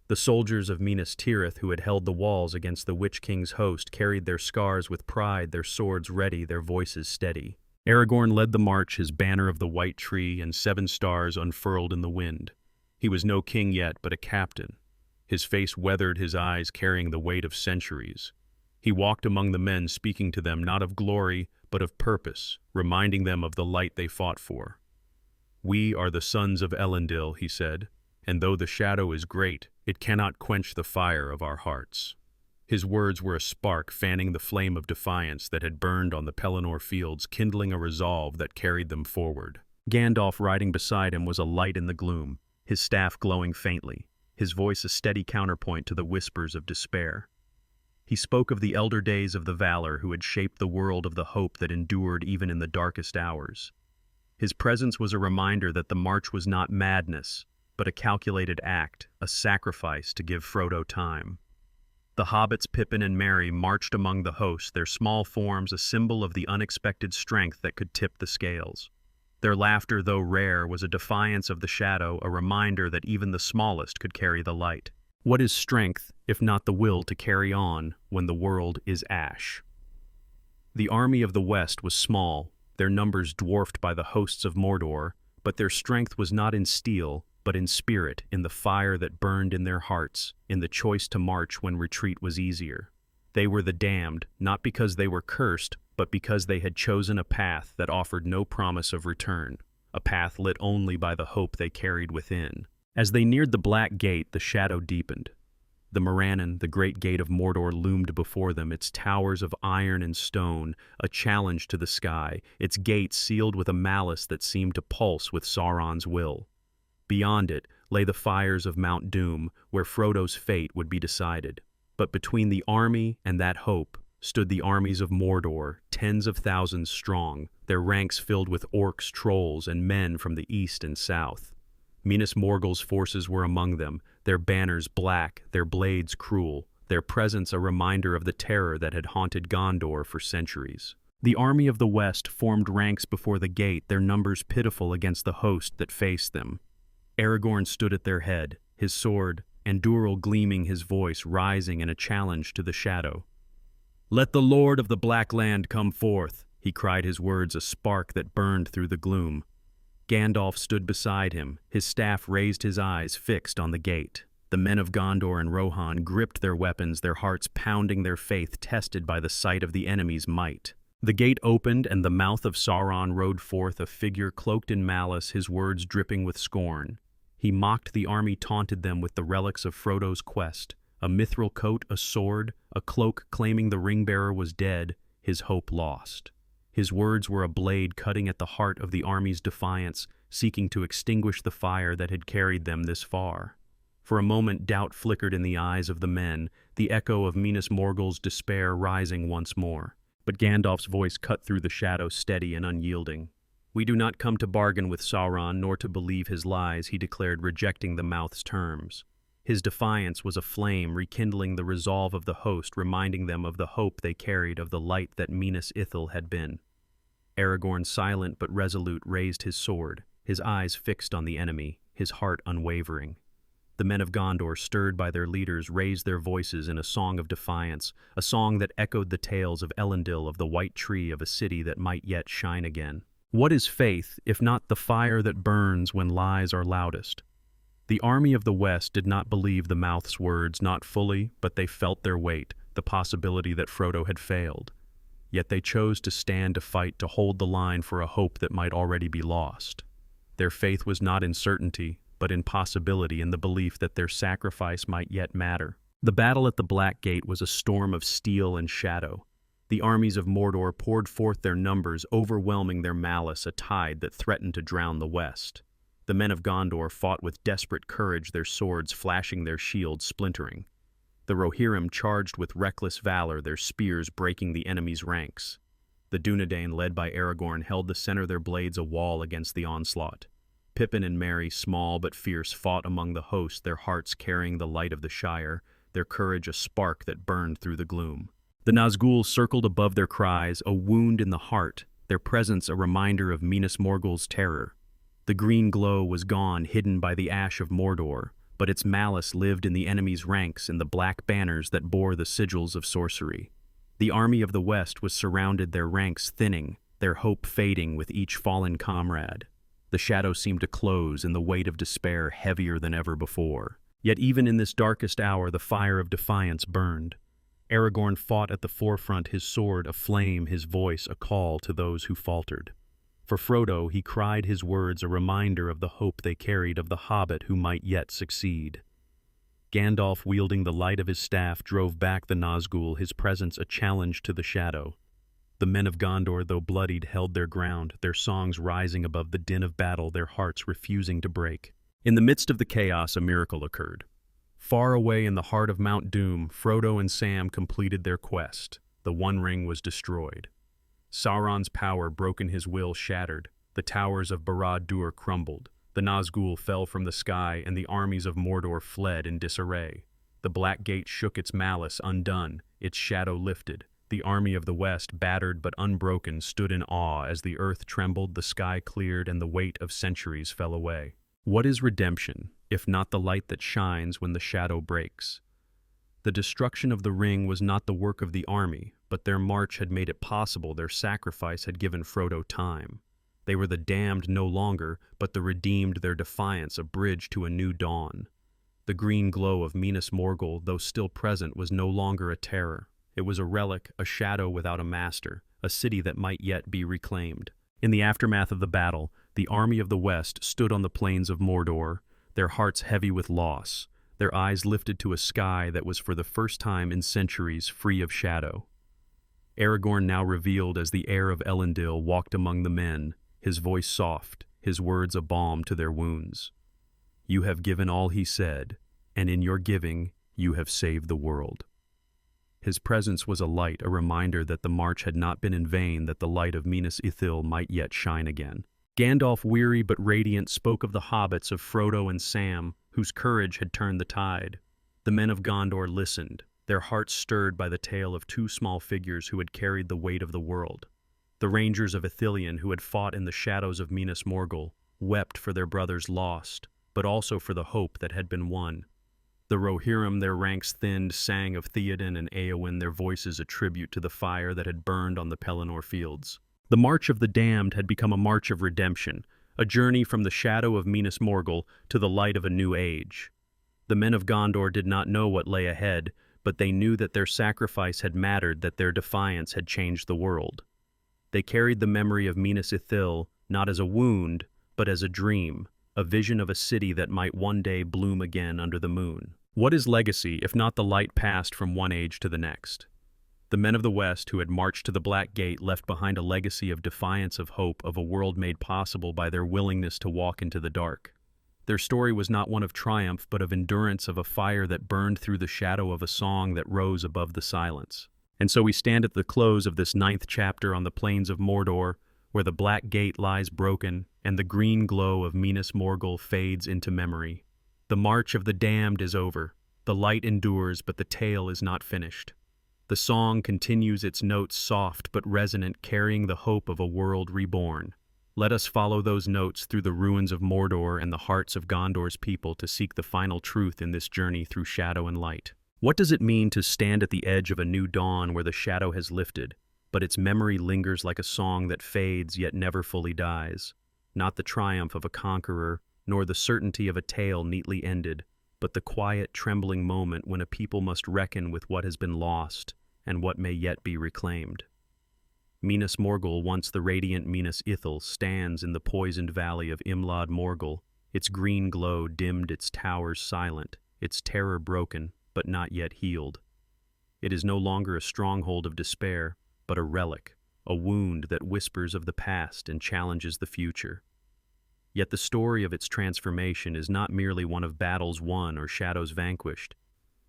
The soldiers of Minas Tirith, who had held the walls against the Witch King's host, carried their scars with pride, their swords ready, their voices steady. Aragorn led the march, his banner of the white tree and 7 stars unfurled in the wind. He was no king yet, but a captain. His face weathered, his eyes carrying the weight of centuries. He walked among the men, speaking to them not of glory, but of purpose, reminding them of the light they fought for. "We are the sons of Elendil," he said, "and though the shadow is great, it cannot quench the fire of our hearts." His words were a spark fanning the flame of defiance that had burned on the Pelennor fields, kindling a resolve that carried them forward. Gandalf, riding beside him, was a light in the gloom, his staff glowing faintly, his voice a steady counterpoint to the whispers of despair. He spoke of the elder days of the valor who had shaped the world, of the hope that endured even in the darkest hours. His presence was a reminder that the march was not madness, but a calculated act, a sacrifice to give Frodo time. The hobbits Pippin and Merry marched among the host, their small forms a symbol of the unexpected strength that could tip the scales. Their laughter, though rare, was a defiance of the shadow, a reminder that even the smallest could carry the light. What is strength, if not the will to carry on when the world is ash? The army of the West was small, their numbers dwarfed by the hosts of Mordor, but their strength was not in steel, but in spirit, in the fire that burned in their hearts, in the choice to march when retreat was easier. They were the damned, not because they were cursed, but because they had chosen a path that offered no promise of return, a path lit only by the hope they carried within. As they neared the Black Gate, the shadow deepened. The Morannon, the great gate of Mordor, loomed before them, its towers of iron and stone, a challenge to the sky, its gates sealed with a malice that seemed to pulse with Sauron's will. Beyond it lay the fires of Mount Doom, where Frodo's fate would be decided. But between the army and that hope stood the armies of Mordor, tens of thousands strong, their ranks filled with orcs, trolls, and men from the east and south. Minas Morgul's forces were among them, their banners black, their blades cruel, their presence a reminder of the terror that had haunted Gondor for centuries. The army of the west formed ranks before the gate, their numbers pitiful against the host that faced them. Aragorn stood at their head, his sword, Andúril gleaming, his voice rising in a challenge to the shadow. "Let the Lord of the Black Land come forth," he cried, his words a spark that burned through the gloom. Gandalf stood beside him, his staff raised, his eyes fixed on the gate. The men of Gondor and Rohan gripped their weapons, their hearts pounding, their faith tested by the sight of the enemy's might. The gate opened, and the mouth of Sauron rode forth, a figure cloaked in malice, his words dripping with scorn. He mocked the army, taunted them with the relics of Frodo's quest, a mithril coat, a sword, a cloak claiming the ring-bearer was dead, his hope lost. His words were a blade cutting at the heart of the army's defiance, seeking to extinguish the fire that had carried them this far. For a moment doubt flickered in the eyes of the men, the echo of Minas Morgul's despair rising once more. But Gandalf's voice cut through the shadow, steady and unyielding. "We do not come to bargain with Sauron, nor to believe his lies," he declared, rejecting the mouth's terms. His defiance was a flame, rekindling the resolve of the host, reminding them of the hope they carried, of the light that Minas Ithil had been. Aragorn, silent but resolute, raised his sword, his eyes fixed on the enemy, his heart unwavering. The men of Gondor, stirred by their leaders, raised their voices in a song of defiance, a song that echoed the tales of Elendil, of the white tree, of a city that might yet shine again. What is faith, if not the fire that burns when lies are loudest? The army of the West did not believe the mouth's words, not fully, but they felt their weight, the possibility that Frodo had failed. Yet they chose to stand, to fight, to hold the line for a hope that might already be lost. Their faith was not in certainty, but in possibility, in the belief that their sacrifice might yet matter. The battle at the Black Gate was a storm of steel and shadow. The armies of Mordor poured forth their numbers, overwhelming their malice, a tide that threatened to drown the West. The men of Gondor fought with desperate courage, their swords flashing, their shields splintering. The Rohirrim charged with reckless valor, their spears breaking the enemy's ranks. The Dunedain, led by Aragorn, held the center, their blades a wall against the onslaught. Pippin and Merry, small but fierce, fought among the host, their hearts carrying the light of the Shire, their courage a spark that burned through the gloom. The Nazgûl circled above their cries, a wound in the heart, their presence a reminder of Minas Morgul's terror. The green glow was gone, hidden by the ash of Mordor, but its malice lived in the enemy's ranks, in the black banners that bore the sigils of sorcery. The army of the West was surrounded, their ranks thinning, their hope fading with each fallen comrade. The shadow seemed to close, and the weight of despair heavier than ever before. Yet even in this darkest hour, the fire of defiance burned. Aragorn fought at the forefront, his sword aflame, his voice a call to those who faltered. For Frodo, he cried, his words a reminder of the hope they carried, of the hobbit who might yet succeed. Gandalf, wielding the light of his staff, drove back the Nazgûl, his presence a challenge to the shadow. The men of Gondor, though bloodied, held their ground, their songs rising above the din of battle, their hearts refusing to break. In the midst of the chaos, a miracle occurred. Far away in the heart of Mount Doom, Frodo and Sam completed their quest. The One Ring was destroyed. Sauron's power, broken, his will shattered. The towers of Barad-dûr crumbled. The Nazgûl fell from the sky, and the armies of Mordor fled in disarray. The Black Gate shook, its malice undone, its shadow lifted. The army of the West, battered but unbroken, stood in awe as the earth trembled, the sky cleared, and the weight of centuries fell away. What is redemption, if not the light that shines when the shadow breaks? The destruction of the ring was not the work of the army, but their march had made it possible. Their sacrifice had given Frodo time. They were the damned no longer, but the redeemed, their defiance a bridge to a new dawn. The green glow of Minas Morgul, though still present, was no longer a terror. It was a relic, a shadow without a master, a city that might yet be reclaimed. In the aftermath of the battle, the army of the West stood on the plains of Mordor, their hearts heavy with loss, their eyes lifted to a sky that was for the first time in centuries free of shadow. Aragorn, now revealed as the heir of Elendil, walked among the men, his voice soft, his words a balm to their wounds. "You have given all," he said, "and in your giving you have saved the world." His presence was a light, a reminder that the march had not been in vain, that the light of Minas Ithil might yet shine again. Gandalf, weary but radiant, spoke of the hobbits, of Frodo and Sam, whose courage had turned the tide. The men of Gondor listened, their hearts stirred by the tale of two small figures who had carried the weight of the world. The rangers of Ithilien, who had fought in the shadows of Minas Morgul, wept for their brothers lost, but also for the hope that had been won. The Rohirrim, their ranks thinned, sang of Theoden and Éowyn, their voices a tribute to the fire that had burned on the Pelennor fields. The March of the Damned had become a march of redemption, a journey from the shadow of Minas Morgul to the light of a new age. The men of Gondor did not know what lay ahead, but they knew that their sacrifice had mattered, that their defiance had changed the world. They carried the memory of Minas Ithil not as a wound, but as a dream, a vision of a city that might one day bloom again under the moon. What is legacy, if not the light passed from one age to the next? The men of the West, who had marched to the Black Gate, left behind a legacy of defiance, of hope, of a world made possible by their willingness to walk into the dark. Their story was not one of triumph, but of endurance, of a fire that burned through the shadow, of a song that rose above the silence. And so we stand at the close of this 9th chapter on the plains of Mordor, where the Black Gate lies broken, and the green glow of Minas Morgul fades into memory. The march of the damned is over. The light endures, but the tale is not finished. The song continues, its notes soft but resonant, carrying the hope of a world reborn. Let us follow those notes through the ruins of Mordor and the hearts of Gondor's people to seek the final truth in this journey through shadow and light. What does it mean to stand at the edge of a new dawn where the shadow has lifted, but its memory lingers like a song that fades yet never fully dies? Not the triumph of a conqueror, nor the certainty of a tale neatly ended, but the quiet, trembling moment when a people must reckon with what has been lost and what may yet be reclaimed. Minas Morgul, once the radiant Minas Ithil, stands in the poisoned valley of Imlad Morgul, its green glow dimmed, its towers silent, its terror broken, but not yet healed. It is no longer a stronghold of despair, but a relic, a wound that whispers of the past and challenges the future. Yet the story of its transformation is not merely one of battles won or shadows vanquished.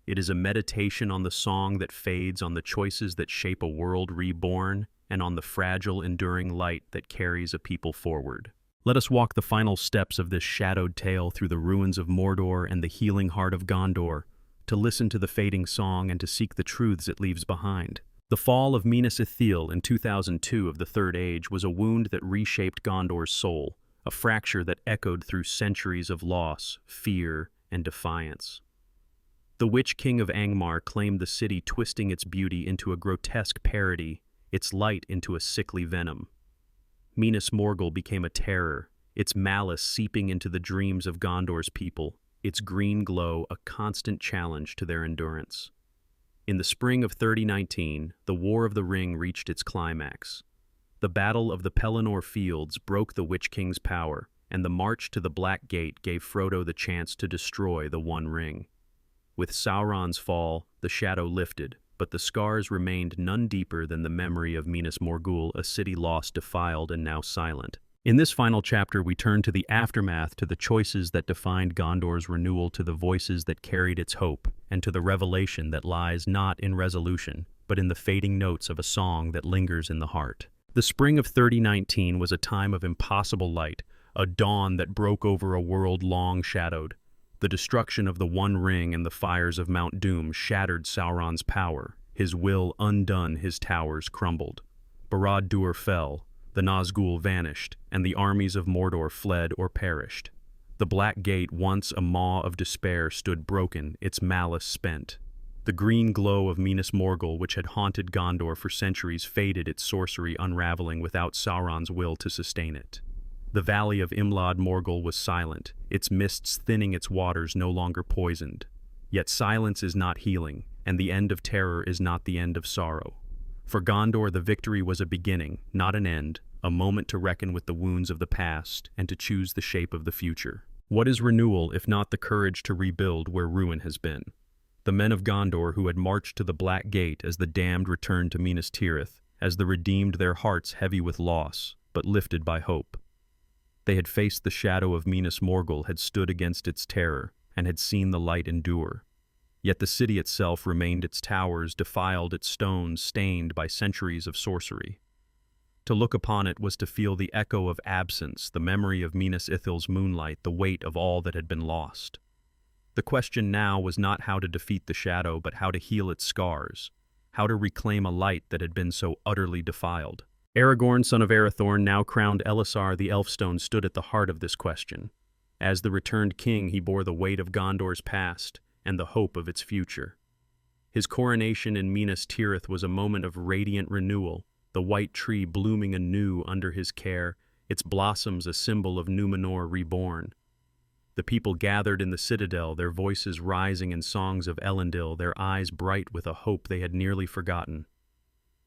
It is a meditation on the song that fades, on the choices that shape a world reborn, and on the fragile, enduring light that carries a people forward. Let us walk the final steps of this shadowed tale through the ruins of Mordor and the healing heart of Gondor, to listen to the fading song and to seek the truths it leaves behind. The fall of Minas Ithil in 2002 of the Third Age was a wound that reshaped Gondor's soul, a fracture that echoed through centuries of loss, fear, and defiance. The Witch King of Angmar claimed the city, twisting its beauty into a grotesque parody, its light into a sickly venom. Minas Morgul became a terror, its malice seeping into the dreams of Gondor's people, its green glow a constant challenge to their endurance. In the spring of 3019, the War of the Ring reached its climax. The Battle of the Pelennor Fields broke the Witch King's power, and the march to the Black Gate gave Frodo the chance to destroy the One Ring. With Sauron's fall, the shadow lifted, but the scars remained none deeper than the memory of Minas Morgul, a city lost, defiled, and now silent. In this final chapter, we turn to the aftermath, to the choices that defined Gondor's renewal, to the voices that carried its hope, and to the revelation that lies not in resolution, but in the fading notes of a song that lingers in the heart. The spring of 3019 was a time of impossible light, a dawn that broke over a world long shadowed. The destruction of the One Ring and the fires of Mount Doom shattered Sauron's power. His will undone, his towers crumbled. Barad-dûr fell, the Nazgûl vanished, and the armies of Mordor fled or perished. The Black Gate, once a maw of despair, stood broken, its malice spent. The green glow of Minas Morgul, which had haunted Gondor for centuries, faded, its sorcery unraveling without Sauron's will to sustain it. The valley of Imlad Morgul was silent, its mists thinning, its waters no longer poisoned. Yet silence is not healing, and the end of terror is not the end of sorrow. For Gondor, the victory was a beginning, not an end, a moment to reckon with the wounds of the past and to choose the shape of the future. What is renewal if not the courage to rebuild where ruin has been? The men of Gondor who had marched to the Black Gate as the damned returned to Minas Tirith, as the redeemed, their hearts heavy with loss, but lifted by hope. They had faced the shadow of Minas Morgul, had stood against its terror, and had seen the light endure. Yet the city itself remained, its towers defiled, its stones stained by centuries of sorcery. To look upon it was to feel the echo of absence, the memory of Minas Ithil's moonlight, the weight of all that had been lost. The question now was not how to defeat the shadow, but how to heal its scars, how to reclaim a light that had been so utterly defiled. Aragorn, son of Arathorn, now crowned Elisar the Elfstone, stood at the heart of this question. As the returned king, he bore the weight of Gondor's past and the hope of its future. His coronation in Minas Tirith was a moment of radiant renewal, the white tree blooming anew under his care, its blossoms a symbol of Numenor reborn. The people gathered in the citadel, their voices rising in songs of Elendil, their eyes bright with a hope they had nearly forgotten.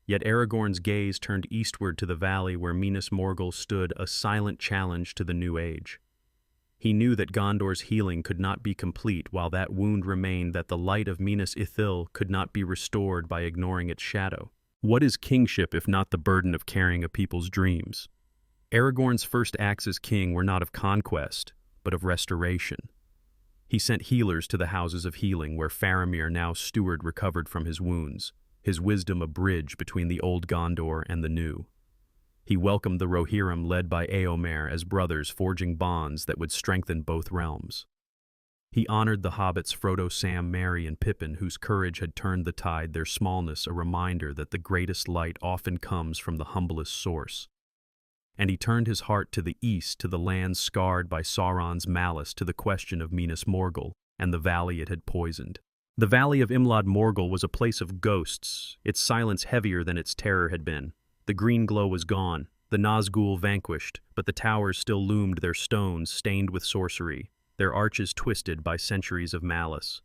Yet Aragorn's gaze turned eastward to the valley where Minas Morgul stood, a silent challenge to the new age. He knew that Gondor's healing could not be complete while that wound remained, that the light of Minas Ithil could not be restored by ignoring its shadow. What is kingship if not the burden of carrying a people's dreams? Aragorn's first acts as king were not of conquest, but of restoration. He sent healers to the houses of healing, where Faramir, now steward, recovered from his wounds, his wisdom a bridge between the old Gondor and the new. He welcomed the Rohirrim, led by Éomer, as brothers, forging bonds that would strengthen both realms. He honored the hobbits Frodo, Sam, Merry, and Pippin, whose courage had turned the tide, their smallness a reminder that the greatest light often comes from the humblest source. And he turned his heart to the east, to the land scarred by Sauron's malice, to the question of Minas Morgul and the valley it had poisoned. The valley of Imlad Morgul was a place of ghosts, its silence heavier than its terror had been. The green glow was gone, the Nazgul vanquished, but the towers still loomed, their stones stained with sorcery, their arches twisted by centuries of malice.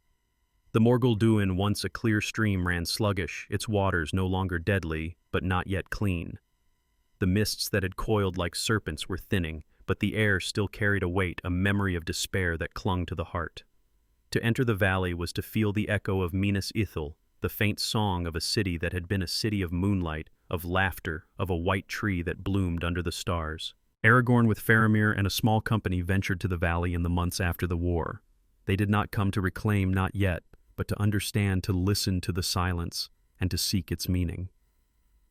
The Morgul Duin, once a clear stream, ran sluggish, its waters no longer deadly, but not yet clean. The mists that had coiled like serpents were thinning, but the air still carried a weight, a memory of despair that clung to the heart. To enter the valley was to feel the echo of Minas Ithil, the faint song of a city that had been a city of moonlight, of laughter, of a white tree that bloomed under the stars. Aragorn with Faramir and a small company ventured to the valley in the months after the war. They did not come to reclaim, not yet, but to understand, to listen to the silence, and to seek its meaning.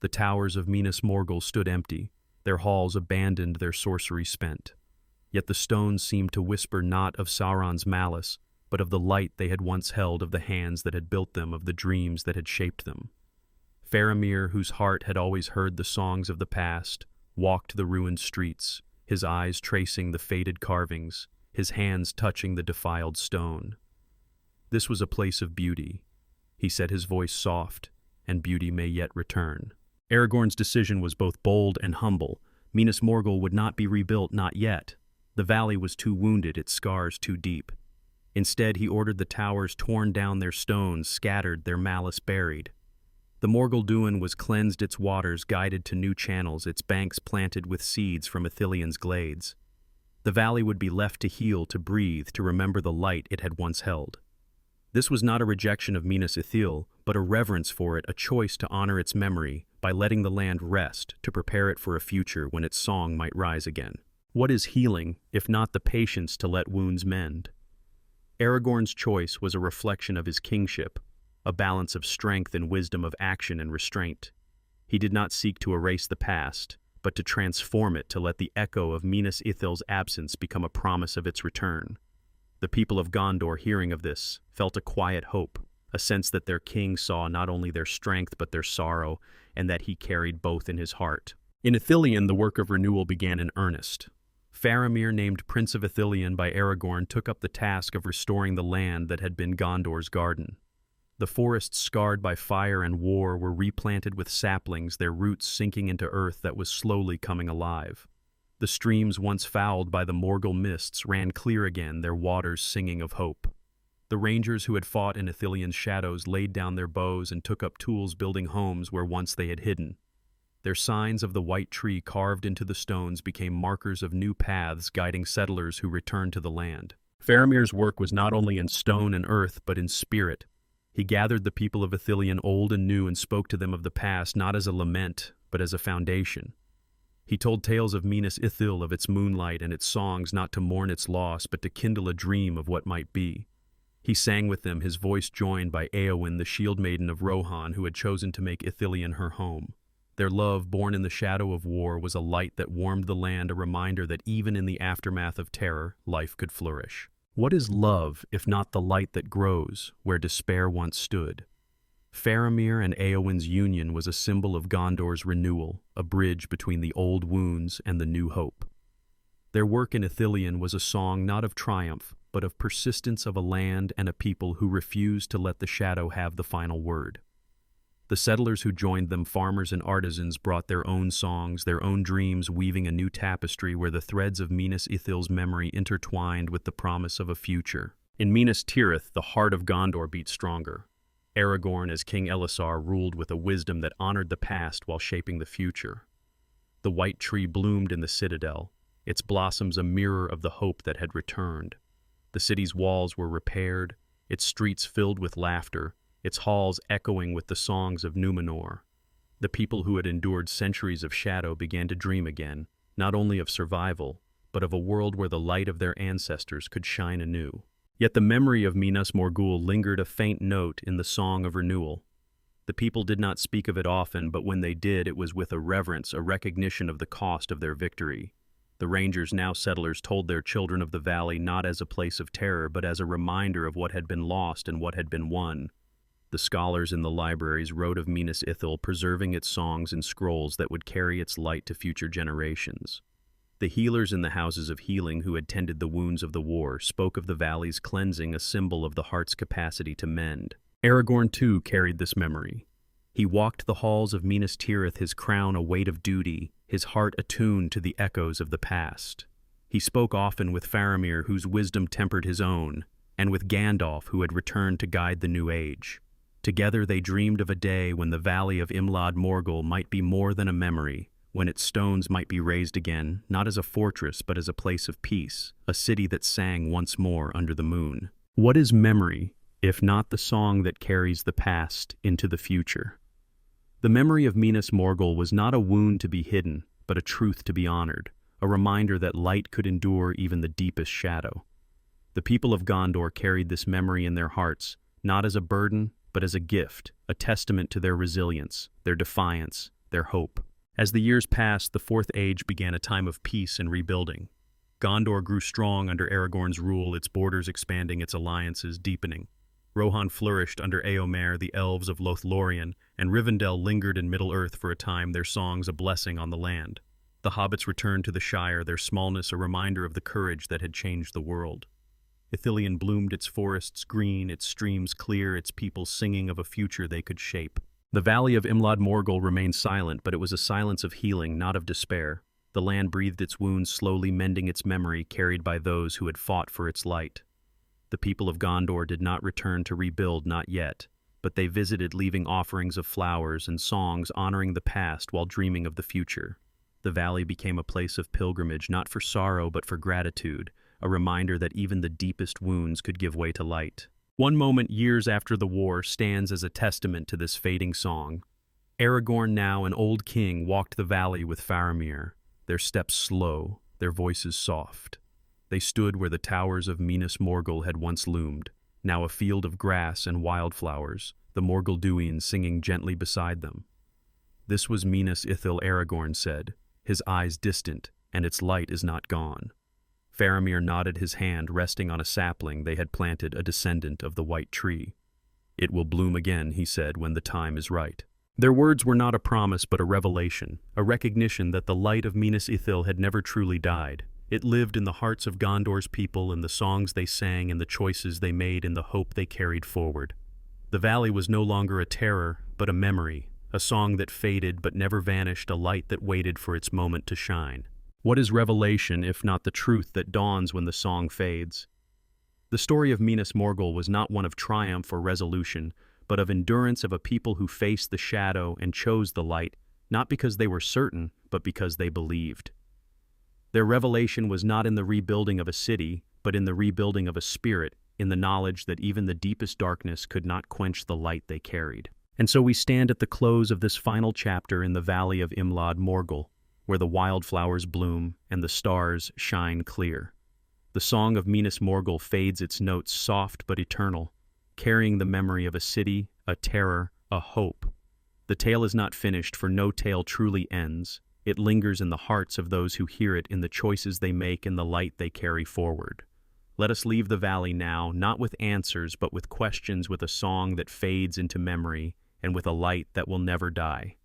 The towers of Minas Morgul stood empty, their halls abandoned, their sorcery spent. Yet the stones seemed to whisper not of Sauron's malice, but of the light they had once held, of the hands that had built them, of the dreams that had shaped them. Faramir, whose heart had always heard the songs of the past, walked the ruined streets, his eyes tracing the faded carvings, his hands touching the defiled stone. This was a place of beauty. He said, his voice soft, and beauty may yet return. Aragorn's decision was both bold and humble. Minas Morgul would not be rebuilt, not yet. The valley was too wounded, its scars too deep. Instead, he ordered the towers torn down, their stones scattered, their malice buried. The Morgul Duin was cleansed, its waters guided to new channels, its banks planted with seeds from Ithilion's glades. The valley would be left to heal, to breathe, to remember the light it had once held. This was not a rejection of Minas Ithil, but a reverence for it, a choice to honor its memory by letting the land rest, to prepare it for a future when its song might rise again. What is healing, if not the patience to let wounds mend? Aragorn's choice was a reflection of his kingship, a balance of strength and wisdom, of action and restraint. He did not seek to erase the past, but to transform it, to let the echo of Minas Ithil's absence become a promise of its return. The people of Gondor, hearing of this, felt a quiet hope, a sense that their king saw not only their strength but their sorrow, and that he carried both in his heart. In Ithilien, the work of renewal began in earnest. Faramir, named Prince of Ithilien by Aragorn, took up the task of restoring the land that had been Gondor's garden. The forests scarred by fire and war were replanted with saplings, their roots sinking into earth that was slowly coming alive. The streams once fouled by the Morgul mists ran clear again, their waters singing of hope. The rangers who had fought in Ithilion's shadows laid down their bows and took up tools, building homes where once they had hidden. Their signs of the white tree carved into the stones became markers of new paths guiding settlers who returned to the land. Faramir's work was not only in stone and earth, but in spirit. He gathered the people of Ithilien, old and new, and spoke to them of the past, not as a lament, but as a foundation. He told tales of Minas Ithil, of its moonlight and its songs, not to mourn its loss, but to kindle a dream of what might be. He sang with them, his voice joined by Eowyn, the shield maiden of Rohan, who had chosen to make Ithilien her home. Their love, born in the shadow of war, was a light that warmed the land, a reminder that even in the aftermath of terror, life could flourish. What is love, if not the light that grows, where despair once stood? Faramir and Eowyn's union was a symbol of Gondor's renewal, a bridge between the old wounds and the new hope. Their work in Ithilien was a song not of triumph, but of persistence, of a land and a people who refused to let the shadow have the final word. The settlers who joined them, farmers and artisans, brought their own songs, their own dreams, weaving a new tapestry where the threads of Minas Ithil's memory intertwined with the promise of a future. In Minas Tirith, the heart of Gondor beat stronger. Aragorn, as King Elisar, ruled with a wisdom that honored the past while shaping the future. The white tree bloomed in the citadel, its blossoms a mirror of the hope that had returned. The city's walls were repaired, its streets filled with laughter, its halls echoing with the songs of Numenor. The people who had endured centuries of shadow began to dream again, not only of survival, but of a world where the light of their ancestors could shine anew. Yet the memory of Minas Morgul lingered, a faint note in the song of renewal. The people did not speak of it often, but when they did, it was with a reverence, a recognition of the cost of their victory. The rangers, now settlers, told their children of the valley not as a place of terror, but as a reminder of what had been lost and what had been won. The scholars in the libraries wrote of Minas Ithil, preserving its songs in scrolls that would carry its light to future generations. The healers in the houses of healing who had tended the wounds of the war spoke of the valley's cleansing, a symbol of the heart's capacity to mend. Aragorn, too, carried this memory. He walked the halls of Minas Tirith, his crown a weight of duty, his heart attuned to the echoes of the past. He spoke often with Faramir, whose wisdom tempered his own, and with Gandalf, who had returned to guide the new age. Together they dreamed of a day when the valley of Imlad Morgul might be more than a memory, when its stones might be raised again, not as a fortress but as a place of peace, a city that sang once more under the moon. What is memory, if not the song that carries the past into the future? The memory of Minas Morgul was not a wound to be hidden, but a truth to be honored, a reminder that light could endure even the deepest shadow. The people of Gondor carried this memory in their hearts, not as a burden, but as a gift, a testament to their resilience, their defiance, their hope. As the years passed, the Fourth Age began a time of peace and rebuilding. Gondor grew strong under Aragorn's rule, its borders expanding, its alliances deepening. Rohan flourished under Eomer, the elves of Lothlorien, and Rivendell lingered in Middle-earth for a time, their songs a blessing on the land. The hobbits returned to the Shire, their smallness a reminder of the courage that had changed the world. Ithilien bloomed, its forests green, its streams clear, its people singing of a future they could shape. The valley of Imlad Morgul remained silent, but it was a silence of healing, not of despair. The land breathed its wounds, slowly mending its memory, carried by those who had fought for its light. The people of Gondor did not return to rebuild, not yet, but they visited, leaving offerings of flowers and songs honoring the past while dreaming of the future. The valley became a place of pilgrimage, not for sorrow but for gratitude, a reminder that even the deepest wounds could give way to light. One moment years after the war stands as a testament to this fading song. Aragorn, now an old king, walked the valley with Faramir, their steps slow, their voices soft. They stood where the towers of Minas Morgul had once loomed, now a field of grass and wildflowers, the Morgulduins singing gently beside them. "This was Minas Ithil," Aragorn said, his eyes distant, "and its light is not gone." Faramir nodded, his hand resting on a sapling they had planted, a descendant of the white tree. "It will bloom again," he said, "when the time is right." Their words were not a promise but a revelation, a recognition that the light of Minas Ithil had never truly died. It lived in the hearts of Gondor's people, in the songs they sang, in the choices they made, in the hope they carried forward. The valley was no longer a terror, but a memory, a song that faded but never vanished, a light that waited for its moment to shine. What is revelation if not the truth that dawns when the song fades? The story of Minas Morgul was not one of triumph or resolution, but of endurance of a people who faced the shadow and chose the light, not because they were certain, but because they believed. Their revelation was not in the rebuilding of a city, but in the rebuilding of a spirit, in the knowledge that even the deepest darkness could not quench the light they carried. And so we stand at the close of this final chapter in the valley of Minas Morgul, where the wildflowers bloom and the stars shine clear. The song of Minas Morgul fades, its notes soft but eternal, carrying the memory of a city, a terror, a hope. The tale is not finished, for no tale truly ends. It lingers in the hearts of those who hear it, in the choices they make, in the light they carry forward. Let us leave the valley now, not with answers, but with questions, with a song that fades into memory, and with a light that will never die.